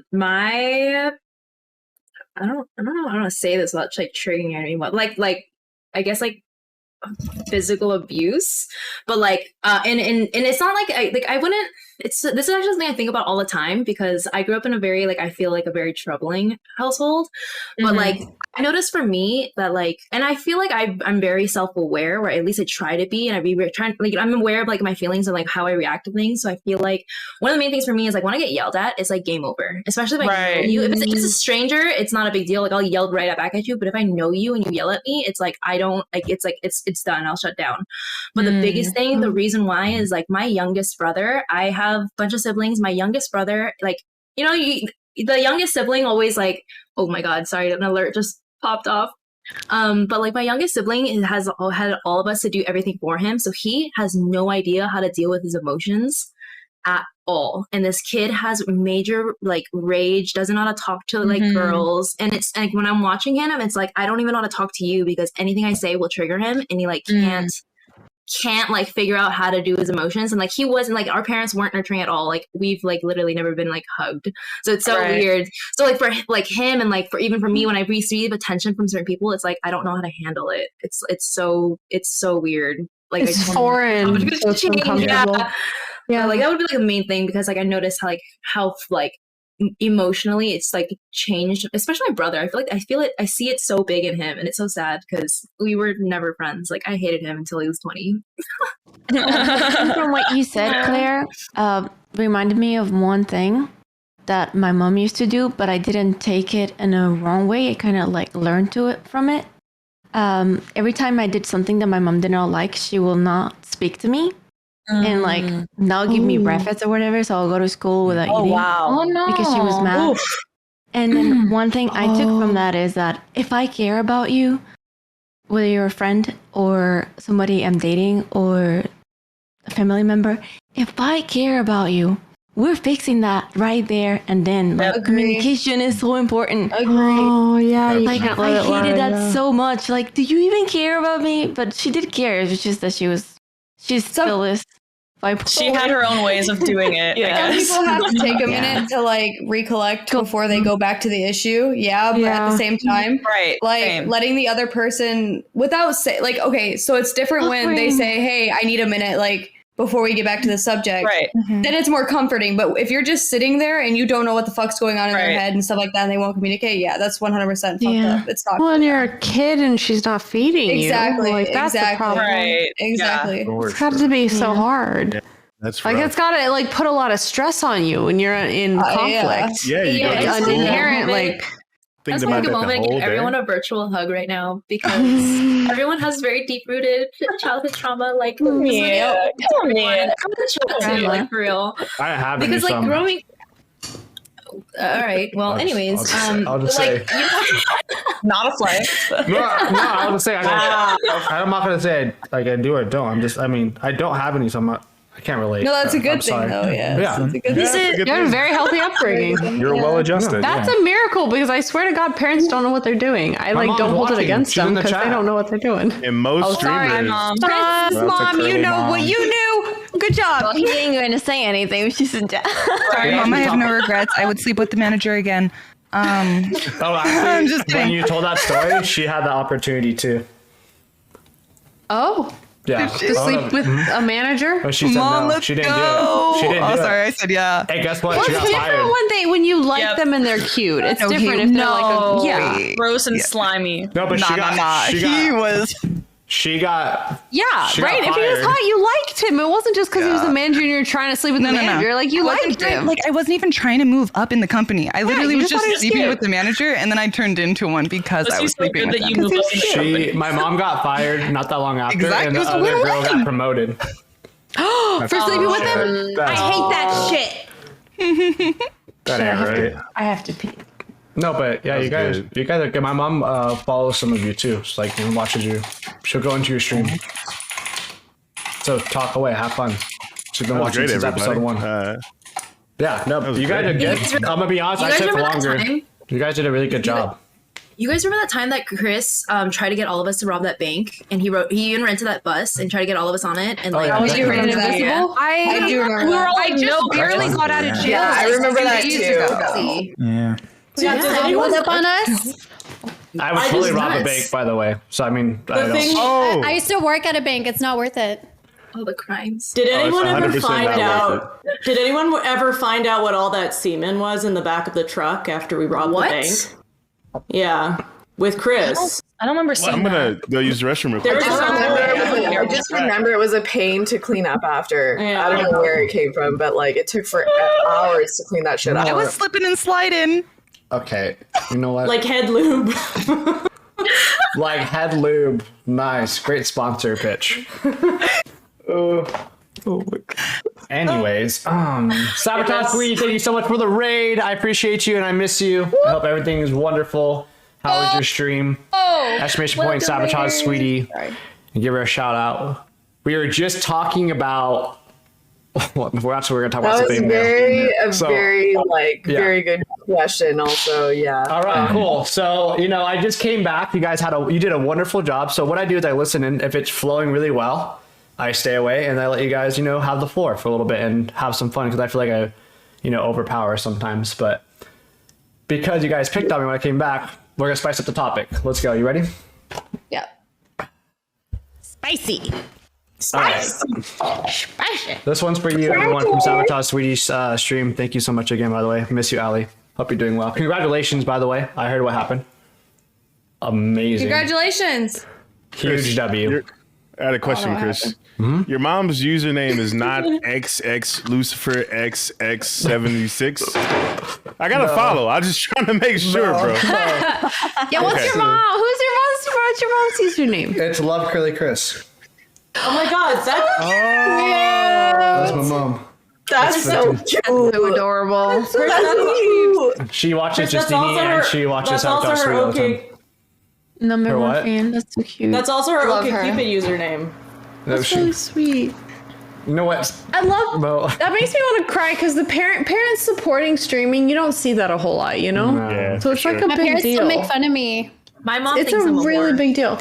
don't know how to say this without like triggering anyone. Like I guess like physical abuse, but like and it's not like I wouldn't. This is actually something I think about all the time because I grew up in a very I feel like a very troubling household. But like I noticed for me that like, and I feel like I'm very self-aware, or at least I try to be, and I'm aware of like my feelings and like how I react to things. So I feel like one of the main things for me is like when I get yelled at, it's like game over. Especially if I know you. If it's a stranger, it's not a big deal. Like I'll yell right back at you. But if I know you and you yell at me, it's like I don't like. It's like it's done. I'll shut down. But the biggest thing, the reason why is like my youngest brother. I have a bunch of siblings. My youngest brother, like the youngest sibling always like. Oh my God! Sorry, an alert just popped off. But like my youngest sibling has had all of us to do everything for him. So he has no idea how to deal with his emotions at all. And this kid has major like rage, doesn't know how to talk to like girls. And it's like when I'm watching him, it's like I don't even know how to talk to you because anything I say will trigger him, and he like can't like figure out how to do his emotions. And like he wasn't like, our parents weren't nurturing at all. Like we've like literally never been like hugged, so it's so weird. So like for like him, and like for even for me, when I receive attention from certain people, it's like I don't know how to handle it. It's so weird. Like it's foreign, so it's uncomfortable. Yeah, like that would be like a main thing, because like I noticed how like emotionally it's like changed, especially my brother. I see it so big in him, and it's so sad because we were never friends. Like I hated him until he was 20. From what you said, Claire, reminded me of one thing that my mom used to do, but I didn't take it in a wrong way. I kind of like learned from it. Every time I did something that my mom did not like, she will not speak to me. And like not give me breakfast or whatever, so I'll go to school without eating. Oh no! Because she was mad. Oof. And then one thing I took from that is that if I care about you, whether you're a friend or somebody I'm dating or a family member, if I care about you, we're fixing that right there and then. Like, communication is so important. Oh yeah, like I hated that so much. Like, do you even care about me? But she did care. It was just that she's still is. She had her own ways of doing it. Some people have to take a minute to like recollect before they go back to the issue. Yeah, but at the same time, like letting the other person without say like, okay, so it's different when they say, "Hey, I need a minute," like before we get back to the subject. Right. Then it's more comforting. But if you're just sitting there and you don't know what the fuck's going on in their head and stuff like that, and they won't communicate, that's 100% fucked up. It's not. Well, and you're a kid and she's not feeding you. Exactly. That's the problem. Right. Exactly. Yeah. It's got to be so hard. Yeah, that's like rough. it's got to like put a lot of stress on you when you're in conflict. Yeah, you go to an school. inherent like. Let's about take a that the moment and whole give day. everyone a virtual hug right now, because everyone has very deep-rooted childhood trauma. Like, Come on, like for real. I have Because like some. growing. All right. Well, anyways, I'll just say. like you know, not a flex. No, I'll just say I'm not gonna say like I do or don't. I don't have any, so I can't relate. No, that's a good I'm thing, sorry. though. Yeah, Yeah. that's a good thing. You have a very healthy upbringing. You're well adjusted. That's a miracle, because I swear to God, parents don't know what they're doing. I My like mom's don't hold it watching. against She's them in the because chat. they don't know what they're doing. And most sorry, streamers. Chris, That's a mom, you curly know mom. what you knew. Good job. Well, he ain't going to say anything. She's in chat. Sorry, Mom, I have no regrets. I would sleep with the manager again. Actually, I'm just when kidding. you told that story, she had the opportunity too. Oh. Yeah. To sleep with a manager? But she said Mom, no. let's She didn't go. do it. She didn't do it. Sorry, I said yeah. Hey, guess what? Well, She it's got different fired. when you like them and they're cute. It's No, different if they're like gross and slimy. No, but she got. He was. She got. Yeah, She right. got If he was fired. hot, you liked him. It wasn't just because he was Yeah. a manager and you're trying to sleep with the manager. Like you I wasn't liked trying- him. Like I wasn't even trying to move up in the company. I literally you was just thought he just was sleeping cute. with the manager, and then I turned into one because I was sleeping with them. My mom got fired not that long after, Exactly. and It the was a other girl win-win. got promoted. For sleeping with him? I hate that shit. That ain't right. I have to pee. No, but yeah, you guys are good. My mom follows some of you too. It's like watches you. She'll go into your stream. So talk away, have fun. She's been That was watching great, since episode everybody. 1. Yeah, no, was you guys great. are good. I'm gonna be honest. You I guys took remember that longer. time? You guys did a really good job. You guys remember that time that Chris tried to get all of us to rob that bank, and he even rented that bus and tried to get all of us on it, and like yeah, I do remember that. Yeah. I do remember that. I just barely got out of jail. Yeah, I remember that days too. ago. See? Yeah. Yeah, does anyone up on us? I would totally rob a nuts. bank, by the way. So I mean, I don't. thing- Oh, I used to work at a bank. It's not worth it. All the crimes. Did it's anyone ever 100% find not out? Did anyone ever find out what all that semen was in the back of the truck after we robbed What? the bank? Yeah, with Chris. I don't remember well, seeing I'm that. gonna go use the restroom real quick. There was I just remember it was a pain to clean up after. Yeah. I don't know where it came from, but like it took for hours to clean that shit I up. was slipping and sliding. Okay, you know what? like head lube. Like head lube. Nice, great sponsor pitch. Anyways, Sabotage Sweetie, thank you so much for the raid. I appreciate you and I miss you. I hope everything is wonderful. How was your stream? Exclamation point, Sabotage Sweetie. And give her a shout out. We were just talking about Well, we're going to talk about That was something very good question. Also, yeah. All right, cool. So I just came back. You guys you did a wonderful job. So what I do is I listen, and if it's flowing really well, I stay away and I let you guys have the floor for a little bit and have some fun, because I feel like I overpower sometimes. But because you guys picked on me when I came back, we're gonna spice up the topic. Let's go. You ready? Yeah. Spicy. Spicy. This one's for you, everyone from Sabotage Swedish stream. Thank you so much again, by the way. Miss you, Ali. Hope you're doing well. Congratulations, by the way. I heard what happened. Amazing. Congratulations. Huge W. I had a question, Chris. Your mom's username is not XX Lucifer XX76. I gotta follow. I'm just trying to make sure, bro. Yeah, what's your mom? What's your mom's username? It's Love KurlyChris. Oh my God, That's my mom. That's so cute. That's so adorable. That's so cute. She watches Justini and she watches Sabotage Swedish all the time. Number Her one what? fan. That's so cute. That's also her Love her. OkCupid username. That's really sweet. You know what? I love Well, that. Makes me want to cry because the parents supporting streaming, you don't see that a whole lot, Yeah, so it's like a My big parents deal. still make fun of me. My mom It's thinks a I'm really whore. big deal.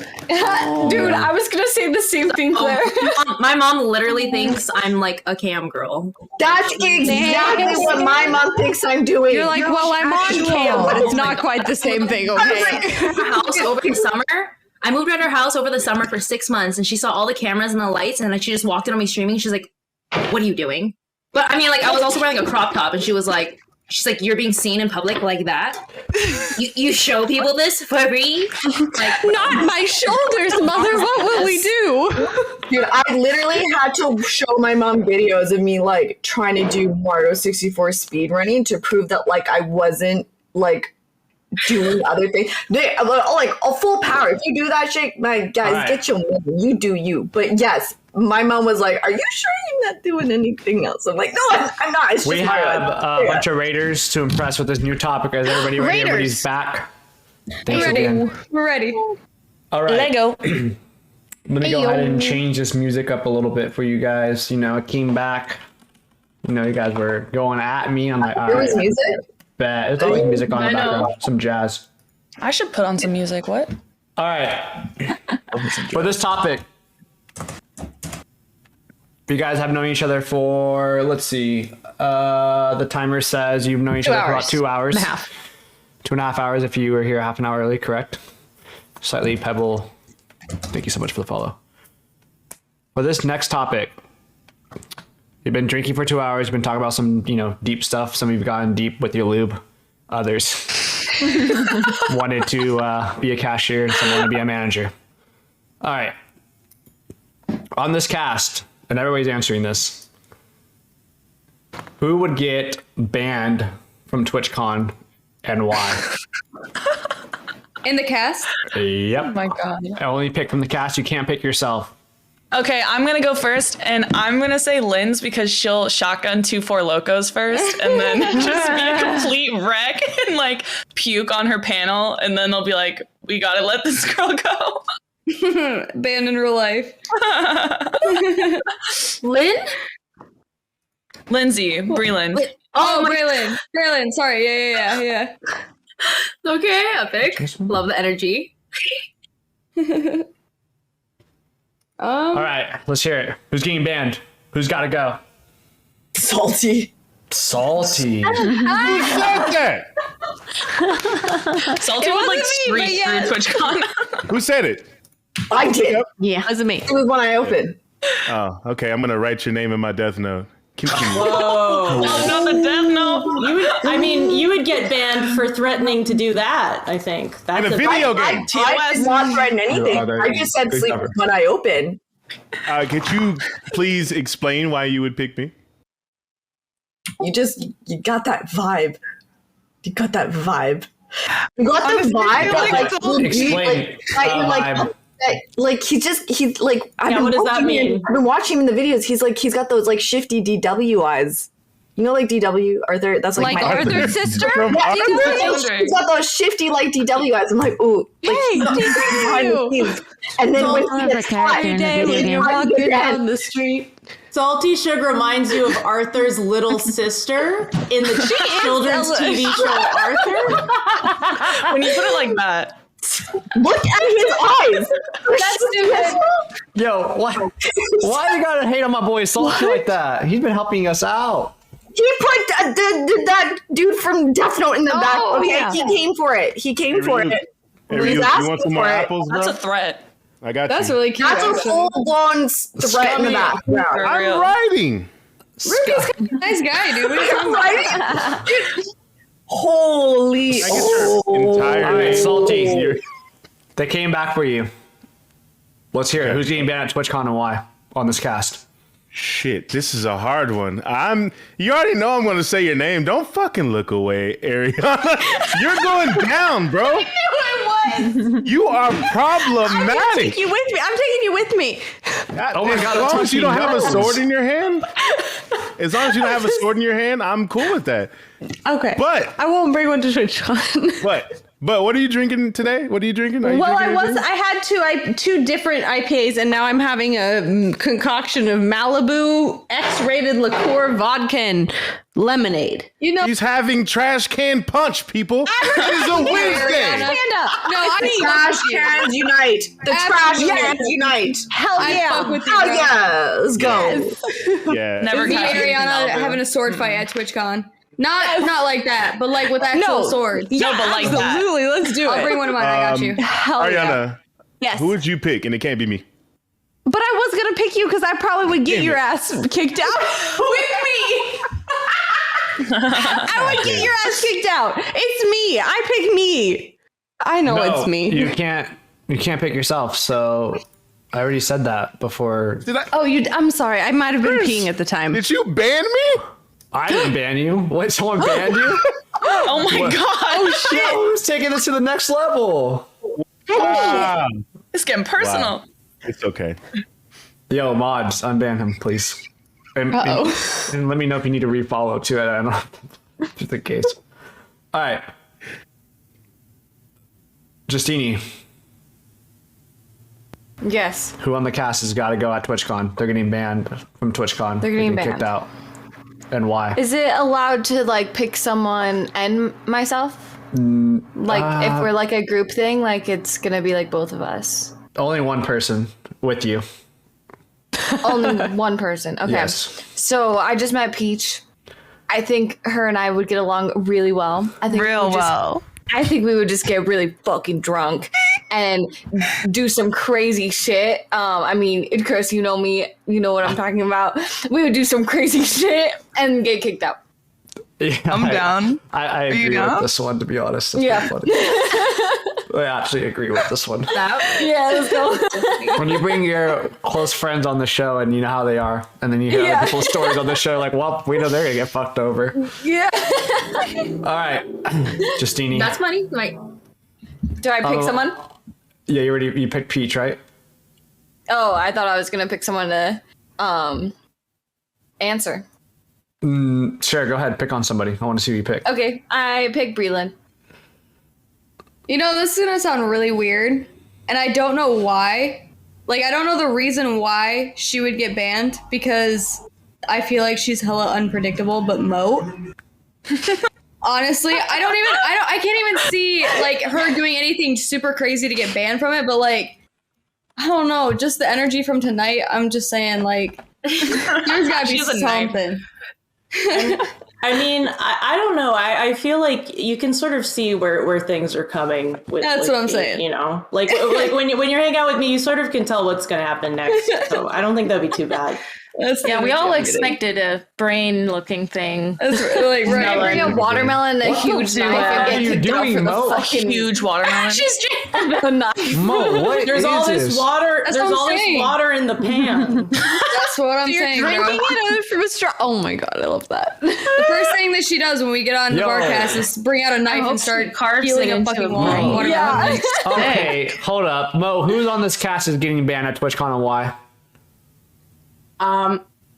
Dude, I was gonna say the same thing, Claire. My mom literally thinks I'm like a cam girl. That's exactly what my mom thinks I'm doing. You're like, well, I'm on cam, but it's not quite the same thing, okay? Her house over the summer. I moved at her house over the summer for 6 months, and she saw all the cameras and the lights, and then she just walked in on me streaming. She's like, "What are you doing?" But I mean, like, I was also wearing a crop top, and she's like, "You're being seen in public like that? You show people this for free? Like, not my shoulders, mother. What will we do?" Dude, I literally had to show my mom videos of me like trying to do Mario 64 speedrunning to prove that like I wasn't like doing other things. Like a full power. If you do that shit, my guys, Right. get your money. You do you. But yes, my mom was like, "Are you sure you're not doing anything else?" I'm like, "No, I'm not. It's we just have Mario." a bunch of raiders to impress with this new topic. Is everybody ready? Raiders. Everybody's back. We're Thanks ready. again. We're ready. All right. Lego. I'm gonna go ahead and change this music up a little bit for you guys. I came back. You guys were going at me. I'm like, all There right, was music. bet. There's always music on the I know. background. Some jazz. I should put on some music. What? All right. For this topic, you guys have known each other for, let's see, the timer says you've known each other for about 2 hours. 2.5 hours if you were here half an hour early, correct? Slightly Pebble, thank you so much for the follow. For this next topic, you've been drinking for 2 hours, you've been talking about some, deep stuff. Some of you have gotten deep with your lube. Others wanted to be a cashier and some wanted to be a manager. All right. On this cast, and everybody's answering this, who would get banned from TwitchCon and why? In the cast? Yep. Oh my God. I only pick from the cast. You can't pick yourself. Okay, I'm gonna go first, and I'm gonna say Lynn's because she'll shotgun 2 4 Locos first, and then just be a complete wreck and like puke on her panel, and then they'll be like, "We gotta let this girl go." Banned in real life. Lynn? Lindsay, Breland. Oh, Braylon. Braylon, sorry. Yeah. Okay, epic. Love the energy. All right, let's hear it. Who's getting banned? Who's got to go? Salty. Salty. Who said that? Salty would like streak through TwitchCon. Who said it? I did. Yeah, it was me. It was when I opened. Oh, okay. I'm gonna write your name in my death note. Continue. Whoa. Not the death note. You would get banned for threatening to do that, I think. That's In a video game. I did not threaten anything. I just said sleep when I open. Could you please explain why you would pick me? You got that vibe. You got that vibe. You got the vibe. Explain. He's like. What does that mean? I've been watching him in the videos. He's got those like shifty DW eyes. You know, like DW, Arthur. That's like my Arthur's sister. Yeah, she's got those shifty like DW eyes. I'm like, ooh, like, hey, DW. And then when he gets hot, every day when you're walking down the street. Salty Sugar reminds you of Arthur's little sister in the children's TV show Arthur. When you put it like that. Look at his eyes. That's stupid. Yo, why you gotta hate on my boy Salty like that? He's been helping us out. He put that dude from Death Note in the back. Okay, yeah. he came for it. He came for it. You want some more apples, bro? That's a threat. I got That's you. really cute. That's a full-blown threat in the back. I'm writing. Ruby's a nice guy, dude. What are you talking about? Holy. All right, Salty. They came back for you. Let's hear it. Who's getting banned at TwitchCon and why on this cast? Shit, this is a hard one. You already know I'm going to say your name. Don't fucking look away, Ariana. You're going down, bro. I knew it was. You are problematic. I'm taking you with me. Oh my God! As long as you don't have a sword in your hand, I'm cool with that. Okay. But I won't bring one to TwitchCon. But what are you drinking today? What are you drinking? I had two different IPAs, and now I'm having a concoction of Malibu X-rated liqueur vodka and lemonade. You know, he's having trash can punch, people. It is a Wednesday. Stand up. No, trash cans unite. The trash cans unite. Hell yeah. I fuck with you, Hell bro. yeah. Let's go. Yeah. Never Is got Ariana having a sword fight at TwitchCon? Not like that, but like with actual swords. Yeah, but like that. absolutely. Let's do it. I'll bring one of mine. I got you. Hell Ariana, yeah. Yes. who would you pick? And it can't be me. But I was gonna pick you because I probably would get your ass kicked out with me. I would get your ass kicked out. It's me. I pick me. I know it's me. You can't pick yourself. So I already said that before. I'm sorry. I might have been peeing at the time. Did you ban me? I didn't ban you. What? Someone banned you? Oh my God. Oh shit! Who's taking this to the next level? Wow. It's getting personal. Wow. It's okay. Yo, mods, unban him, please. And let me know if you need to refollow too. I don't know. Just in case. All right. Justini, Yes. who on the cast has got to go at TwitchCon? They're getting banned from TwitchCon. They're getting kicked banned. out. And why? Is it allowed to like pick someone and myself? Like if we're like a group thing, like it's gonna be like both of us. Only one person with you. Only one person. Okay. Yes. So I just met Peach. I think her and I would get along really well. I think I think we would just get really fucking drunk and do some crazy shit. I mean, Chris, you know me, you know what I'm talking about. We would do some crazy shit and get kicked out. Yeah, I'm down. I agree with this one, to be honest. It's Yeah. pretty funny. I actually agree with this one. Yeah, let's go. When you bring your close friends on the show and you know how they are, and then you hear other people's stories on the show, like, well, we know they're gonna get fucked over. Yeah. All right, Justini. That's money. Like, do I pick someone? Yeah, you picked Peach, right? Oh, I thought I was gonna pick someone to answer. Sure, go ahead. Pick on somebody. I want to see who you pick. Okay, I pick Breland. You know, this is gonna sound really weird, and I don't know why. Like, I don't know the reason why she would get banned, because I feel like she's hella unpredictable, but Moat. Honestly, I can't even see, like, her doing anything super crazy to get banned from it, but, like, I don't know, just the energy from tonight, I'm just saying, like, there's gotta be something. I mean, I don't know. I feel like you can sort of see where things are coming. That's what I'm saying. You know, like when you hang out with me, you sort of can tell what's going to happen next. So I don't think that'd be too bad. Yeah, we all expected a brain-looking thing. That's like right. Bring a watermelon, a huge knife, and get kicked out for the fucking huge watermelon. She's drinking the knife. Mo, what There's all this water. That's There's what I'm all this saying. water in the pan. That's what I'm You're saying. drinking Bro. it from a straw. Oh my God, I love that. The first thing that she does when we get on the Barcast is bring out a knife and start peeling a fucking watermelon. Yeah. Okay, hold up. Mo, who's on this cast is getting banned at TwitchCon and why?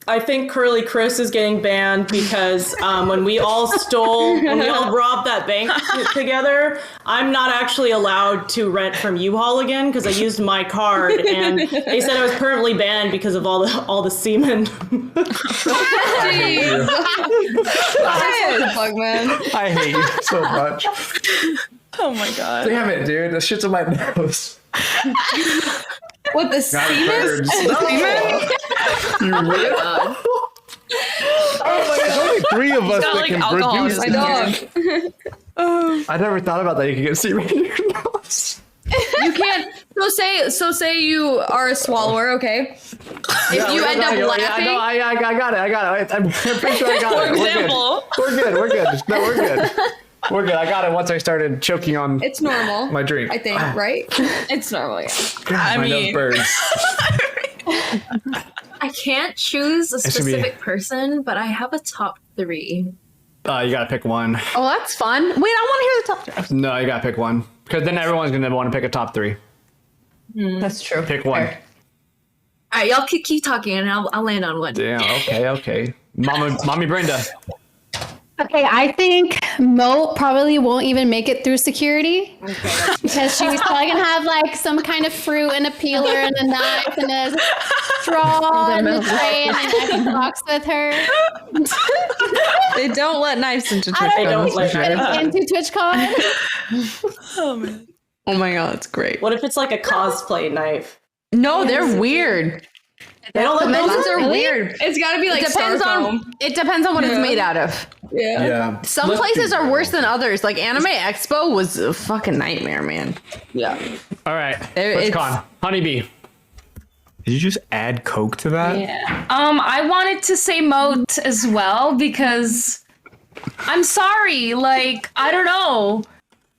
I think KurlyChris is getting banned because when we all robbed that bank together, I'm not actually allowed to rent from U-Haul again because I used my card, and they said I was permanently banned because of all the semen. I hate you so much. Oh my god. Damn it, dude. The shit's in my nose. What, the semen? You really? There's only 3 of us that can produce this. I never thought about that. You can get semen in your nose. You can't. So say you are a swallower, okay? If you end up laughing, No, I got it. I'm pretty sure I got For it. example. We're good. No, we're good. We're good. I got it once I started choking on it's normal. my drink. I think, right? It's normal, yeah. God, my nose burns. I can't choose a It should be- specific person, but I have a top 3. You gotta pick one. Oh, that's fun. Wait, I want to hear the top 3. No, you gotta pick one. Because then everyone's gonna want to pick a top 3. That's true. Pick one. Fair. All right, y'all keep talking, and I'll land on one. Damn. Okay. Mommy Brenda. Okay, I think Mo probably won't even make it through security because she's probably gonna have like some kind of fruit and a peeler and a knife and a straw and a tray and an Xbox with her. They don't let knives into TwitchCon. I don't think she's getting into TwitchCon. Oh man. Oh my god, that's great. What if it's like a cosplay knife? No, they're weird. They don't let Conventions those are weird. It's got to be like It depends styrofoam. on what it's made out of. Yeah. Some places are worse than others. Like Anime Expo was a fucking nightmare, man. Yeah. All right. It's- TwitchCon. Honeybee. Did you just add Coke to that? Yeah. I wanted to say moat as well because I'm sorry. Like, I don't know.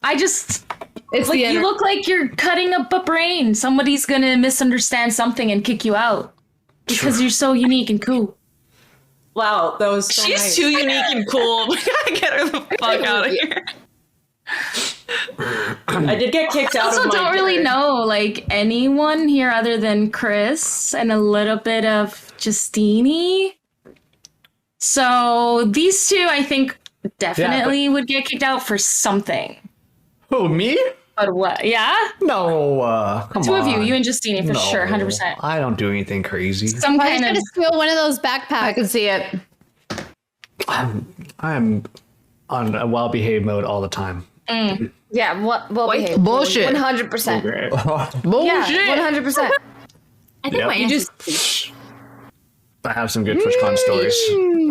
I just It's like the you look like you're cutting up a brain. Somebody's gonna misunderstand something and kick you out because you're so unique and cool. Wow, that was so She's nice. too unique and cool. We gotta get her the fuck out of here. I did get kicked I out also of my don't really know like anyone here other than Chris and a little bit of Justini. So these two, I think, definitely would get kicked out for something. Who, me? But what? Yeah? No, come Two on. of you, you and Justini for sure, 100%. I don't do anything crazy. Some Why kind are you of. gonna steal one of those backpacks? I can see it. I'm on a well-behaved mode all the time. Yeah, well behaved. Bullshit. 100%. Bullshit. Yeah, 100%. I think Yep. my You answer's I have some good TwitchCon stories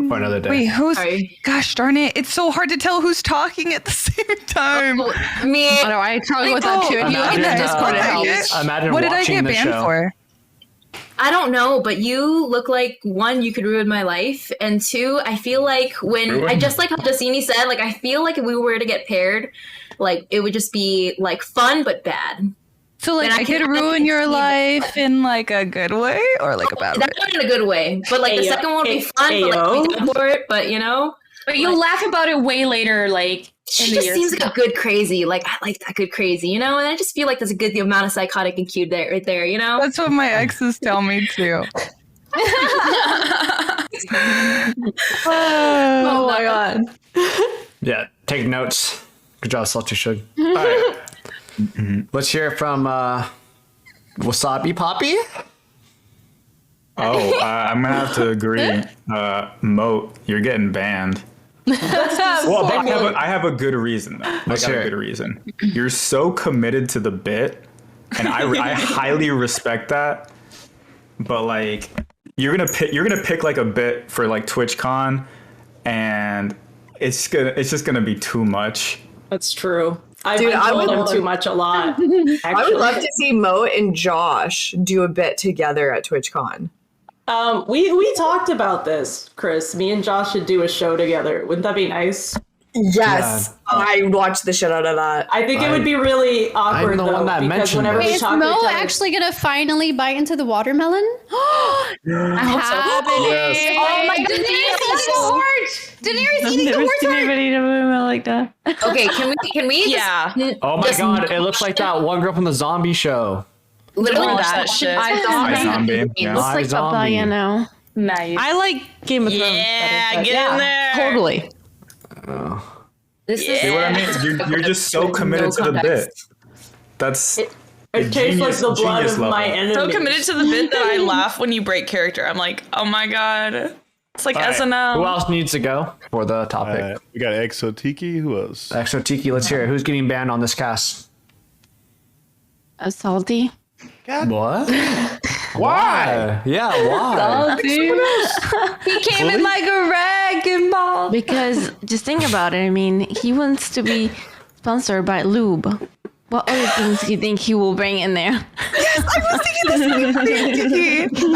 for another day. Wait, who's? Sorry. Gosh darn it! It's so hard to tell who's talking at the same time. me. I know, I talk with that too. If you look in the Discord, it helps. Imagine What did I watching get the banned show. for? I don't know, but you look like, one, you could ruin my life, and two, I feel like I just like how Justini said, like I feel like if we were to get paired, like it would just be like fun but bad. So like And I could ruin your life in like a good way or like a bad way. That's not in a good way, but like the Ayo. second one would be fun, but like we done for it, but you know. But you'll laugh about it way later, like. She just seems like a good crazy. Like I like that good crazy, you know. And I just feel like there's a good amount of psychotic and cute there, right there, you know. That's what my exes tell me too. Oh my god. Yeah, take notes. Good job, Salty Shug. All right. Let's hear it from Wasabi Poppy. Oh, I'm gonna have to agree. Moat, you're getting banned. Well, but I have a good reason. Though. Let's I got hear a it. good reason. You're so committed to the bit, and I highly respect that. But like, you're gonna pick like a bit for like TwitchCon, and it's just gonna be too much. That's true. Dude, I told would them love- too much a lot. I would love to see Mo and Josh do a bit together at TwitchCon. We talked about this, Chris. Me and Josh should do a show together. Wouldn't that be nice? Yes, I watched the shit out of that. I think it would be really awkward the though, one that because mentioned whenever this. we Is talk to Mo each other, actually gonna finally bite into the watermelon? I hope so. Yes. Oh my goodness! Daenerys eating the horse heart. Anybody do a like that? Okay, can we? Yeah. Oh my god, it looks like that one girl from the zombie show. Literally Watch that that shit. I thought iZombie. it Yeah. Looks like iZombie. papaya now. Nice. I like Game of Thrones. Yeah, better, get in there. Totally. This is See what I mean? You're just so committed to the bit. That's It tastes like the blood of my enemy. So committed to the bit that I laugh when you break character. I'm like, oh my god. It's like All right. SNL. Who else needs to go for the topic? We got Exotiki. Who else? Exotiki, let's hear it. Who's getting banned on this cast? Salty. What? Why? Yeah, why? He came in like a wrecking ball. Because just think about it. I mean, he wants to be sponsored by Lube. What other things do you think he will bring in there? Yes, I was thinking the same thing.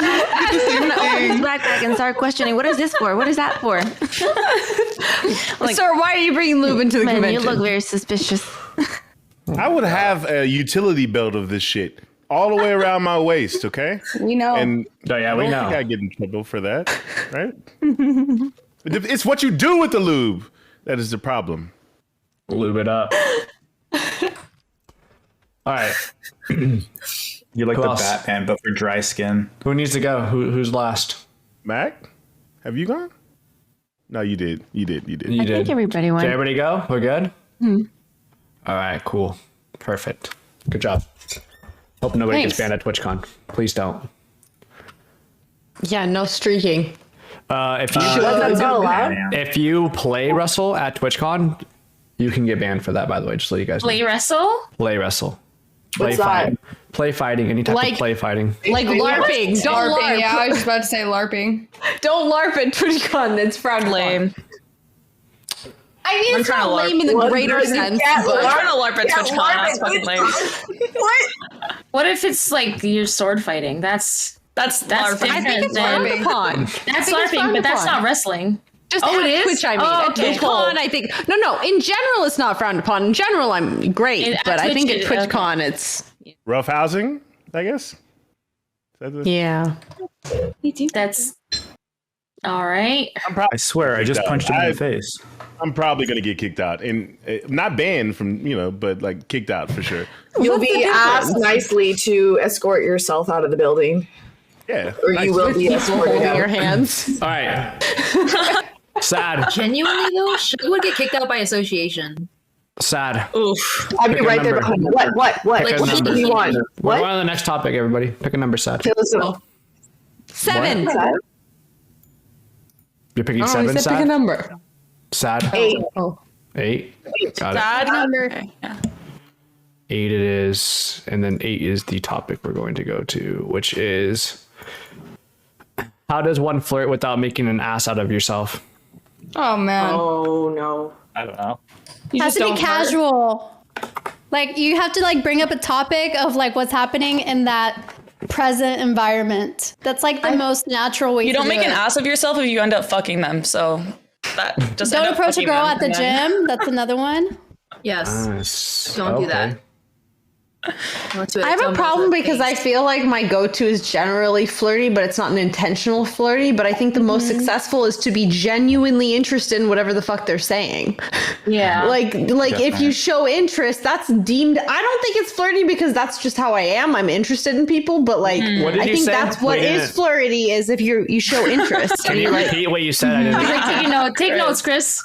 Open his backpack and start questioning. What is this for? What is that for? Like, sir, why are you bringing lube into the man, convention? You look very suspicious. I would have a utility belt of this shit all the way around my waist, okay? We know. And Oh, yeah, we I don't know. think I get in trouble for that, right? It's what you do with the lube that is the problem. Lube it up. All right. You're like Who the else? Batman, but for dry skin. Who needs to go? Who's last? Mac, have you gone? No, you did. You did. You I did. think everybody went. Did everybody go? We're good? Hmm. All right, cool. Perfect. Good job. Hope nobody gets Thanks. banned at TwitchCon. Please don't. Yeah, no streaking. If you That's not allowed. if you play wrestle at TwitchCon, you can get banned for that. By the way, just so you guys know. Play wrestle? Play wrestle. Play What's that? fighting. Play fighting. Any type Like- of play fighting. Like LARPing. Don't LARPing, LARP. yeah, I was just about to say LARPing. Don't LARP at TwitchCon. It's frowned Lame. I mean, it's trying not to LARP. lame in the What? greater You sense, can't but I'm trying to LARP at Yeah, TwitchCon. LARP That's at fucking lame. What? What if it's like you're sword fighting? That's That's LARPing. LARPing. I think it's Then- frowned upon. that's I think it's LARPing, frowned but that's upon. not wrestling. Just Oh, at it is? Twitch, I mean. Oh, At okay. TwitchCon, I think. No. In general, it's not frowned upon. In general, I'm great. At But I think at Twitch, TwitchCon, it's. Rough housing, I guess. Is that the- Yeah. That's all right. I swear, I just punched him in the face. I'm probably gonna get kicked out, and not banned from but like kicked out for sure. You'll be asked nicely to escort yourself out of the building, Yeah, or you will be escorted Holding out. your hands. All right. Sad. Genuinely though, Shug would get kicked out by association. Sad. Oof. I'd be Pick a right there number. behind you. What? Pick a What number. do you want? We're What? going on to the next topic, everybody. Pick a number, Sad. Okay, listen. 7. What? You're picking Oh, he seven, said pick a Sad? number. Sad? 8. Oh. 8? Got it. Sad number. Okay, yeah. 8 it is. And then 8 is the topic we're going to go to, which is how does one flirt without making an ass out of yourself? Oh man. Oh no. I don't know. It has to be casual. Like you have to like bring up a topic of like what's happening in that present environment. That's like the most natural way You to don't do make it. an ass of yourself if you end up fucking them. So that just end Don't up approach a fucking girl them at the and then- gym. That's another one. Yes. Nice. Don't do that. I have a problem because I feel like my go-to is generally flirty, but it's not an intentional flirty. But I think the most successful is to be genuinely interested in whatever the fuck they're saying. Yeah. Like if you show interest, that's deemed. I don't think it's flirty because that's just how I am. I'm interested in people, but like What did I you think say? that's what We is didn't- flirty is if you show interest. Can and you you're like, repeat what you said? I didn't. He's like, take notes, Chris.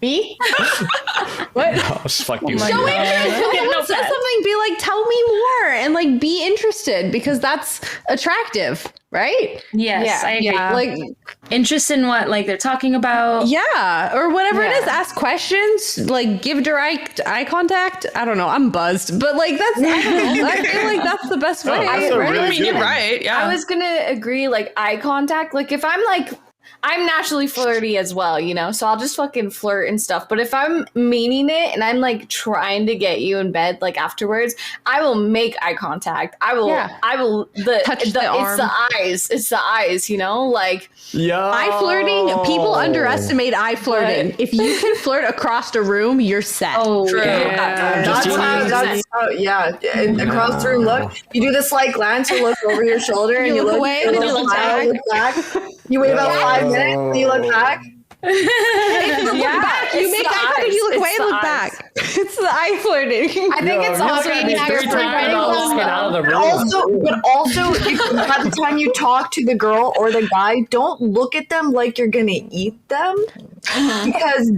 me? What? Oh, fuck you. Show interest. If someone says something, be like, tell me more, and like be interested because that's attractive, right? Yes, I agree. Like, Interest in what like they're talking about. yeah, or whatever it is. Yeah. Ask questions, like give direct eye contact. I don't know. I'm buzzed, but like that's. I don't know. I feel like that's the best way. that's a really I mean, you're good one. right. Yeah. I was gonna agree, like eye contact. Like if I'm like, I'm naturally flirty as well, you know, so I'll just fucking flirt and stuff. But if I'm meaning it and I'm like trying to get you in bed, like afterwards, I will make eye contact. I will. Touch the arm. It's the eyes, you know, like. Yo. Eye flirting. People underestimate eye flirting. If you can flirt across a room, you're set. Oh, True. yeah. That's how, yeah. And across the room, look. You do the slight glance, you look over your shoulder, and you look away, you and look then you look back. You look back. You wait about 5 minutes, and you look back. Back. You make eye contact, you look away, look back. It's the eye flirting. I think it's also but also, by the time you talk to the girl or the guy, don't look at them like you're gonna eat them, because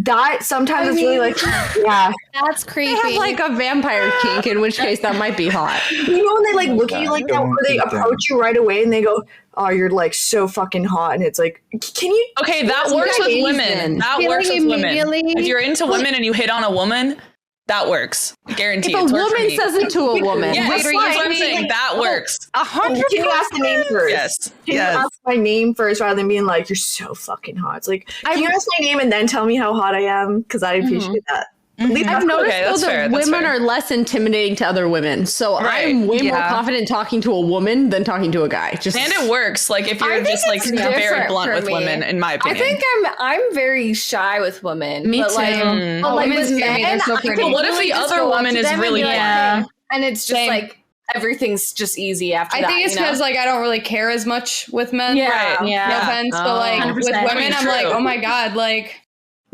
sometimes it's really like, yeah, that's creepy. They have like a vampire kink, in which case that might be hot. You know when they like look at you like that, or they approach you right away and they go, "Oh, you're like so fucking hot," and it's like, can you? Okay, that works with women. That works with women. If you're into women and you hit on a woman, that works. Guaranteed. If a woman says it to a woman, yes, that's what I'm saying. That works. 100%. Can you ask the name first? Yes. Can you ask my name first rather than being like, "You're so fucking hot"? It's like, can you ask my name and then tell me how hot I am? Because I appreciate that. I've noticed that women are less intimidating to other women, so I'm way more confident talking to a woman than talking to a guy. And it works. Like if you're just like very blunt with women, in my opinion. I think I'm very shy with women. Me but too. Like with men, they're so pretty. But what if the other woman is really and it's just like everything's just easy after that. I think it's because like I don't really care as much with men. Yeah. Right. Yeah. No offense, but like 100%. with women, I'm like, oh my god, like.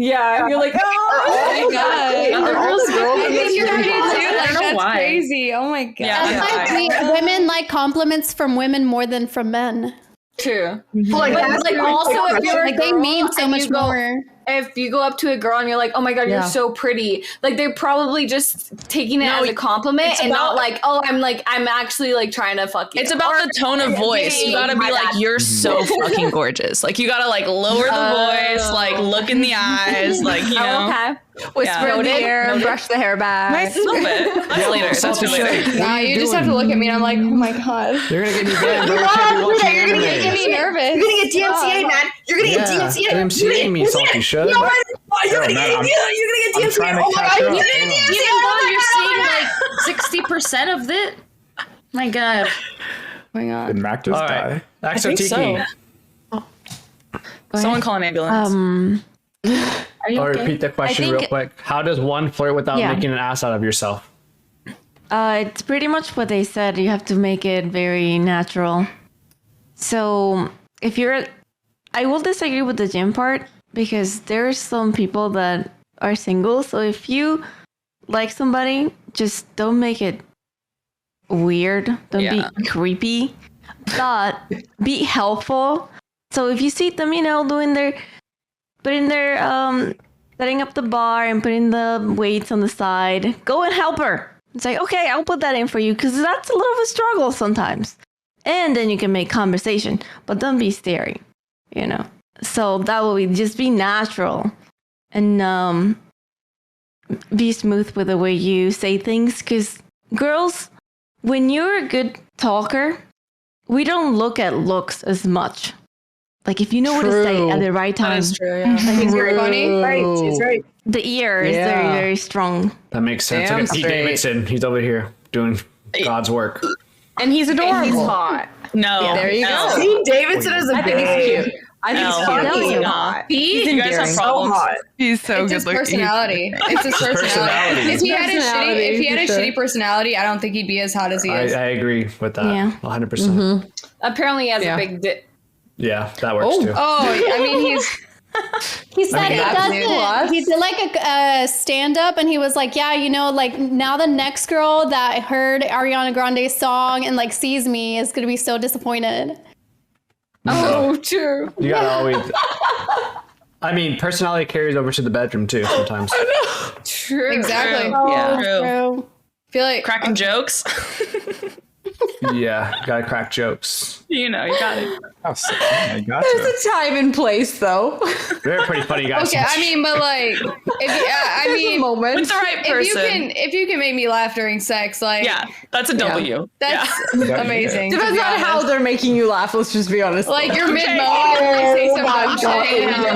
Yeah, you're like, oh my god. I think you're pretty too. Like, that's why. crazy. Oh my god. That's why women like compliments from women more than from men. True. Like, But also if you're like they mean so much more. If you go up to a girl and you're like, "Oh my god, you're so pretty," like they're probably just taking it as a compliment and not like, "Oh, I'm actually like trying to fuck you." It's about the tone of voice. You gotta be like, "You're so fucking gorgeous." Like you gotta like lower the voice, like look in the eyes, like you know. Whisper in the ear, brush the hair back. Nice, a little bit. That's later. That's for later. Nah, you just have to look at me and I'm like, oh my god. You're gonna get me banned. You're gonna get me nervous. You're gonna get DMCA, man. You're gonna get DMCA. DMCA me, salty shit. You're gonna get DMCA. Oh my god, you're gonna get DMCA. Even though you're seeing like 60% of it. My god. Oh my god. Did Mac just die? I think so. Someone call an ambulance. I'll repeat the question real quick. How does one flirt without making an ass out of yourself? It's pretty much what they said. You have to make it very natural. So if you're, I will disagree with the gym part because there's some people that are single. So if you like somebody, just don't make it weird. Don't be creepy, but be helpful. So if you see them, putting their setting up the bar and putting the weights on the side, go and help her. It's like, okay, I'll put that in for you because that's a little of a struggle sometimes. And then you can make conversation, but don't be staring, So that will just be natural and be smooth with the way you say things. Because girls, when you're a good talker, we don't look at looks as much. Like if you know what to say at the right time. That's true, yeah. He's very funny. Right, she's right. The ear is very, very strong. That makes sense. Look at Pete Davidson. He's over here doing God's work. And he's adorable. And he's hot. No. Yeah, there you go. Pete Davidson is a I think he's cute. I think he's cute. hot. He's you guys have problems. So hot. He's so It's good his looking. personality. It's his personality. If he had a shitty personality, I don't think he'd be as hot as he is. I agree with that. Yeah. 100%. Apparently, he has a big dick. Yeah, that works too. Oh, I mean, He said he doesn't. He did like a stand up and he was like, yeah, like now the next girl that heard Ariana Grande's song and like sees me is going to be so disappointed. Oh, true. You gotta always. I mean, personality carries over to the bedroom too sometimes. True. Exactly. True. I feel like cracking jokes. Yeah, gotta crack jokes. You got it. There's a time and place, though. They're pretty funny guys. Okay, I mean, but like, moment. With the right person. If you can make me laugh during sex, like, that's a W. That's amazing. Depends on how they're making you laugh. Let's just be honest. Like you're mid moan, and they say some dumb shit, and you're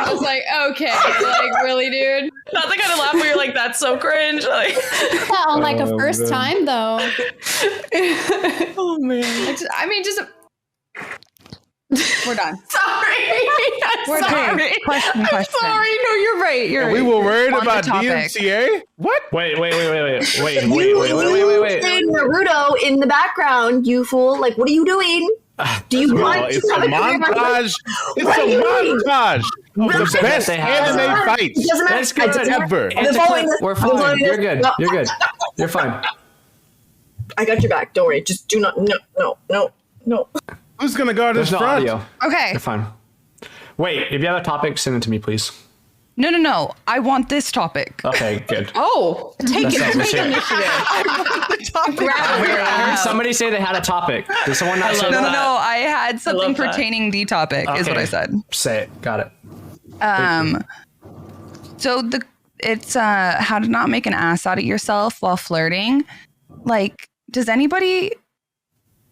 just like, okay, like really, dude. Not the kind of laugh where you're like, that's so cringe. Like, yeah, on like a first time though. Oh man. We're done. Sorry. We're done. Question. I'm sorry. No, you're right. You're right. We were worried On the about topic. DMCA? What? Wait. Playing Naruto in the background, you fool. Like, what are you doing? Do you want It's a montage. It's a montage. The best anime fights. It doesn't matter. That's good. Ever. It's a clip. We're fine. You're good. You're good. You're fine. I got your back. Don't worry. Just do not. No. Who's gonna guard There's his no front? audio. Okay. You're fine. Wait, if you have a topic, send it to me, please. No. I want this topic. Okay, good. Oh, take That sounds initiative. I heard somebody say they had a topic. Did someone not say that? No. I had something love that. pertaining the topic, is what I said. Say it. Got it. So it's how to not make an ass out of yourself while flirting. Like, does anybody,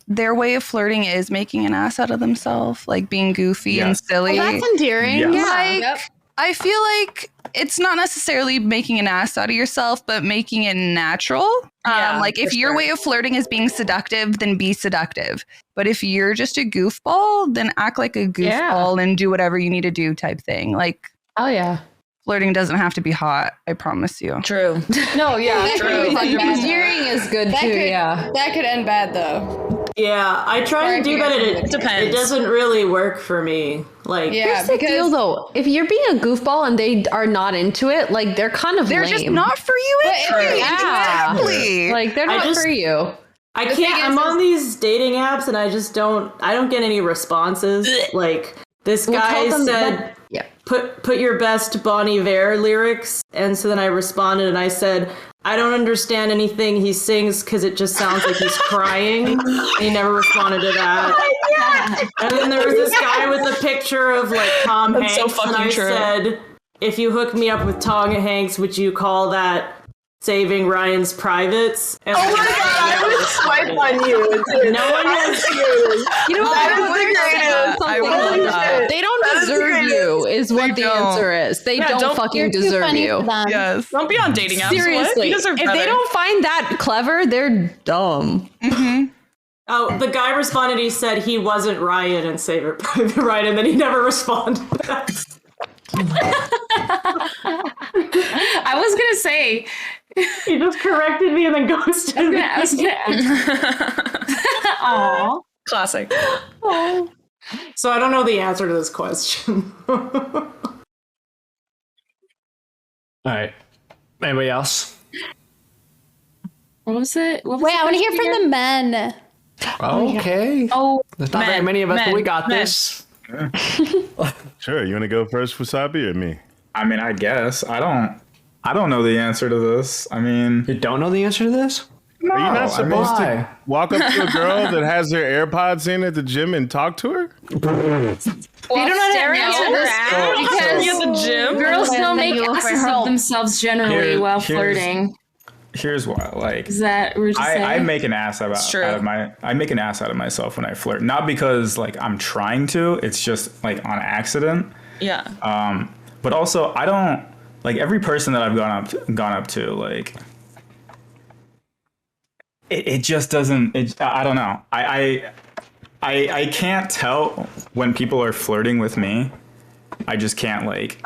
their way of flirting is making an ass out of themselves, like being goofy and silly? Well, that's endearing. Yes. Yeah. Like, I feel like it's not necessarily making an ass out of yourself, but making it natural. Like if your way of flirting is being seductive, then be seductive. But if you're just a goofball, then act like a goofball and do whatever you need to do type thing. Like, oh yeah. Flirting doesn't have to be hot. I promise you. True. No, yeah, true. Endearing is good That too. could- Yeah. That could end bad though. Yeah, I try and do that. It depends. It doesn't really work for me. Like, Here's the deal though. If you're being a goofball and they are not into it, like they're kind of They're lame. just not for you anyway. Yeah. Exactly. Like they're not for you. I can't. I'm on these dating apps and I don't get any responses. Like this Well, guy tell them said, that- yeah. put your best Bon Iver lyrics, and so then I responded and I said, I don't understand anything he sings because it just sounds like he's crying. And he never responded to that. And then there was this guy with a picture of like Tom That's so Hanks, and fucking I true. said, if you hook me up with Tom Hanks, would you call that Saving Ryan's Privates? And Oh my god, I would swipe on you. No one has. You know what? That was the greatest. I would love that. They don't deserve you, is what the answer is. They don't fucking deserve you. Yes. Don't be on dating apps. Seriously, You deserve if better. they don't find that clever, they're dumb. Oh, the guy responded. He said he wasn't Ryan and Save It Private Ryan, and then he never responded back. I was gonna say he just corrected me and then ghosted me. I was gonna Aw. Classic. So I don't know the answer to this question. All right. Anybody else? What was it? What was Wait, the I want to hear question from the men. Okay. Oh, There's not very many of us, but we got men. this. Sure, you want to go first, Wasabi, or me? I mean, I guess I don't know the answer to this. I mean, You don't know the answer to this? no, Are you not supposed why? to walk up to a girl that has their AirPods in at the gym and talk to her? They don't know staring how at to her act ass because at the gym. girls Well, don't then make you look for asses of help. themselves generally while flirting. Here's why. Like, Is that rude to say? I make an ass out true. of I make an ass out of myself when I flirt. Not because like I'm trying to. It's just like on accident. Yeah. But also I don't like every person that I've gone up to like. It just doesn't. I don't know. I can't tell when people are flirting with me. I just can't like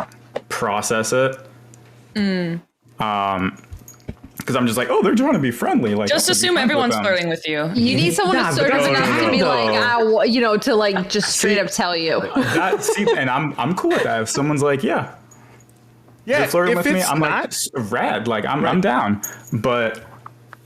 process it. Because I'm just like, oh, they're trying to be friendly. Like, Just I should be assume friends with everyone's them. flirting with you. You need someone Nah, but assertive no, enough no, to be no. like, to like just straight up tell you. And I'm cool with that. If someone's like, yeah, you're flirting with me, I'm like, rad. Like, I'm down. But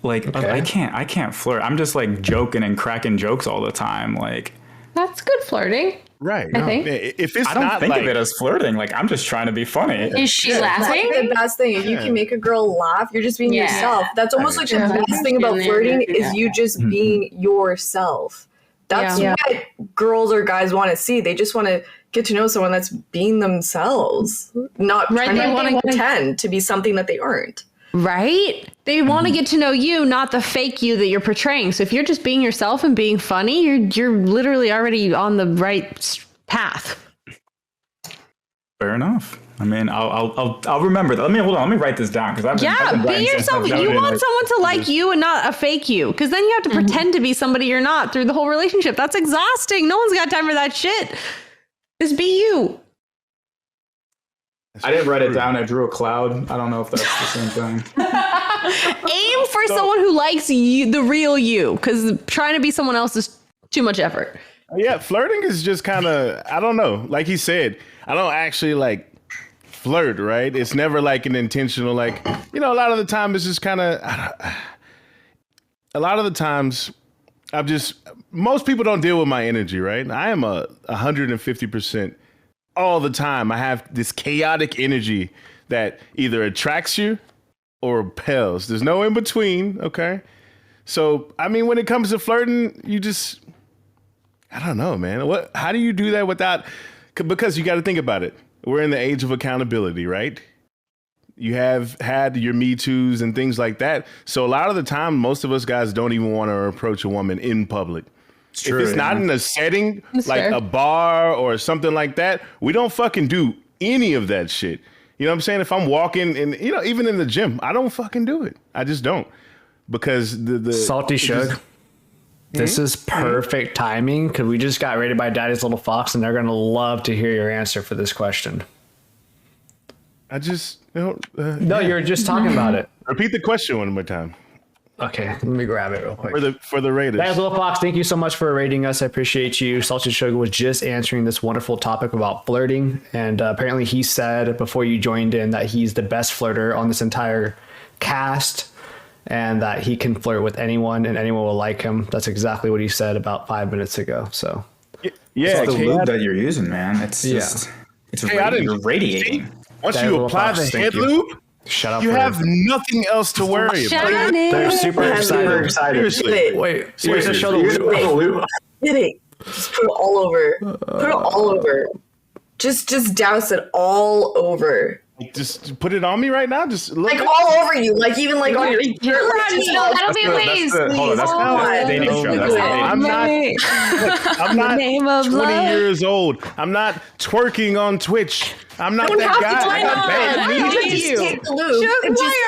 like, I can't flirt. I'm just like joking and cracking jokes all the time. Like, That's good flirting. Right. I think. If it's I don't not think like, of it as flirting. Like, I'm just trying to be funny. Is she That's laughing? the best thing. If you can make a girl laugh, you're just being yourself. That's almost like the best thing about flirting is you just being yourself. That's what girls or guys want to see. They just want to get to know someone that's being themselves, not trying to pretend to be something that they aren't. Right? They want to get to know you, not the fake you that you're portraying. So if you're just being yourself and being funny, you're literally already on the right path. Fair enough. I mean, I'll remember that. Let me write this down because I've been Be writing yourself. stuff down You in, want like, someone to like you and not a fake you, because then you have to pretend to be somebody you're not through the whole relationship. That's exhausting. No one's got time for that shit. Just be you. I didn't write it down. I drew a cloud. I don't know if that's the same thing. Aim for someone who likes you, the real you, because trying to be someone else is too much effort. Yeah, flirting is just kind of, I don't know. Like he said, I don't actually like flirt, right? It's never like an intentional, like, you know, a lot of the time it's just kind of, a lot of the times most people don't deal with my energy, right? I am 150% all the time. I have this chaotic energy that either attracts you or repels. There's no in between, okay? So, I mean, when it comes to flirting, you just, I don't know, man. How do you do that without, because you got to think about it. We're in the age of accountability, right? You have had your Me Too's and things like that. So a lot of the time, most of us guys don't even want to approach a woman in public. True, if it's not in a setting like a bar or something like that, we don't fucking do any of that shit. You know what I'm saying? If I'm walking and, you know, even in the gym, I don't fucking do it. I just don't. Because the Salty Shug. This is perfect timing because we just got rated by Daddy's Little Fox and they're going to love to hear your answer for this question. I just don't. No, you're just talking about it. Repeat the question one more time. Okay, let me grab it real quick. For the Raiders. Daddy's Little Fox, thank you so much for rating us. I appreciate you. Salty Sugar was just answering this wonderful topic about flirting. And apparently he said before you joined in that he's the best flirter on this entire cast. And that he can flirt with anyone and anyone will like him. That's exactly what he said about 5 minutes ago. So, yeah, it's the lube that you're using, man. It's just, you're radiating. Once you apply the head lube, shut up. You have nothing else to worry about. They're super excited. Seriously. Wait, seriously. Show the lube. Get it. Just put it all over. Put it all over. Just douse it all over. Just put it on me right now. Just look like all over you, like even like on your. That'll be a waste. Hold on, I'm not 20 years old. I'm not twerking on Twitch. I'm not that guy. Why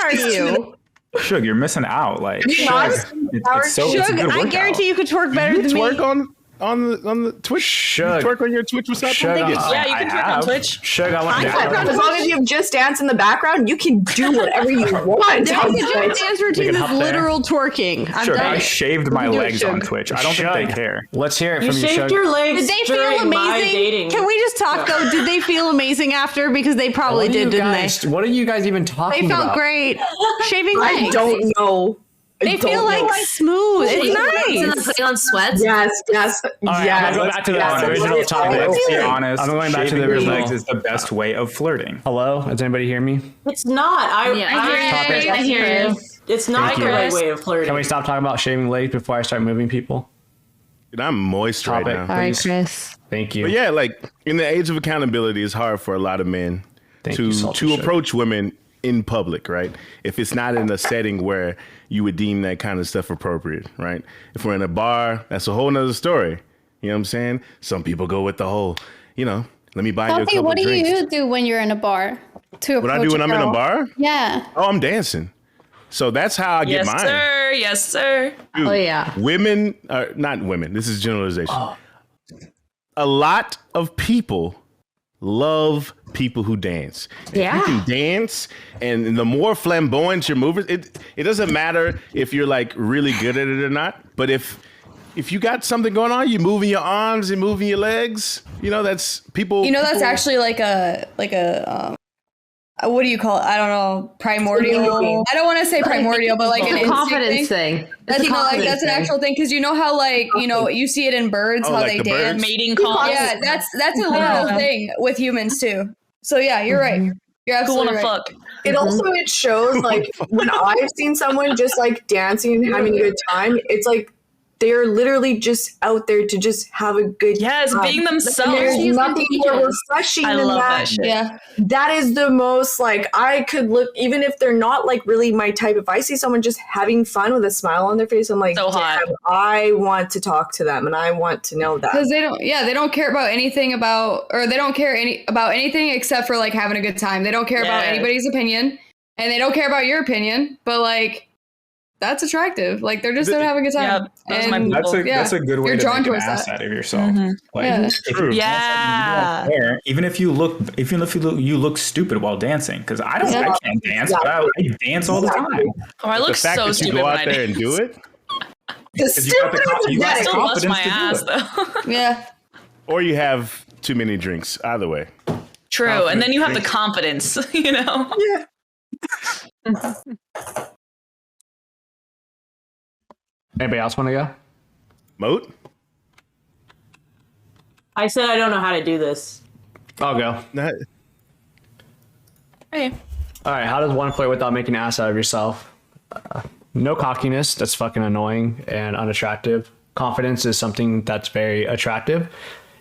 are you? Shug, you're missing out. Like, Shug, I guarantee you could twerk better than me. Twerk on the Twitch. Shug. You twerk on your Twitch. What's up? Yeah, you can twerk on Twitch. Shug, I want as long as you have Just Dance in the background, you can do whatever you want. The Just Dance routine is literal twerking. Sure, I shaved my legs on Twitch. I don't think they care. Let's hear it from you, shaved Shug. your legs. Did they feel amazing? Can we just talk though? Did they feel amazing after? Because they probably did, didn't they? What are you guys even talking about? They felt great. Shaving legs. I don't know. They feel like smooth. It's nice. Putting on sweats. Yes. Right, I'm gonna go back to the original topic. Let's be honest. I'm going back to the Shaving your original. legs is the best way of flirting. Hello? Does anybody hear me? It's not. I hear you. It's not the right way of flirting. Can we stop talking about shaving legs before I start moving people? Dude, I'm moist right now. All right, Chris. Thank you. But yeah, like in the age of accountability, it's hard for a lot of men to approach women in public, right? If it's not in a setting where you would deem that kind of stuff appropriate, right? If we're in a bar, that's a whole nother story. You know what I'm saying? Some people go with the whole, you know, let me buy you a couple what do drinks. you do when you're in a bar? What I do when I'm in a bar? Yeah. Oh, I'm dancing. So that's how I get mine. Yes, sir. Dude, Oh, yeah. Women, not women, this is generalization. A lot of people love people who dance. Yeah. If you can dance, and the more flamboyant your movers, it doesn't matter if you're like really good at it or not. But if you got something going on, you're moving your arms and moving your legs. You know, that's people. You know, that's actually like a what do you call it? I don't know, primordial. I don't want to say primordial, but like an confidence thing. That's that's an actual thing because you know how you see it in birds how like they the dance. birds? Mating calls. Yeah, that's a literal thing with humans too. So yeah, you're right. You're absolutely right. Fuck. It shows like when I've seen someone just like dancing and having a good time, it's like they're literally just out there to just have a good time. Being themselves. And there's nothing more refreshing than that. Shit. Yeah. That is the most like I could look, even if they're not like really my type. If I see someone just having fun with a smile on their face, I'm like, so hot. I want to talk to them and I want to know that. Because they don't care about anything about anything except for like having a good time. They don't care about anybody's opinion and they don't care about your opinion, but like that's attractive. Like they're just there to have a good time. And that's a good way to make an ass out of yourself. Like, True. Even if you look stupid while dancing, because I can't dance, but I dance all the time. Oh, I look The fact so that you stupid go when out I there and dance. do it. You got the Still bust confidence my to do ass it. though. Yeah. Or you have too many drinks. Either way. True, and then you have the Drinks. confidence, you know. Yeah. Anybody else want to go? Moat? I said I don't know how to do this. I'll go. Hey. All right. How does one flirt without making an ass out of yourself? No cockiness. That's fucking annoying and unattractive. Confidence is something that's very attractive.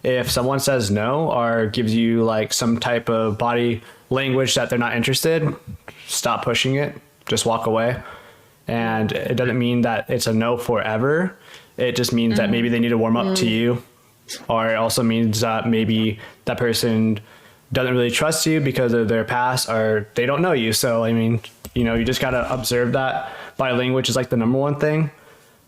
If someone says no or gives you like some type of body language that they're not interested, stop pushing it. Just walk away. And it doesn't mean that it's a no forever. It just means that maybe they need to warm up to you. Or it also means that maybe that person doesn't really trust you because of their past or they don't know you. So, I mean, you know, you just got to observe that. Body language is like the number one thing.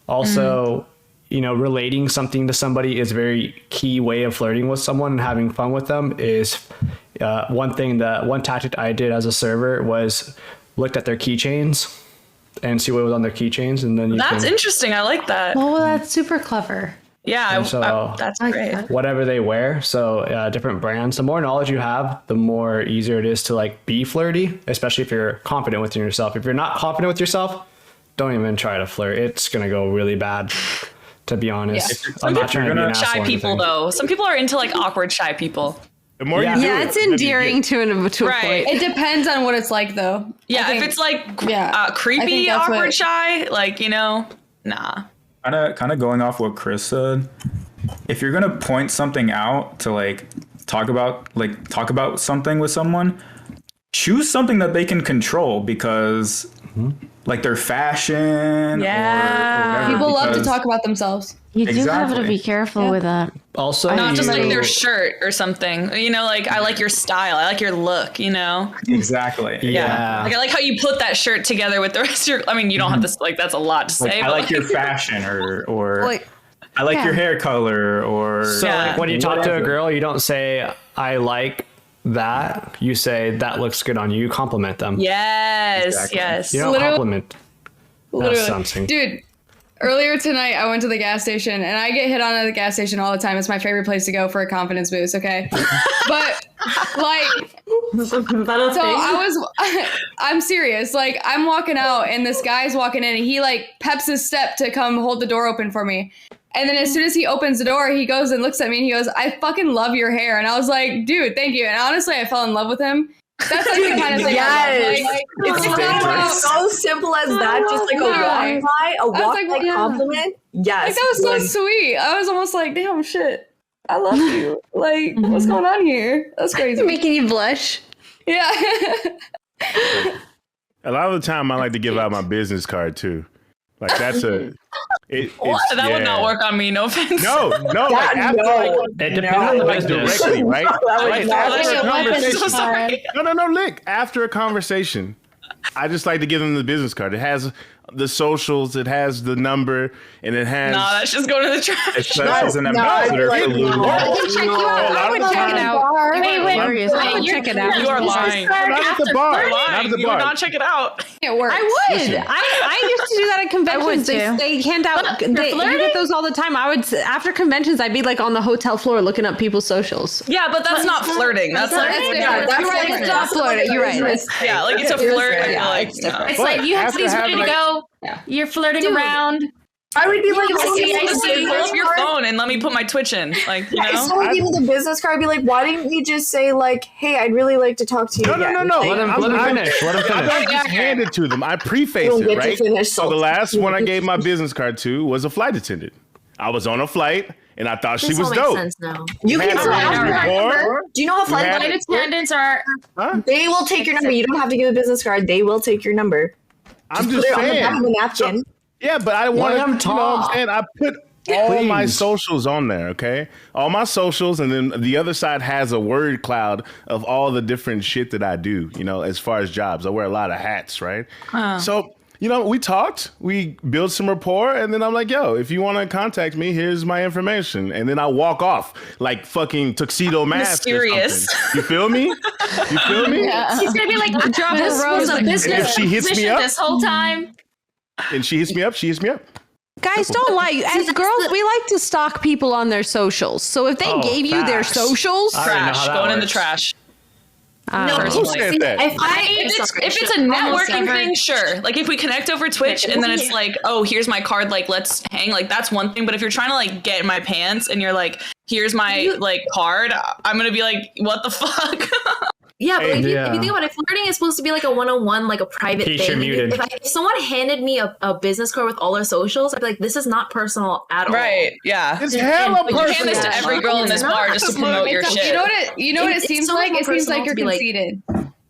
Also, you know, relating something to somebody is a very key way of flirting with someone and having fun with them is one tactic I did as a server was looked at their keychains and see what was on their keychains. And then That's interesting. I like that. Oh, that's super clever. Yeah, so that's great. Whatever they wear. So different brands, the more knowledge you have, the more easier it is to like be flirty, especially if you're confident within yourself. If you're not confident with yourself, don't even try to flirt. It's going to go really bad, to be honest. Yeah. I'm not trying to be an asshole Shy or people anything. though. Some people are into like awkward shy people. The more Yeah. you do Yeah, it, it's the better you endearing get. to a Right. point. It depends on what it's like, though. Yeah, I think- if it's like I creepy, think that's awkward, what- shy, like, you know, nah. Kind of going off what Chris said. If you're gonna point something out to like talk about something with someone, choose something that they can control because like their fashion. Yeah. or whatever, People love to because- talk about themselves. You do have to Exactly. be careful with that. Also, Not just like you- their shirt or something. You know, like I like your style. I like your look, you know? Exactly. Yeah. Like I like how you put that shirt together with the rest of your I mean, you don't have to like that's a lot to Like, say. I but like your fashion or Like, I like yeah. your hair color or So Yeah. like when you talk to a whatever. girl, you don't say, I like that. You say, that looks good on you. Compliment them. Yes, Exactly. yes. You don't Literally- compliment. That's Literally. something. Dude, earlier tonight I went to the gas station and I get hit on at the gas station all the time. It's my favorite place to go for a confidence boost, okay? But like so I'm serious. Like I'm walking out and this guy's walking in and he like peps his step to come hold the door open for me. And then as soon as he opens the door, he goes and looks at me and he goes, I fucking love your hair. And I was like, dude, thank you. And honestly, I fell in love with him. That's like the kind of thing. Yes. It's not about so simple as that. Just like a walk by, I was like, yeah. compliment. Yes. Like, that was so sweet. I was almost like, damn, shit. I love you. Like, what's going on here? That's crazy. Making you blush. Yeah. A lot of the time, I like to give out my business card too. Like that's a. That would not work on me. No offense. No, like after It depends on the business. directly, right? Like, after a conversation. So sorry. No, look. After a conversation, I just like to give them the business card. It has the socials, it has the number, and it has. Nah, that's just going to the trash. It says an ambassador for Lulu. I would check it out. Wait. I would check it out. You are lying. Not at the bar. You're Not lying. at the You would bar. not check it out. It works. I would. I used to do that at conventions. too. They hand out. You get those all the time. I would after conventions. I'd be like on the hotel floor looking up people's socials. Yeah, but that's not flirting. That's like That's not flirting. You're right. yeah, like it's a flirt. I feel like It's like you have after somebody's ready having, to go. You're flirting around. I would be like, pull up your phone and let me put my Twitch in. Like, you know? So I give the business card. Be like, why didn't you just say like, hey, I'd really like to talk to you? No. again? Let him finish. Let him I finish. don't just hand it to them. I preface Don't it, get to right? finish, So the last one I gave my business card to was a flight attendant. I was on a flight and I thought she was dope. now. You can had still a ask for that number. number. Do you know how flight had- Flight attendants are. They will take your number. You don't have to give a business card. They will take your number. I'm Put just it on the back of the saying. napkin. Yeah, but I want him to, you know what I'm talk. saying? I put all my Please. socials on there, okay? All my socials, and then the other side has a word cloud of all the different shit that I do, you know, as far as jobs. I wear a lot of hats, right? So, you know, we talked, we built some rapport, and then I'm like, yo, if you want to contact me, here's my information. And then I walk off like fucking tuxedo mask Mysterious. or something. You feel me? You feel me? He's gonna be like, this was a And if business she hits me position up- this whole time. And she hits me up, she hits me up. Guys, don't lie. As girls, we like to stalk people on their socials. So if they gave you their socials, trash, going in the trash. No, Who said that? If it's a networking thing, sure. Like if we connect over Twitch and then it's like, oh, here's my card, like let's hang, like that's one thing. But if you're trying to like get in my pants and you're like, here's my like card, I'm gonna be like, what the fuck? Yeah, but if you think about it, flirting is supposed to be like a one-on-one, like a private Peach, you're thing. muted. If someone handed me a business card with all our socials, I'd be like, this is not personal at all. Right, yeah. It's hella You hand this to every girl in this bar just to promote your shit. You know what it seems like? It seems like you're conceited.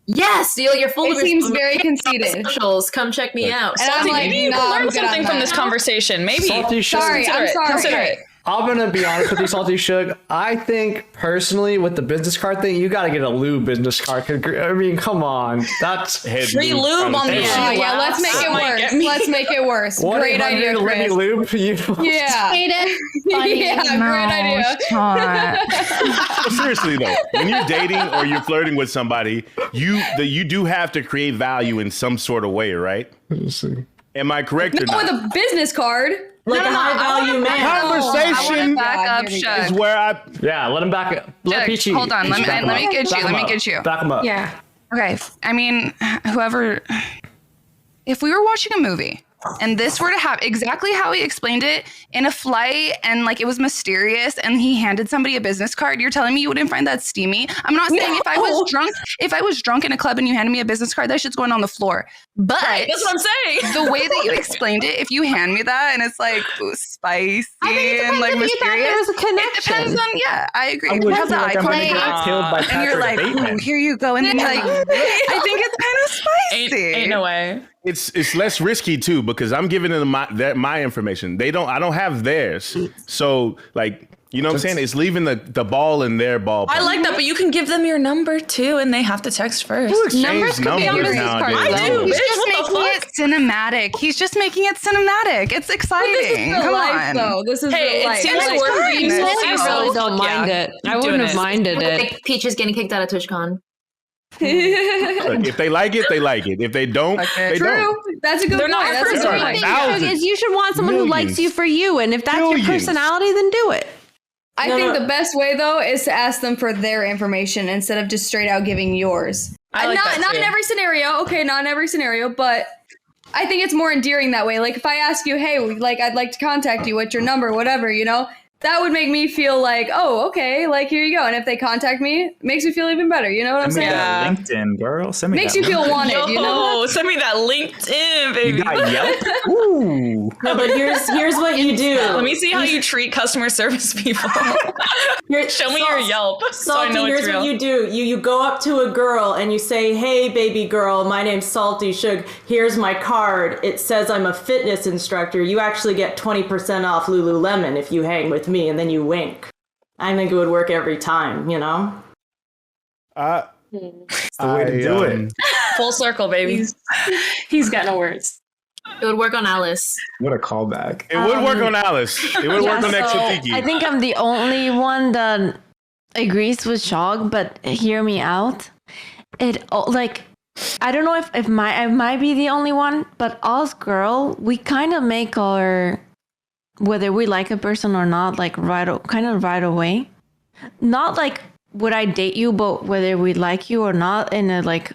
Yes, you're full of it seems very conceited. Socials. Come check me out. And I'm like, maybe you can learn something from this conversation. Maybe. Salty Sugar. Sorry, I'm sorry. Consider it. I'm gonna be honest with you, Salty Sugar. I think personally, with the business card thing, you gotta get a lube business card. I mean, come on, that's free lube on the end. Yeah, let's make it worse. Let's make it worse. Great idea, Chris. Lube, yeah. Great idea. But seriously though, when you're dating or you're flirting with somebody, you do have to create value in some sort of way, right? Am I correct or not? Not with a business card. Like a high value man. Conversation back up, is Shug. where I. Yeah, let him back up. Let Peachy. Hold on, let me get you. Let me get you. Back him up. Yeah. Okay. I mean, whoever. If we were watching a movie and this were to happen exactly how he explained it in a flight and like it was mysterious and he handed somebody a business card, you're telling me you wouldn't find that steamy? I'm not saying if I was drunk in a club and you handed me a business card, that shit's going on the floor. But that's what I'm saying. The way that you explained it, if you hand me that and it's like spicy and like mysterious, there was a connection. It depends on. Yeah, I agree. I It would has feel the like eye I'm gonna get contact. killed by And you're like, Patrick Bateman. ooh, here you go, and then you're like, I think it's kind of spicy. Ain't no way. It's less risky too because I'm giving them my information. I don't have theirs. So like, you know what I'm saying? It's leaving the ball in their ballpark. I like that, but you can give them your number too, and they have to text first. Who exchange numbers I do. He's Bitch, just making it cinematic. He's just making it cinematic. It's exciting. Come on. Though. This is hey, it seems like, working. I really don't mind it. I wouldn't have minded it. Peach is getting kicked out of TwitchCon. Look, if they like it, they like it. If they don't, they don't. That's a good point. That's a good point. Is you should want someone who likes you for you, and if that's your personality, then do it. I think the best way though is to ask them for their information instead of just straight out giving yours. Not in every scenario. Okay, not in every scenario, but I think it's more endearing that way. Like if I ask you, hey, like I'd like to contact you, what's your number, whatever, you know, that would make me feel like, oh, okay, like here you go. And if they contact me, it makes me feel even better. You know what I'm saying? That LinkedIn, girl. Send me makes that you feel wanted. Yo, you know? send me that LinkedIn, baby. You got Yelp? Ooh. No, but here's what you do. Let me see how you treat customer service people. Show me your Yelp so I know it's here's real. What you do. You go up to a girl and you say, hey, baby girl, my name's Salty Sugar. Here's my card. It says I'm a fitness instructor. You actually get 20% off Lululemon if you hang with me, and then you wink. I think it would work every time, you know? It's the way to do it. Full circle, baby. He's got no words. It would work on Alice. What a callback. It would work on Alice. It would work on Exotiki. I think I'm the only one that agrees with Shog, but hear me out. I don't know if I might be the only one, but us girl, we kind of make our, whether we like a person or not, like right away. Not like would I date you, but whether we like you or not in a like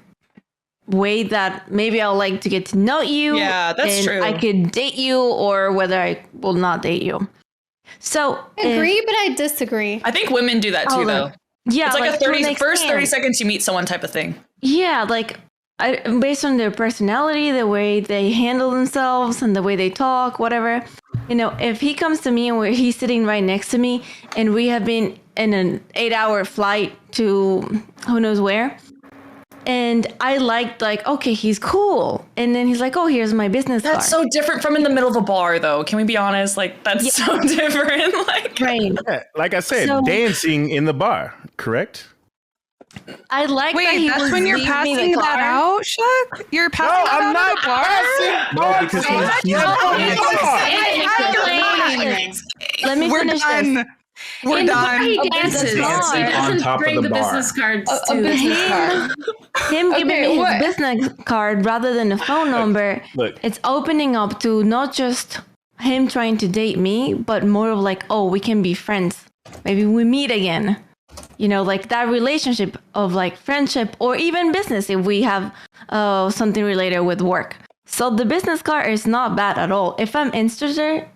way that maybe I'll like to get to know you. Yeah, that's and true. I could date you or whether I will not date you. So I agree, but I disagree. I think women do that too, though. Yeah, it's like a first 30 seconds. seconds you meet someone type of thing. Yeah, like based on their personality, the way they handle themselves and the way they talk, whatever. You know, if he comes to me and he's sitting right next to me and we have been in an 8-hour flight to who knows where, and I liked like, okay, he's cool. And then he's like, oh, here's my business card. That's so different from in the middle of a bar, though. Can we be honest? Like, that's so different. Like, right. Yeah, like I said, dancing in the bar, correct? I like that he that's was when you're leaving passing the that car. out, Shuck? You're passing that I'm out not at the bar? passing. No, because Let me We're finish done. this. We're In the done. bar he dances. Dancing on top of Bring the the bar. business cards A to business card. Him giving Okay, me his what? business card rather than a phone number, Look. it's opening up to not just him trying to date me, but more of like, oh, we can be friends. Maybe we meet again. You know, like that relationship of like friendship or even business if we have something related with work. So the business card is not bad at all. If I'm interested,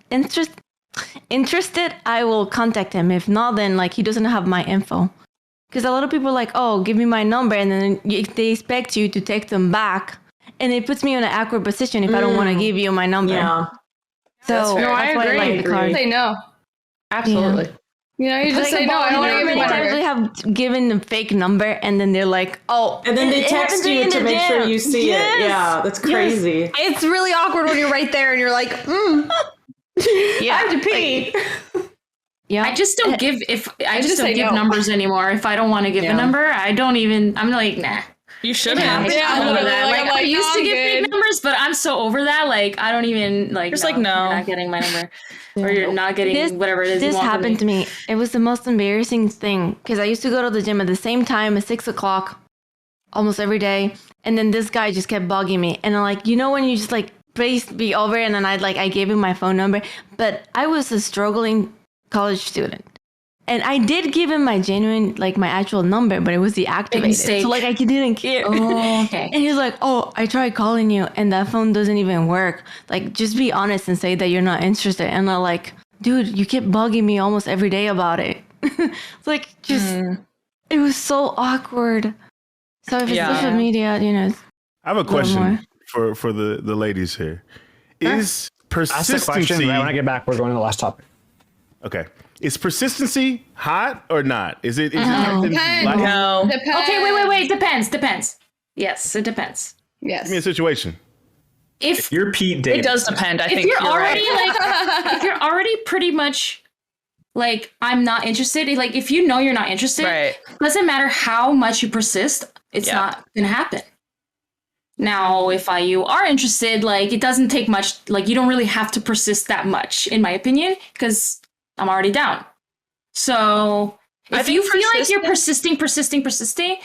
I will contact him. If not, then like he doesn't have my info. Because a lot of people are like, oh, give me my number. And then they expect you to take them back. And it puts me in an awkward position if I don't want to give you my number. Yeah. So no, I that's why agree. I like the card. Say no. Absolutely. Yeah. You know, you just say no. I don't want to give you my times number. we have given them fake number and then they're like, oh, And then they it text happened you in to the make sure gym. you see Yes. it. Yeah, that's crazy. It's really awkward when you're right there and you're like, Yeah, I have to pee. Yeah, I just don't give I just don't say give no. numbers anymore. If I don't want to give a number, I don't even. I'm like, nah. You shouldn't. I'm over that. Like, I used to give fake numbers, but I'm so over that. Like, I don't even like. Just like, no. You're not getting my number, or you're not getting whatever it is. This you want from happened to me. It was the most embarrassing thing because I used to go to the gym at the same time at 6 o'clock almost every day. And then this guy just kept bugging me. And I'm like, you know, when you just like, please be over. And then I gave him my phone number. But I was a struggling college student. And I did give him my genuine, like my actual number, but it was deactivated. mistake. So like I didn't care. Oh, okay. And he's like, oh, I tried calling you and that phone doesn't even work. Like, just be honest and say that you're not interested. And I'm like, dude, you keep bugging me almost every day about it. It's like, just, it was so awkward. So if it's social media, you know. I have a question for the ladies here. Is Ask the question. persistency? Right when I get back, we're going to the last topic. Okay. Is persistency hot or not? Is it? Depends. No. Okay, wait. Depends. Yes, it depends. Yes. Give me a situation. If you're Pete Davidson. It does depend. I if think you're already right. like, if you're already pretty much like, I'm not interested. Like, if you know you're not interested, Right. doesn't matter how much you persist, it's not gonna happen. Now, if you are interested, like, it doesn't take much. Like, you don't really have to persist that much, in my opinion, because I'm already down. So if you feel like you're persisting.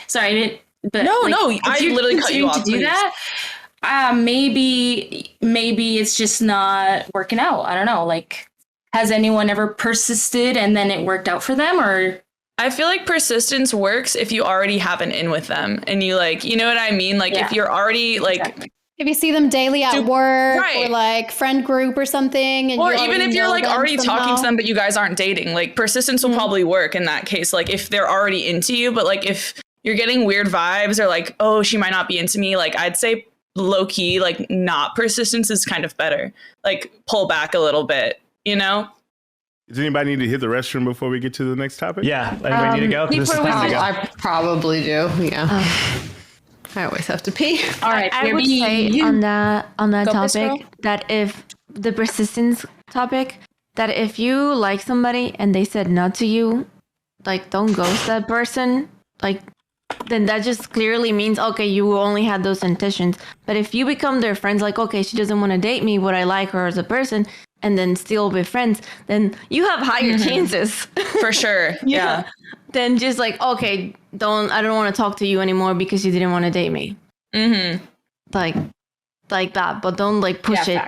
Sorry, I didn't. But No, like, no, if I you literally cut you continue off, to do please. that. Maybe it's just not working out. I don't know. Like, has anyone ever persisted and then it worked out for them, or? I feel like persistence works if you already have an in with them and you like, you know what I mean? Like if you're already like, If you see them daily at work right. or like friend group or something, and or you even already if you're know like them already talking somehow. to them, but you guys aren't dating, like persistence will probably work in that case. Like if they're already into you, but like if you're getting weird vibes or like, oh, she might not be into me, like I'd say low key, like not persistence is kind of better. Like pull back a little bit, you know? Does anybody need to hit the restroom before we get to the next topic? Yeah. Anybody need to go? This is time to go. I probably do. Yeah. I always have to pee. All right. I would say on that Go, Chris, topic girl. that if the persistence topic, that if you like somebody and they said no to you, like don't ghost that person. Like then that just clearly means okay, you only had those intentions. But if you become their friends, like okay, she doesn't want to date me, but I like her as a person, and then still be friends, then you have higher chances. For sure. Yeah. Then just like, okay, I don't want to talk to you anymore because you didn't want to date me. Mm-hmm. Like that, but don't like push it.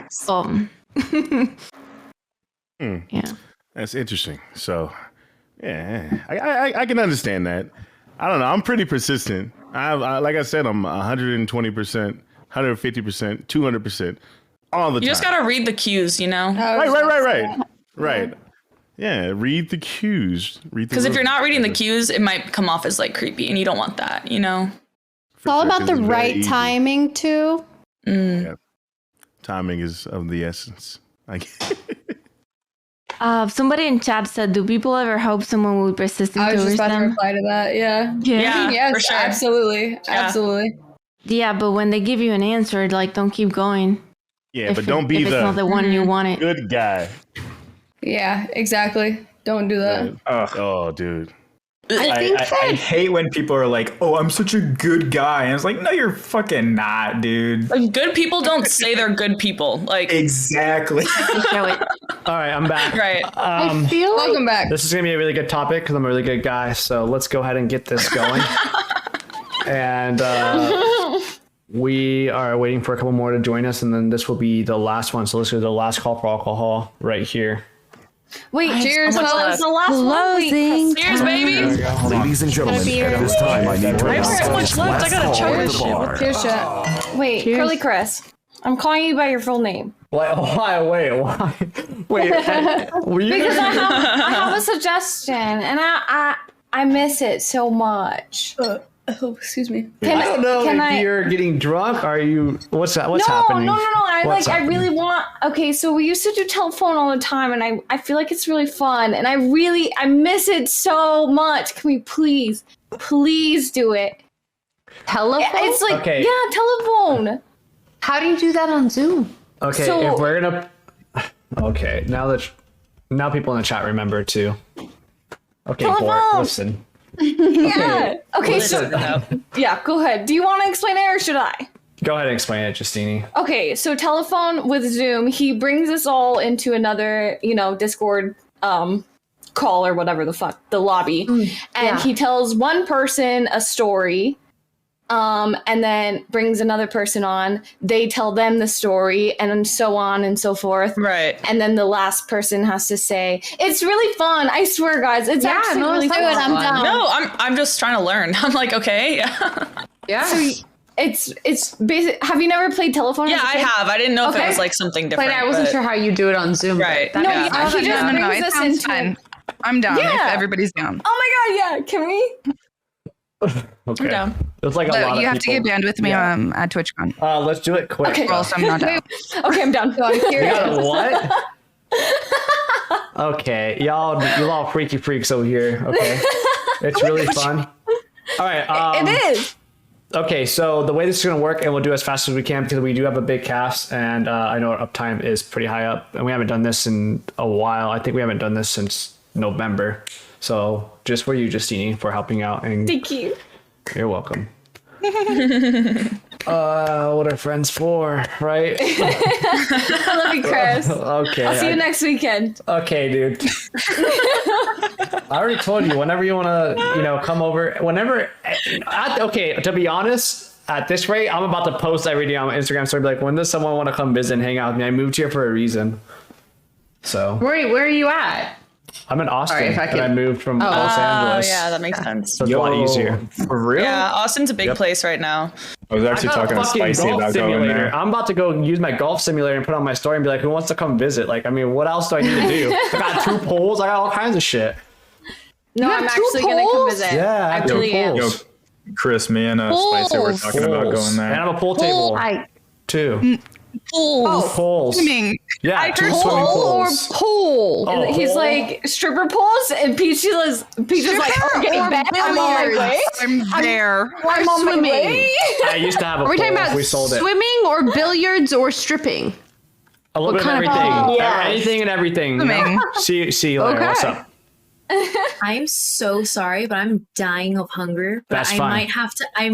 Yeah. That's interesting. So, yeah, I can understand that. I don't know. I'm pretty persistent. Like I said, I'm 120%, 150%, 200%. All the time. You just gotta read the cues, you know? Right. Yeah, read the cues. Because if you're not reading the cues, it might come off as like creepy, and you don't want that, you know? It's all about the right timing too. Yeah. Timing is of the essence. Somebody in chat said, "Do people ever hope someone will be persistent I was just towards about to them?" reply to that. Yeah. Yeah, yes, for sure. absolutely. Absolutely. Yeah, but when they give you an answer, like don't keep going. Yeah, but don't be if it's not the one you wanted. good guy. Yeah, exactly. Don't do that. Oh, dude. I hate when people are like, "Oh, I'm such a good guy," and it's like, "No, you're fucking not, dude." Like, good people don't say they're good people. Like exactly. Show it. All right, I'm back. Right. Welcome back. This is gonna be a really good topic because I'm a really good guy. So let's go ahead and get this going. And we are waiting for a couple more to join us, and then this will be the last one. So let's do the last call for alcohol right here. Wait, cheers. so much Well, left. it's the last one. Closing. Cheers, baby. Ladies and gentlemen, at this time I need to I have so much left. I gotta chug this shit. Cheers, shit. Wait, KurlyChris. I'm calling you by your full name. Why? Wait. Wait. Were you? Because I have a suggestion, and I miss it so much. Oh, excuse me. I don't know if you're getting drunk. Are you? What's that? What's happening? No. I really want. Okay, so we used to do telephone all the time, and I feel like it's really fun, and I miss it so much. Can we please do it? Telephone? It's like telephone. How do you do that on Zoom? Okay, So- if we're gonna. Okay, now people in the chat remember too. Okay, Telephone. Bort, listen. Yeah. Okay, Listen. yeah, go ahead. Do you want to explain it or should I? Go ahead and explain it, Justini. Okay, so telephone with Zoom, he brings us all into another, Discord call or whatever the fuck, the lobby. And he tells one person a story, and then brings another person on. They tell them the story, and so on and so forth. Right. And then the last person has to say, it's really fun. I swear, guys, it's actually really fun. I'm down. No, I'm just trying to learn. I'm like, okay. Yeah. So it's basic. Have you never played telephone? Yeah, as a I kid? have. I didn't know if it was like something different. But I wasn't sure how you do it on Zoom. Right. No, he just brings it us sounds into. fun. I'm down if Yeah. everybody's down. Oh my god, yeah. Can we? Okay. I'm down. It's like a But lot you of have to get people. band with me at TwitchCon. Let's do it quick. Okay. Or else I'm not down. Okay, I'm done. You got a what? Okay, you all freaky freaks over here. Okay, it's really fun. All right. It is. Okay, so the way this is going to work, and we'll do as fast as we can because we do have a big cast, and I know our uptime is pretty high up, and we haven't done this in a while. I think we haven't done this since November. So just for you, Justini, for helping out. And Thank you. You're welcome. What are friends for, right? I love you, Chris. Okay. I'll see you next weekend. Okay, dude. I already told you, whenever you want to, come over, okay, to be honest, at this rate, I'm about to post every day on my Instagram story, be like, when does someone want to come visit and hang out with me? I moved here for a reason. So. Where are you at? I'm in Austin, Sorry, if I and could- I moved from Los Angeles. Oh, yeah, that makes sense. So it's a lot easier. For real? Yeah, Austin's a big place right now. I was actually I got talking a to fucking Spicy golf about going simulator. there. I'm about to go use my golf simulator and put on my story and be like, who wants to come visit? Like, I mean, what else do I need to do? I got 2 poles. I got all kinds of shit. No, You have I'm 2 actually gonna come poles? visit. Yeah, I I have 2 really am. poles. Chris, me and Spicy were talking about Poles. going there. And I have a pool table, too. Poles. Swimming. Yeah, 2 swimming pools. Pool. Oh, And he's pool? like stripper poles, and Peach is like, okay, or bet I'm on my way. I'm there. I'm on my swimming. way. I used to have a Are we pool. talking about We sold it. swimming or billiards or stripping? A little bit of kind of everything. pool? Yes. Anything and everything. Swimming. See you later. Okay. What's up? I'm so sorry, but I'm dying of hunger. But That's I fine.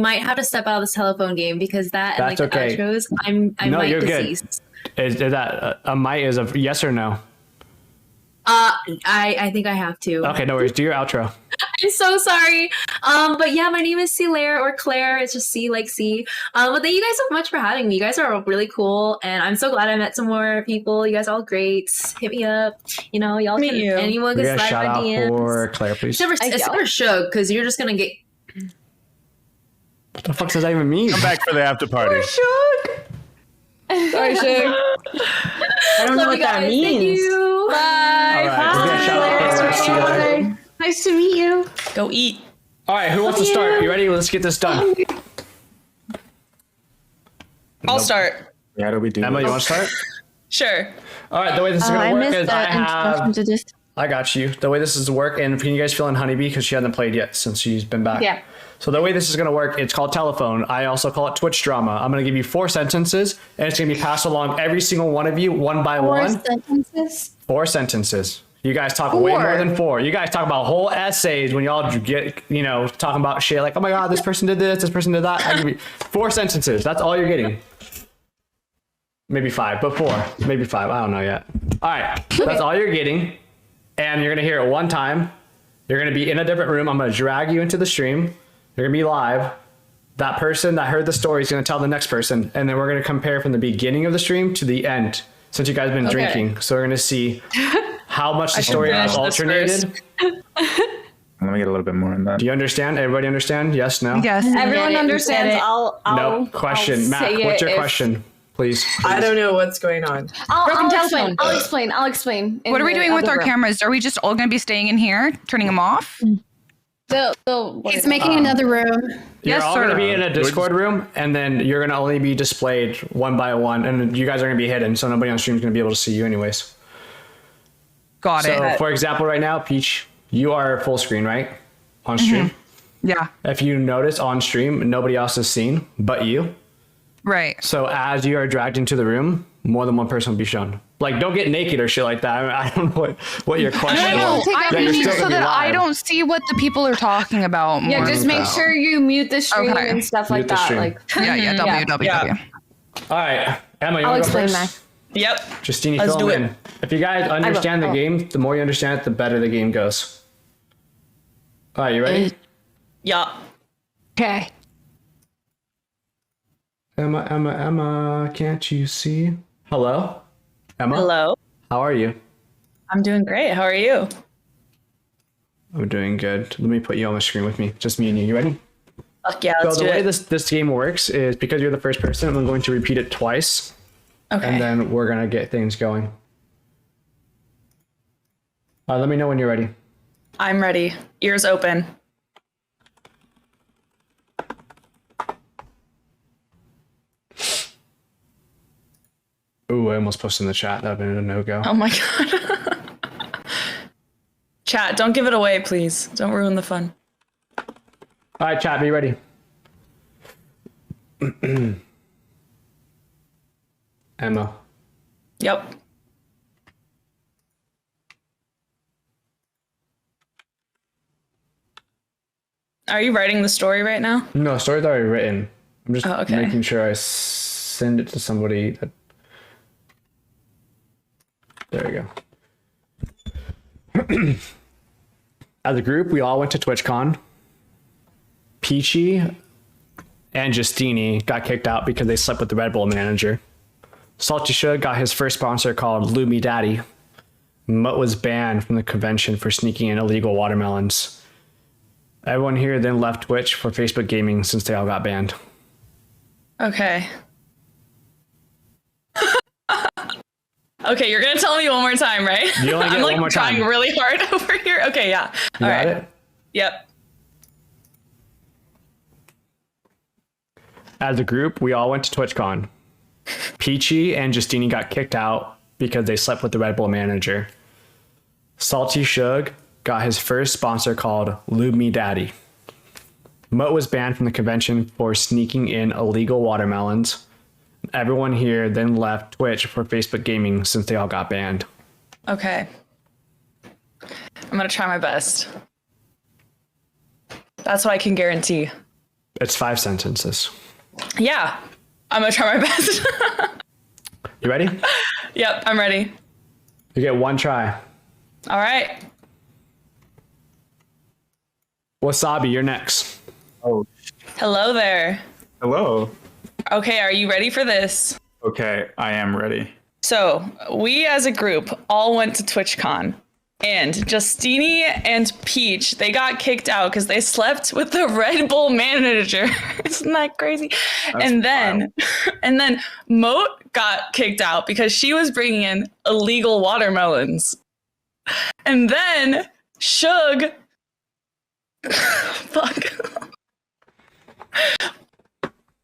might have to step out of this telephone game because that That's and okay. the outros, I No, might you're decease. good. Is that a might is a yes or no? I think I have to. Okay, no worries. Do your outro. I'm so sorry. But yeah, my name is Claire or Claire. It's just C like C. But thank you guys so much for having me. You guys are really cool, and I'm so glad I met some more people. You guys are all great. Hit me up. Y'all Meet can. you. Anyone We can got a slide shout my out DMs. for Claire, please. Except for Shug, because you're just gonna get. What the fuck does that even mean? Come back for the after party. Sorry, Shug. I don't know Love what you that guys. means. Thank you. Bye. All right, we'll get a shout out for Claire. See you later. Nice to meet you. Go eat. All right, who wants to start? You ready? Let's get this done. I'll start. How do we do Emma, this? you want to start? Sure. All right, the way this is I going to work missed is I the introduction have. to this. I got you. The way this is to work, and can you guys fill in Honeybee because she hasn't played yet since she's been back. Yeah. So the way this is going to work, it's called telephone. I also call it Twitch drama. I'm going to give you 4 sentences, and it's going to be passed along every single one of you, one by 4 one. sentences. 4 sentences. You guys talk way more than 4. You guys talk about whole essays when y'all get, talking about shit like, oh my God, this person did this person did that. I give you 4 sentences. That's all you're getting. Maybe 5, but 4. Maybe 5. I don't know yet. All right. That's all you're getting. And you're going to hear it one time. You're going to be in a different room. I'm going to drag you into the stream. You're going to be live. That person that heard the story is going to tell the next person, and then we're going to compare from the beginning of the stream to the end. Since you guys have been drinking, so we're going to see how much the story has alternated. Let me get a little bit more in that. Do you understand? Everybody understand? Yes, no? Yes. Everyone understands. No question. Matt, what's your question? Please. I don't know what's going on. I'll explain. What are we doing with our cameras? Are we just all going to be staying in here, turning them off? He's making another room. You're all going to be in a Discord room, and then you're going to only be displayed one by one, and you guys are going to be hidden, so nobody on stream is going to be able to see you anyways. Got it. So, for example, right now, Peach, you are full screen, right? On stream? Yeah. If you notice on stream, nobody else is seen but you. Right. So as you are dragged into the room, more than one person will be shown. Like, don't get naked or shit like that. I don't know what your question was. I mean, so that I don't see what the people are talking about. Yeah, just make sure you mute the stream and stuff like that. Like, W. All right, Emma, you I'll want to go explain first? Yep. Justine, Let's fill do them it. in. If you guys understand the game, the more you understand it, the better the game goes. All right, you ready? Yeah. Okay. Emma, can't you see? Hello? Emma? Hello. How are you? I'm doing great. How are you? I'm doing good. Let me put you on the screen with me. Just me and you. You ready? Fuck yeah, let's so do the way it. this game works is because you're the first person, I'm going to repeat it twice. Okay. And then we're going to get things going. Let me know when you're ready. I'm ready. Ears open. Ooh, I almost posted in the chat. That would have been a no-go. Oh my god. Chat, don't give it away, please. Don't ruin the fun. All right, chat, be ready. Emma. Yep. Are you writing the story right now? No, story's already written. I'm just okay. making sure I send it to somebody. There we go. As a group, we all went to TwitchCon. Peachy and Justini got kicked out because they slept with the Red Bull manager. Salty Sugar got his first sponsor called Lumi Daddy. Mutt was banned from the convention for sneaking in illegal watermelons. Everyone here then left Twitch for Facebook Gaming since they all got banned. Okay. Okay, you're gonna tell me one more time, right? You only get I'm like one more time. trying really hard over here. Okay, yeah. You All got right. it? Yep. As a group, we all went to TwitchCon. Peachy and Justini got kicked out because they slept with the Red Bull manager. Salty Sugar got his first sponsor called Lube Me Daddy. Mutt was banned from the convention for sneaking in illegal watermelons. Everyone here then left Twitch for Facebook Gaming since they all got banned. Okay. I'm gonna try my best. That's what I can guarantee. It's 5 sentences. Yeah, I'm gonna try my best. You ready? Yep, I'm ready. You get one try. All right. Wasabi, you're next. Oh. Hello there. Hello. Okay, are you ready for this? Okay, I am ready. So, we as a group all went to TwitchCon. And Justini and Peach, they got kicked out because they slept with the Red Bull manager. Isn't that crazy? And then Moat got kicked out because she was bringing in illegal watermelons. And then Shug, fuck.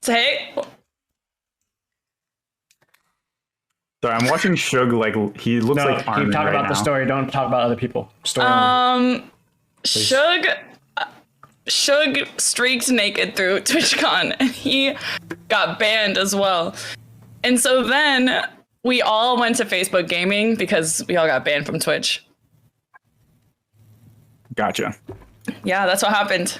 Say. Sorry, I'm watching Shug like he looks No, like Armin you talk right about now. the story. Don't talk about other people. Story only. Shug streaked naked through TwitchCon and he got banned as well. And so then we all went to Facebook Gaming because we all got banned from Twitch. Gotcha. Yeah, that's what happened.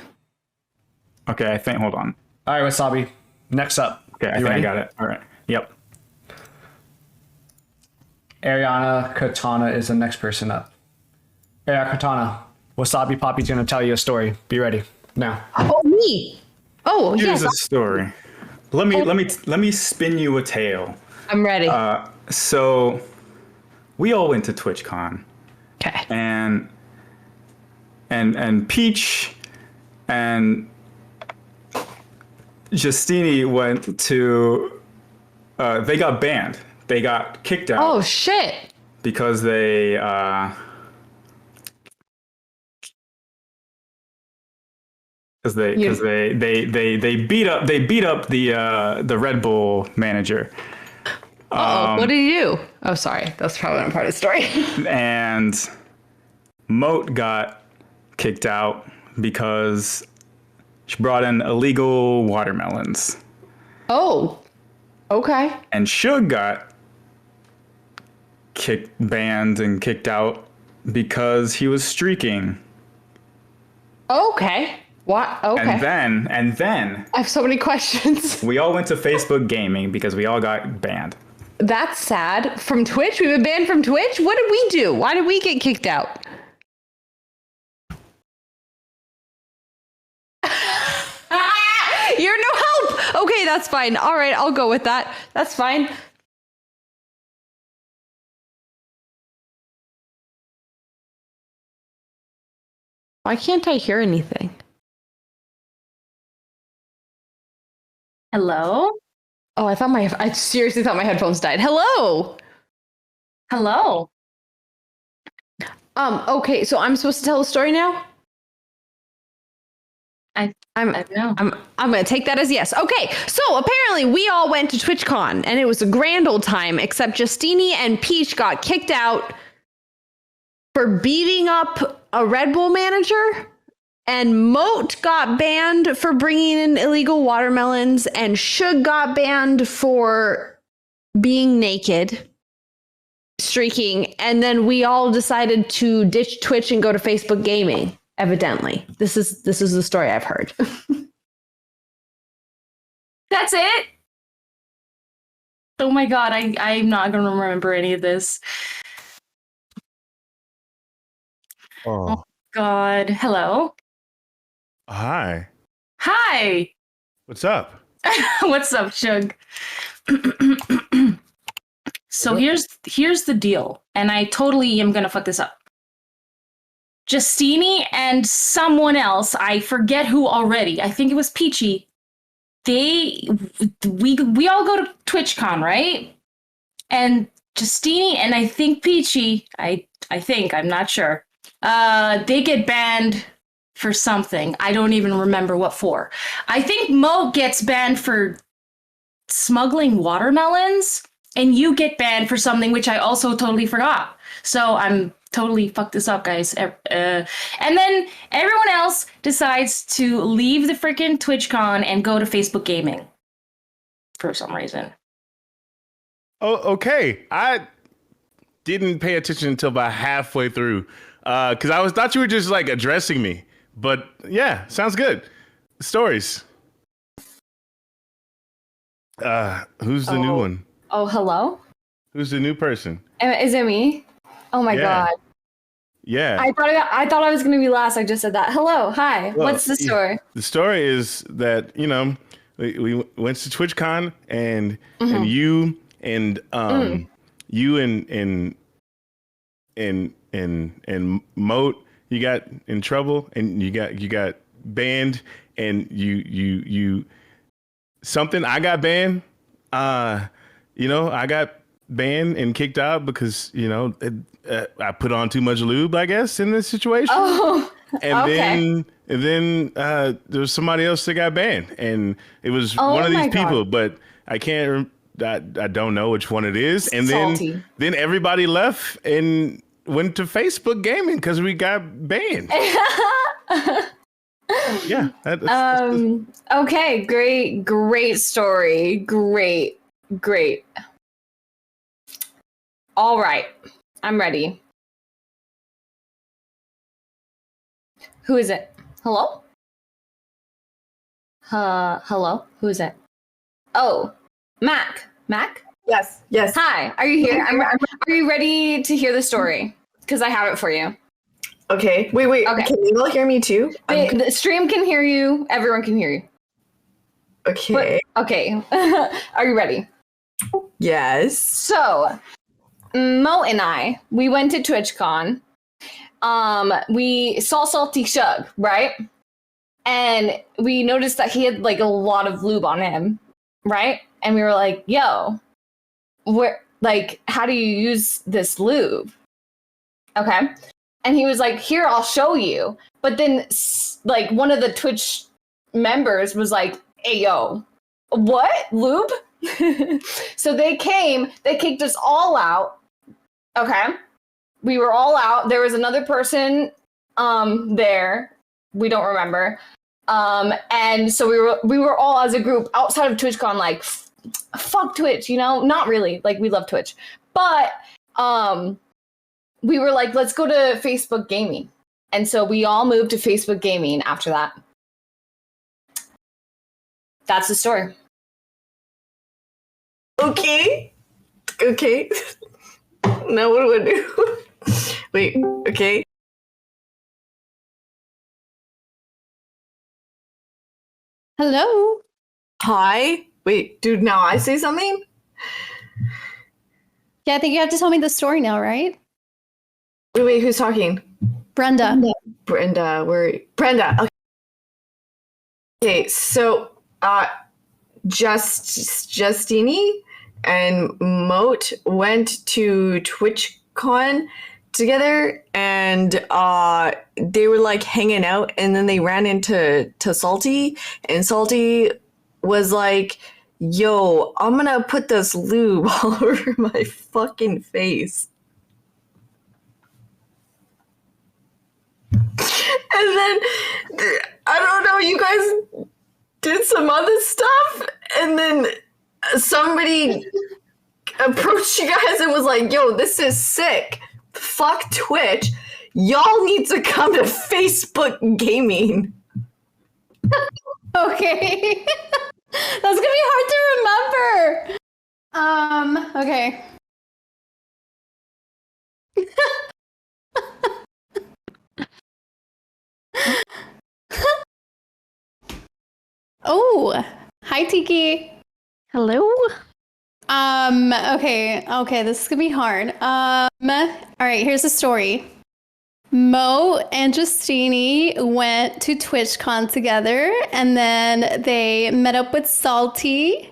Okay, I think. Hold on. All right, Wasabi. Next up. Okay, I think I got it. All right. Yep. Ariana Katana is the next person up. Ariana Katana, Wasabi Poppy's gonna tell you a story. Be ready now. Oh, me. Oh, Here's yes. a story. Let me spin you a tale. I'm ready. So we all went to TwitchCon. Okay. And Peach and Justini went to they got banned. They got kicked out. Oh shit. Because they beat up the Red Bull manager. What did he do? Oh, sorry. That's probably not part of the story. And Moat got kicked out because she brought in illegal watermelons. Oh, okay. And Suge got banned and kicked out because he was streaking. Okay. What? Okay. And then I have so many questions. We all went to Facebook Gaming because we all got banned. That's sad. From Twitch? We've been banned from Twitch? What did we do? Why did we get kicked out? You're no help. Okay, that's fine. All right, I'll go with that. That's fine. Why can't I hear anything? Hello? Oh, I seriously thought my headphones died. Hello. Hello. Okay, so I'm supposed to tell the story now? I don't know. I'm gonna take that as yes. Okay, so apparently we all went to TwitchCon and it was a grand old time, except Justini and Peach got kicked out for beating up a Red Bull manager, and Moat got banned for bringing in illegal watermelons, and Suge got banned for being naked, streaking, and then we all decided to ditch Twitch and go to Facebook Gaming. Evidently, this is the story I've heard. That's it? Oh my god, I'm not gonna remember any of this. Oh god. Hello? Hi. Hi! What's up? What's up, Suge? So here's the deal, and I totally am gonna fuck this up. Justini and someone else, I forget who already. I think it was Peachy. We all go to TwitchCon, right? And Justini and I think Peachy, I think, I'm not sure. They get banned for something. I don't even remember what for. I think Mo gets banned for smuggling watermelons, and you get banned for something which I also totally forgot. So I'm totally fucked this up, guys. And then everyone else decides to leave the freaking TwitchCon and go to Facebook Gaming for some reason. Oh, okay. I didn't pay attention until about halfway through, because I thought you were just like addressing me. But yeah, sounds good. Stories. Who's the new one? Oh, hello? Who's the new person? Is it me? Oh my god. Yeah. I thought I was going to be last. I just said that. Hello. Hi. Well, what's the story? The story is that, we went to TwitchCon and you and Moat, you got in trouble and you got banned, and you something. I got banned. I got banned and kicked out because I put on too much lube, I guess, in this situation. Oh, and okay. then there was somebody else that got banned, and it was one of these people, but I can't. I don't know which one it is. And then everybody left and went to Facebook Gaming because we got banned. Yeah. Okay. Great story. Great. All right. I'm ready. Who is it? Hello? Hello? Who is it? Oh, Mac. Mac? Yes. Hi. Are you here? Are you ready to hear the story? Because I have it for you. Okay. Wait. Okay. Can you all hear me too? The stream can hear you. Everyone can hear you. Okay. Okay. Are you ready? Yes. So, Mo and I, we went to TwitchCon. We saw Salty Shug, right? And we noticed that he had like a lot of lube on him, right? And we were like, yo, how do you use this lube? Okay. And he was like, here, I'll show you. But then like one of the Twitch members was like, hey, yo, what? Lube? So they kicked us all out. Okay. We were all out. There was another person there. We don't remember. And so we were all as a group outside of TwitchCon like fuck Twitch, you know? Not really. Like we love Twitch. But we were like, let's go to Facebook Gaming. And so we all moved to Facebook Gaming after that. That's the story. Okay. Now what do I do? Wait, okay. Hello. Hi. Wait, dude, now I say something? Yeah, I think you have to tell me the story now, right? Wait, who's talking? Brenda. Brenda, okay. Okay, so Justini and Moat went to TwitchCon together, and they were like hanging out, and then they ran into Salty, and Salty was like, yo, I'm gonna put this lube all over my fucking face. And then, I don't know, you guys did some other stuff, and then somebody approached you guys and was like, yo, this is sick. Fuck Twitch. Y'all need to come to Facebook Gaming. Okay. That's gonna be hard to remember. Okay. Oh, hi Tiki. Hello. Okay, this is gonna be hard. All right, here's the story. Mo and Justini went to TwitchCon together, and then they met up with Salty,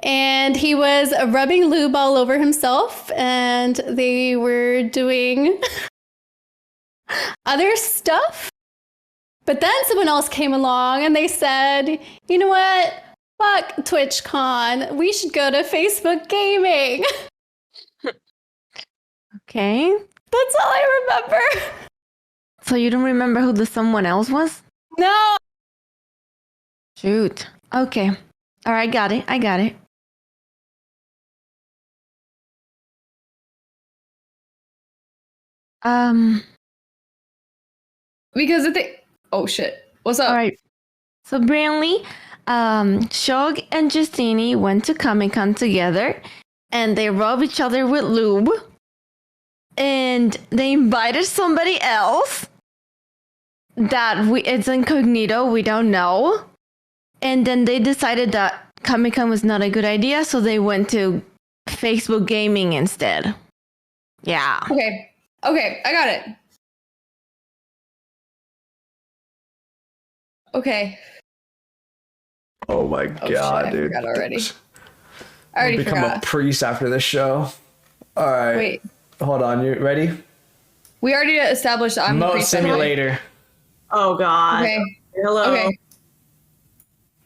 and he was rubbing lube all over himself, and they were doing other stuff. But then someone else came along and they said, you know what? Fuck TwitchCon. We should go to Facebook Gaming. Okay. That's all I remember. So you don't remember who the someone else was? No. Shoot. Okay. All right, got it. I got it. Because oh shit. What's up? All right. So Brantley, Shog and Justini went to Comic-Con together, and they rubbed each other with lube, and they invited somebody else that it's incognito, we don't know, and then they decided that Comic-Con was not a good idea, so they went to Facebook Gaming instead. Yeah. Okay, I got it. Okay. Oh my god, I dude. forgot already. I I'll already become forgot. a priest after this show. All right. Wait. Hold on. You ready? We already established I'm the Mo priest. Simulator. Oh god. Okay. Hello. Okay.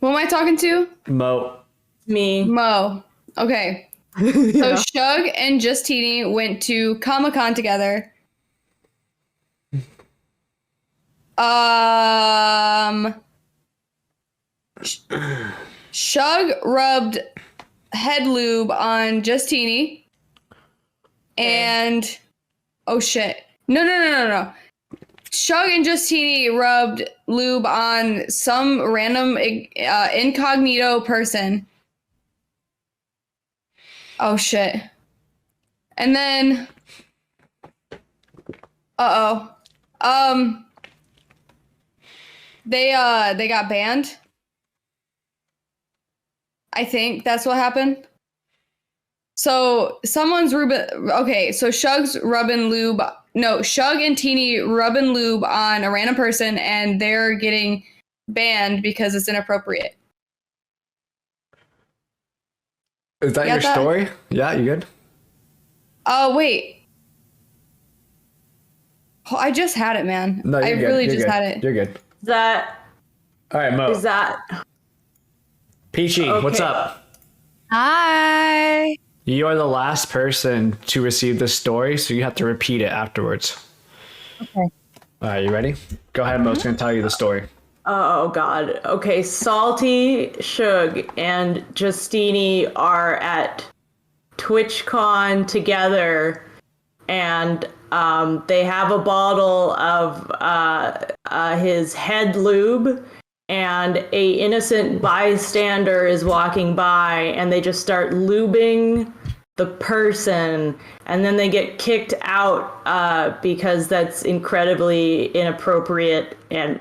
Who am I talking to? Mo. Me. Mo. Okay. So Shug and Justini went to Comic-Con together. Shug rubbed head lube on Justini. And oh shit. No. Shug and Justini rubbed lube on some random incognito person. Oh shit. And then they got banned. I think that's what happened. So someone's okay, so Shug and Teeny rubbing lube on a random person, and they're getting banned because it's inappropriate. Is that your story? Yeah, you good? Oh, wait. Oh, I just had it, man. No, I you're really good. just had it. You're good. Is that? All right, Mo. Is that? Peachy, what's up? Hi. You are the last person to receive this story, so you have to repeat it afterwards. Okay. All right, you ready? Go ahead, Mo's going to tell you the story. Oh God. Okay, Salty, Shug, and Justini are at TwitchCon together, and they have a bottle of his head lube, and a innocent bystander is walking by, and they just start lubing the person, and then they get kicked out because that's incredibly inappropriate and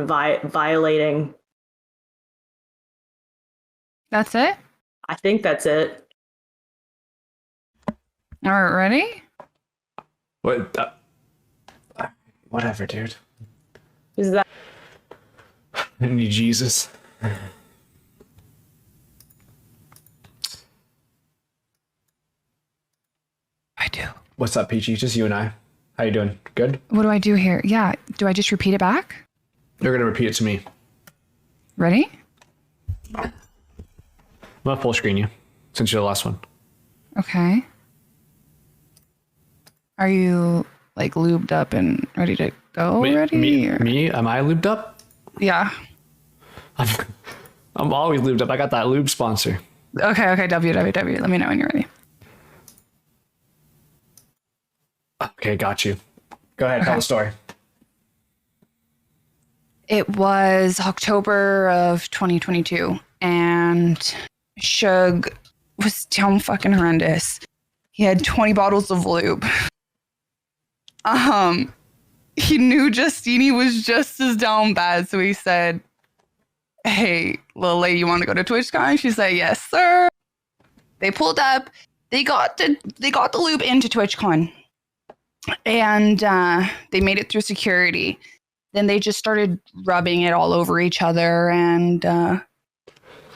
violating. That's it? I think that's it. All right, ready? What? Whatever, dude. Is that? I need Jesus. I do. What's up, Peachy? Just you and I. How you doing? Good? What do I do here? Yeah. Do I just repeat it back? You're going to repeat it to me. Ready? I'm going to full screen you, since you're the last one. Okay. Are you like lubed up and ready to go already? Me? Am I lubed up? Yeah. I'm always lubed up. I got that lube sponsor. Okay. www. Let me know when you're ready. Okay, got you. Go ahead, tell the story. It was October of 2022, and Shug was down fucking horrendous. He had 20 bottles of lube. He knew Justini was just as down bad, so he said, "Hey, little lady, you want to go to TwitchCon?" She said, "Yes, sir." They pulled up. They got the lube into TwitchCon, and they made it through security. Then they just started rubbing it all over each other, and then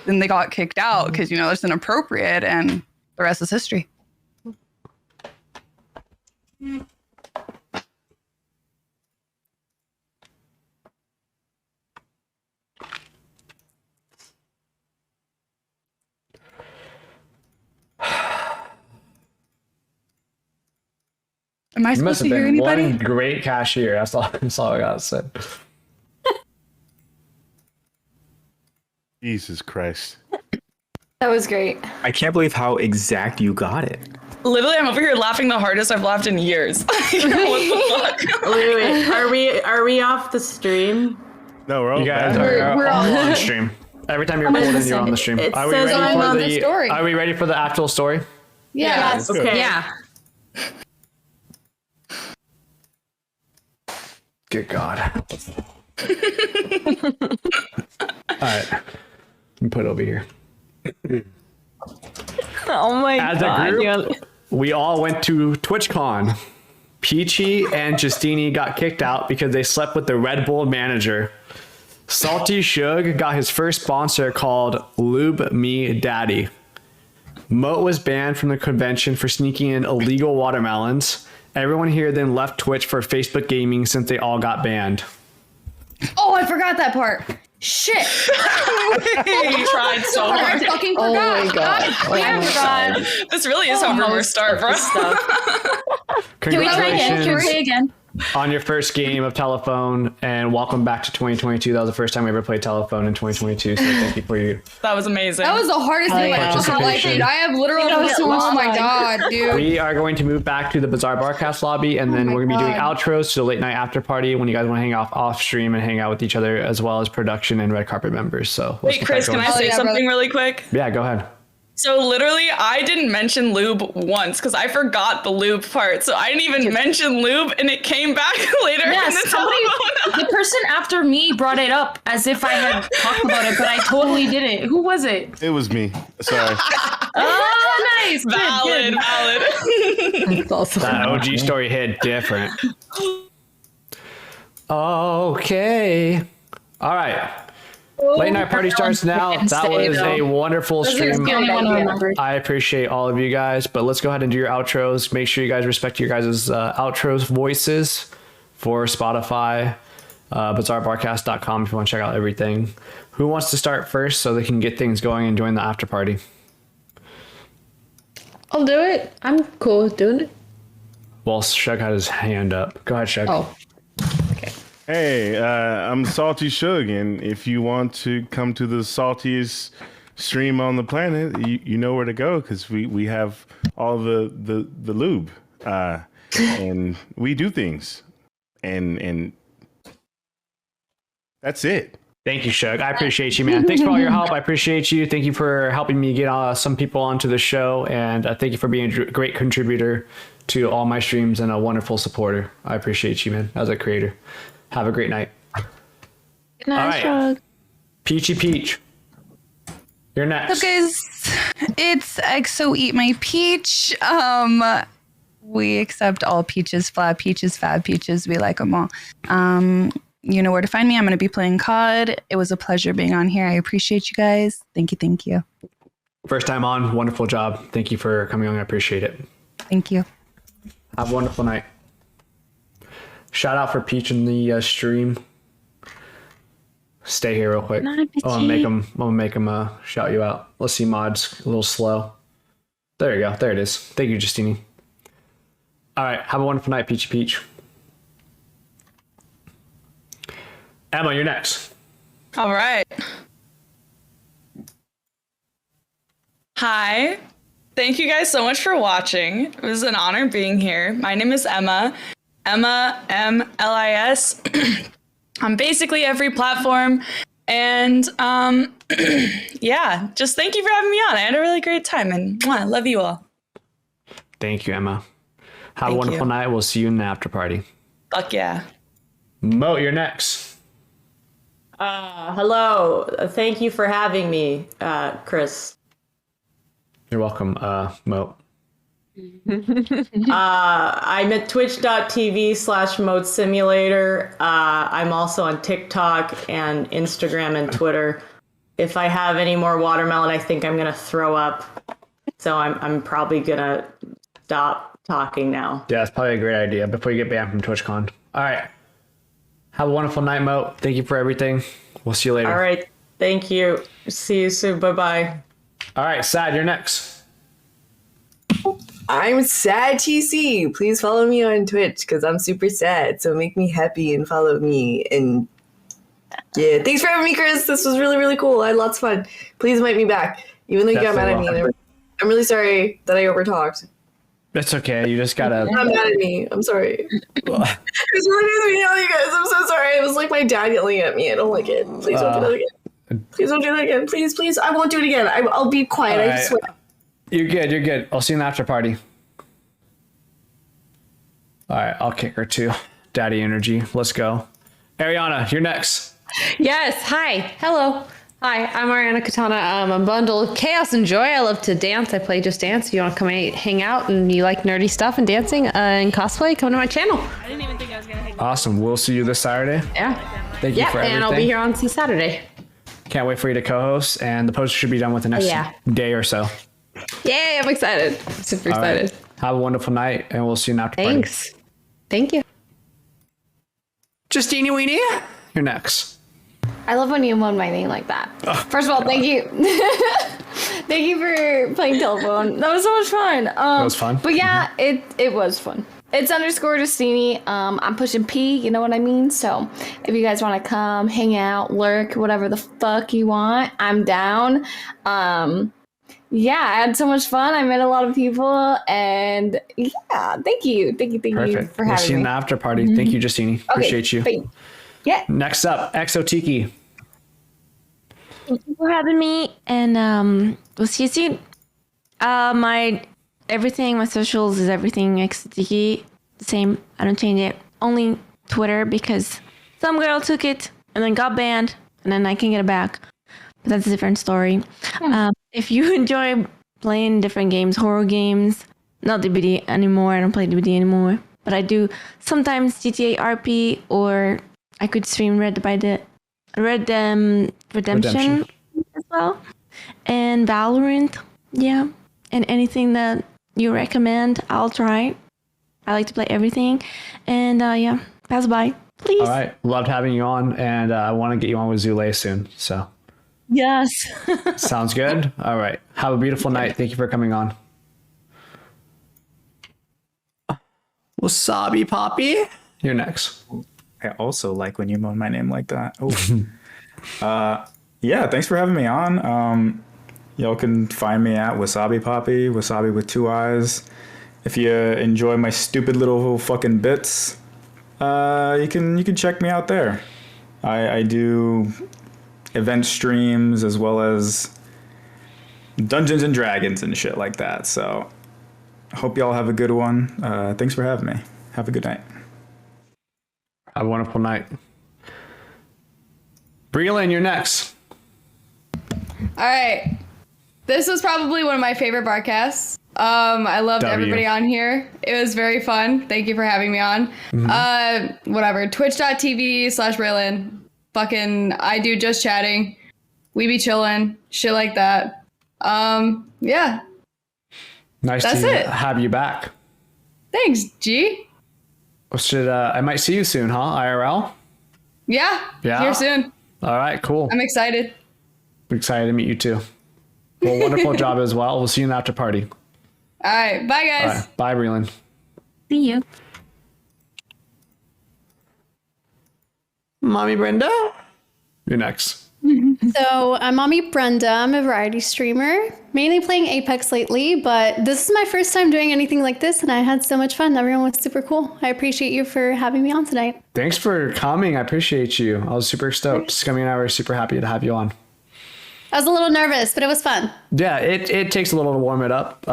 they got kicked out because, it's inappropriate, and the rest is history. Am I supposed to hear anybody? One great cashier. That's all I got to say. Jesus Christ. That was great. I can't believe how exact you got it. Literally, I'm over here laughing the hardest I've laughed in years. What the fuck? Wait. Are we off the stream? No, we're all you guys back. we're all on stream. Every time you're pulled in, you're on the stream. It Are we says ready I'm for on the story. Are we ready for the actual story? Yeah. Let's go. Okay. Yeah. Good God. All right. Let me put it over here. Oh my As god. a group, we all went to TwitchCon. Peachy and Justini got kicked out because they slept with the Red Bull manager. Salty Shug got his first sponsor called Lube Me Daddy. Moat was banned from the convention for sneaking in illegal watermelons. Everyone here then left Twitch for Facebook gaming since they all got banned. Oh, I forgot that part. Shit. We tried so I hard. fucking forgot. Oh my God. I forgot. This really is how rumors start, bro. Can we try again? Can we play again? On your first game of Telephone, and welcome back to 2022. That was the first time we ever played Telephone in 2022, so thank you for your That was amazing. That was the hardest thing I've ever like, dude. I have literally oh my god, dude. We are going to move back to the Bizarre Barcast lobby, and then we're going to be doing outros to the late night after party when you guys want to hang off stream and hang out with each other, as well as production and red carpet members. So let's Wait, get Chris, that can going. I say something really quick? Yeah, go ahead. So literally, I didn't mention lube once because I forgot the lube part. So I didn't even mention lube, and it came back later in Yes, the telephone. the person after me brought it up as if I had talked about it, but I totally didn't. Who was it? It was me. Sorry. Oh, nice. Valid. That OG story hit different. Okay. All right. Late night party starts now. That was a wonderful stream. I appreciate all of you guys, but let's go ahead and do your outros. Make sure you guys respect your guys' outros voices for Spotify, bizarrebarcast.com if you want to check out everything. Who wants to start first so they can get things going and join the after party? I'll do it. I'm cool with doing it. Well, Shug had his hand up. Go ahead, Shug. Oh. Hey, I'm Salty Shug, and if you want to come to the saltiest stream on the planet, you know where to go because we have all the lube, and we do things, and that's it. Thank you, Shug. I appreciate you, man. Thanks for all your help. I appreciate you. Thank you for helping me get some people onto the show, and thank you for being a great contributor to all my streams and a wonderful supporter. I appreciate you, man, as a creator. Have a great night. Good night, All right. Peachy Peach. You're next. So guys, it's XO Eat My Peach. We accept all peaches, flat peaches, fab peaches. We like them all. You know where to find me. I'm going to be playing COD. It was a pleasure being on here. I appreciate you guys. Thank you. Thank you. First time on. Wonderful job. Thank you for coming on. I appreciate it. Thank you. Have a wonderful night. Shout out for Peach in the stream. Stay here real quick. I'm gonna make him shout you out. Let's see, mods a little slow. There you go. There it is. Thank you, Justini. All right. Have a wonderful night, Peachy Peach. Emma, you're next. All right. Hi. Thank you guys so much for watching. It was an honor being here. My name is Emma. Emma MLIS. On basically every platform. And yeah, just thank you for having me on. I had a really great time and I love you all. Thank you, Emma. Have a wonderful night. We'll see you in the after party. Fuck yeah. Mo, you're next. Hello. Thank you for having me, Chris. You're welcome, Mo. I'm at twitch.tv/mode simulator. I'm also on TikTok and Instagram and Twitter. If I have any more watermelon, I think I'm gonna throw up. So I'm probably gonna stop talking now. Yeah, it's probably a great idea before you get banned from TwitchCon. All right. Have a wonderful night, Mo. Thank you for everything. We'll see you later. All right. Thank you. See you soon. Bye-bye. All right, Sad, you're next. I'm Sad TC. Please follow me on Twitch because I'm super sad. So make me happy and follow me. And yeah, thanks for having me, Chris. This was really, really cool. I had lots of fun. Please invite me back, even though you got mad at me. I'm really sorry that I overtalked. That's okay. You just gotta. Not mad at me. I'm sorry. It's really nice to yell at you guys. I'm so sorry. It was like my dad yelling at me. I don't like it. Please don't do that again. Please don't do that again. Please, please. I won't do it again. I'll be quiet. All I swear. You're good. You're good. I'll see you in the after party. All right. I'll kick her too. Daddy energy. Let's go. Ariana, you're next. Yes. Hi. Hello. Hi. I'm Ariana Katana. I'm a bundle of chaos and joy. I love to dance. I play Just Dance. If you want to come and hang out and you like nerdy stuff and dancing and cosplay, come to my channel. I didn't even think I was gonna hang. Awesome. We'll see you this Saturday. Yeah. Thank you for everything. And I'll be here on Saturday. Can't wait for you to co-host, and the post should be done with the next day or so. Yay, I'm excited. I'm super excited. Right. Have a wonderful night, and we'll see you in after party. Thanks. Thank you. Justini Weenie, you're next. I love when you moan my name like that. First of all, thank you. Thank you for playing telephone. That was so much fun. That was fun. But yeah, it was fun. It's _Justini. I'm pushing P, you know what I mean? So if you guys want to come, hang out, lurk, whatever the fuck you want, I'm down. Yeah, I had so much fun. I met a lot of people, and yeah, thank you for having me. We'll see you in the after party. Thank you, Justini. Appreciate you. Thanks. Yeah. Next up, Exotiki. Thank you for having me, and we'll see you soon. My everything, my socials is everything XDK. The same. I don't change it. Only Twitter because some girl took it and then got banned and then I can get it back. But that's a different story. If you enjoy playing different games, horror games, not DBD anymore. I don't play DBD anymore. But I do sometimes GTA RP, or I could stream Redemption as well. And Valorant. Yeah. And anything that you recommend, I'll try. I like to play everything. And yeah, pass by, please. All right. Loved having you on. And I want to get you on with Zule soon. So. Yes. Sounds good. All right. Have a beautiful night. Thank you for coming on. Wasabi Poppy, you're next. I also like when you moan my name like that. Oh. Yeah, thanks for having me on. Y'all can find me at Wasabi Poppy, Wasabi with 2 eyes. If you enjoy my stupid little fucking bits, you can check me out there. I do event streams as well as Dungeons and Dragons and shit like that. So I hope y'all have a good one. Thanks for having me. Have a good night. Have a wonderful night. Breland, you're next. All right. This was probably one of my favorite Barcasts. I loved everybody on here. It was very fun. Thank you for having me on. Whatever. Twitch.tv/Braylon. Fucking, I do just chatting. We be chilling. Shit like that. Yeah. Nice That's to it. have you back. Thanks, G. I might see you soon, huh? IRL? Yeah. Yeah. Here soon. All right, cool. I'm excited. I'm excited to meet you too. Well, wonderful job as well. We'll see you in the after party. All right. Bye, guys. All right. Bye, Breland. See you. Mommy Brenda, you're next. So I'm Mommy Brenda. I'm a variety streamer, mainly playing Apex lately, but this is my first time doing anything like this, and I had so much fun. Everyone was super cool. I appreciate you for having me on tonight. Thanks for coming. I appreciate you. I was super stoked. Scummy and I were super happy to have you on. I was a little nervous, but it was fun. Yeah, it takes a little to warm it up.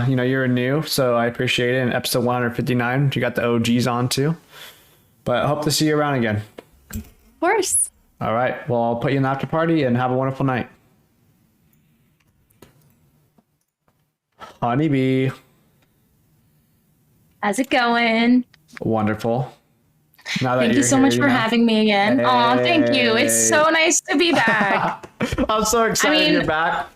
You're new, so I appreciate it. In episode 159, you got the OGs on too. But I hope to see you around again. Of course. All right. Well, I'll put you in the after party and have a wonderful night. Honeybee. How's it going? Wonderful. Now that Thank you you're so here, much for having me again. Oh, thank you. It's so nice to be back. I'm so excited you're back.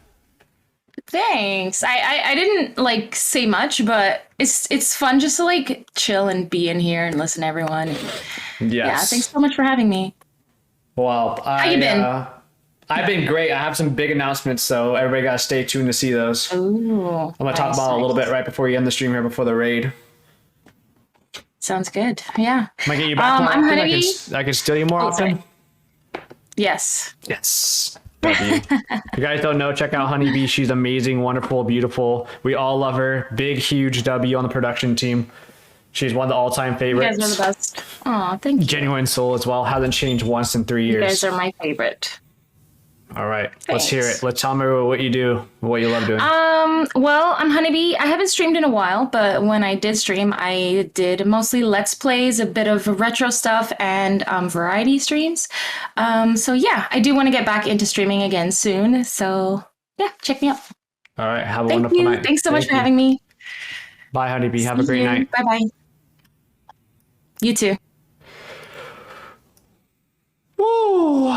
Thanks. I didn't like say much, but it's fun just to like chill and be in here and listen to everyone. Yes. Yeah, thanks so much for having me. Well, How you been? I've been great. I have some big announcements, so everybody got to stay tuned to see those. Ooh, I'm going to talk about it a little bit right before you end the stream here before the raid. Sounds good. Yeah. Am I getting you back more I'm often? Honeybee. I can steal you more often? Yes. Yes. If you guys don't know, check out Honeybee. She's amazing, wonderful, beautiful. We all love her. Big, huge W on the production team. She's one of the all-time You favorites. guys are the best. Aw, thank you. Genuine soul as well. Hasn't changed once in 3 You years. guys are my favorite. All right. Let's Thanks. hear it. Let's tell me what you do, what you love doing. Well, I'm Honeybee. I haven't streamed in a while, but when I did stream, I did mostly Let's Plays, a bit of retro stuff, and variety streams. So yeah, I do want to get back into streaming again soon. So yeah, check me out. All right. Have a Thank wonderful you. night. Thanks so much for you. having me. Bye, Honeybee. Have a great night. Bye bye. You too. Woo!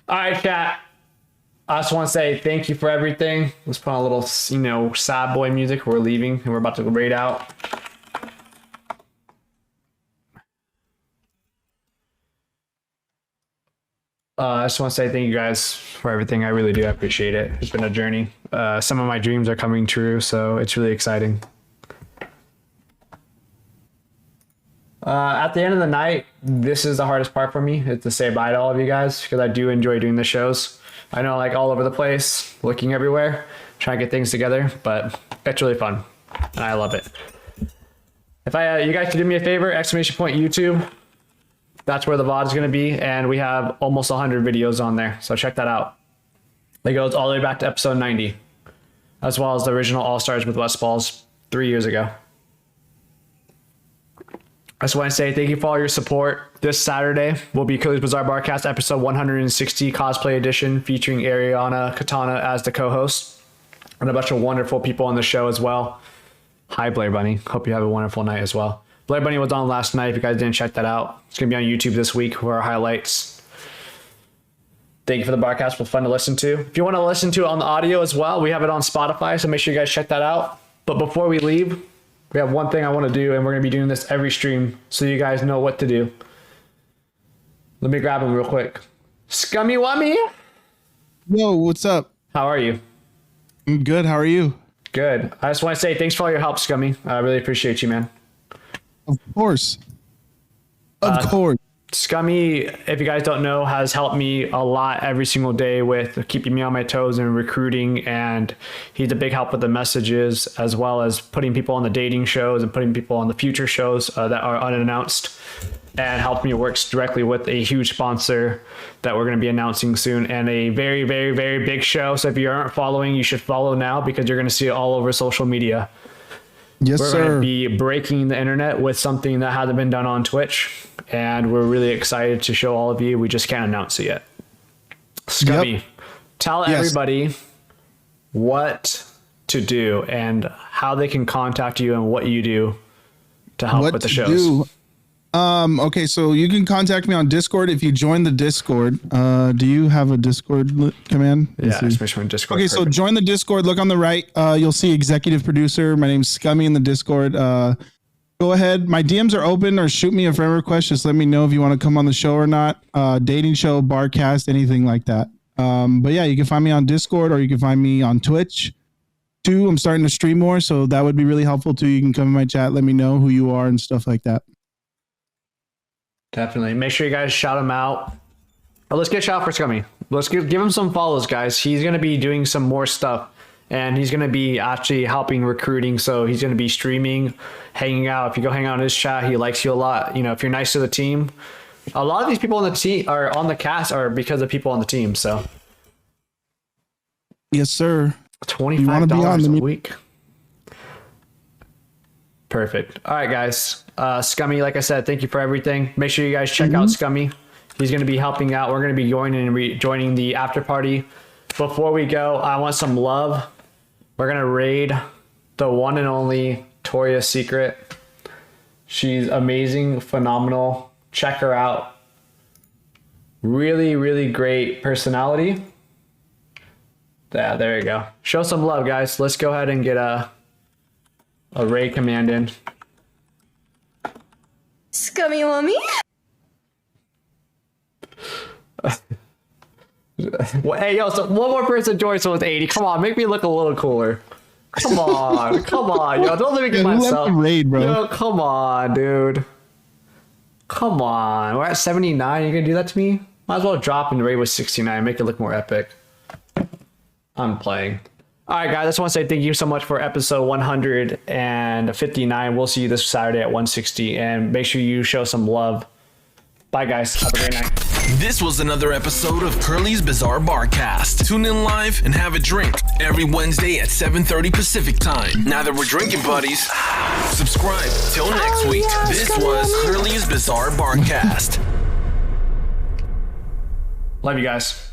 All right, chat. I just want to say thank you for everything. Let's put on a little, sad boy music. We're leaving and we're about to raid out. I just want to say thank you guys for everything. I really do appreciate it. It's been a journey. Some of my dreams are coming true, so it's really exciting. At the end of the night, this is the hardest part for me, is to say bye to all of you guys, because I do enjoy doing the shows. I know, all over the place, looking everywhere, trying to get things together, but it's really fun, and I love it. If you guys could do me a favor, ! YouTube, that's where the VOD is going to be, and we have almost 100 videos on there, so check that out. that goes all the way back to episode 90, as well as the original All Stars with West Balls 3 years ago. I just want to say thank you for all your support. This Saturday will be Kurly's Bizarre Barcast episode 160 cosplay edition featuring Ariana Katana as the co-host and a bunch of wonderful people on the show as well. Hi, Blair Bunny. Hope you have a wonderful night as well. Blair Bunny was on last night. If you guys didn't check that out, it's going to be on YouTube this week for our highlights. Thank you for the Barcast. It was fun to listen to. If you want to listen to it on the audio as well, we have it on Spotify, so make sure you guys check that out. But before we leave, we have one thing I want to do, and we're going to be doing this every stream so you guys know what to do. Let me grab him real quick. Scummy Wummy! Yo, what's up? How are you? I'm good. How are you? Good. I just want to say thanks for all your help, Scummy. I really appreciate you, man. Of course. Of course. Scummy, if you guys don't know, has helped me a lot every single day with keeping me on my toes and recruiting, and he's a big help with the messages as well as putting people on the dating shows and putting people on the future shows that are unannounced, and helped me work directly with a huge sponsor that we're going to be announcing soon, and a very, very, very big show. So if you aren't following, you should follow now because you're going to see it all over social media. Yes, we're sir. going to be breaking the internet with something that hasn't been done on Twitch, and we're really excited to show all of you. We just can't announce it yet. Scummy, tell everybody what to do and how they can contact you and what you do to help with the shows. Okay, so you can contact me on Discord if you join the Discord. Do you have a Discord command? Yeah, especially on Discord. Okay, so join the Discord. Look on the right. You'll see executive producer. My name's Scummy in the Discord. Go ahead. My DMs are open, or shoot me a friend request. Just let me know if you want to come on the show or not. Dating show, Barcast, anything like that. But yeah, you can find me on Discord, or you can find me on Twitch too. I'm starting to stream more, so that would be really helpful too. You can come in my chat, let me know who you are and stuff like that. Definitely. Make sure you guys shout him out. Let's get a shout for Scummy. Let's give him some follows, guys. He's going to be doing some more stuff, and he's going to be actually helping recruiting. So he's going to be streaming, hanging out. If you go hang out in his chat, he likes you a lot. You know, if you're nice to the team, a lot of these people on the team are on the cast are because of people on the team. So yes, sir. $25 a week. Perfect. All right, guys. Scummy, like I said, thank you for everything. Make sure you guys check out Scummy. He's going to be helping out. We're going to be joining the after party. Before we go, I want some love. We're going to raid the one and only Toria's Secret. She's amazing, phenomenal. Check her out. Really, really great personality. Yeah, there you go. Show some love, guys. Let's go ahead and get a raid command in. Scummy Wummy. Well, hey, yo, so one more person joins with 80. Come on, make me look a little cooler. Come on, come on, yo. Don't let me get myself. Raid, bro. Yo, come on, dude. Come on. We're at 79. You're going to do that to me? Might as well drop in the raid with 69. Make it look more epic. I'm playing. All right, guys. I just want to say thank you so much for episode 159. We'll see you this Saturday at 160. And make sure you show some love. Bye, guys. Have a great night. This was another episode of Kurly's Bizarre Barcast. Tune in live and have a drink every Wednesday at 7:30 Pacific time. Now that we're drinking buddies, subscribe. Till next week. This was Kurly's Bizarre Barcast. Love you guys.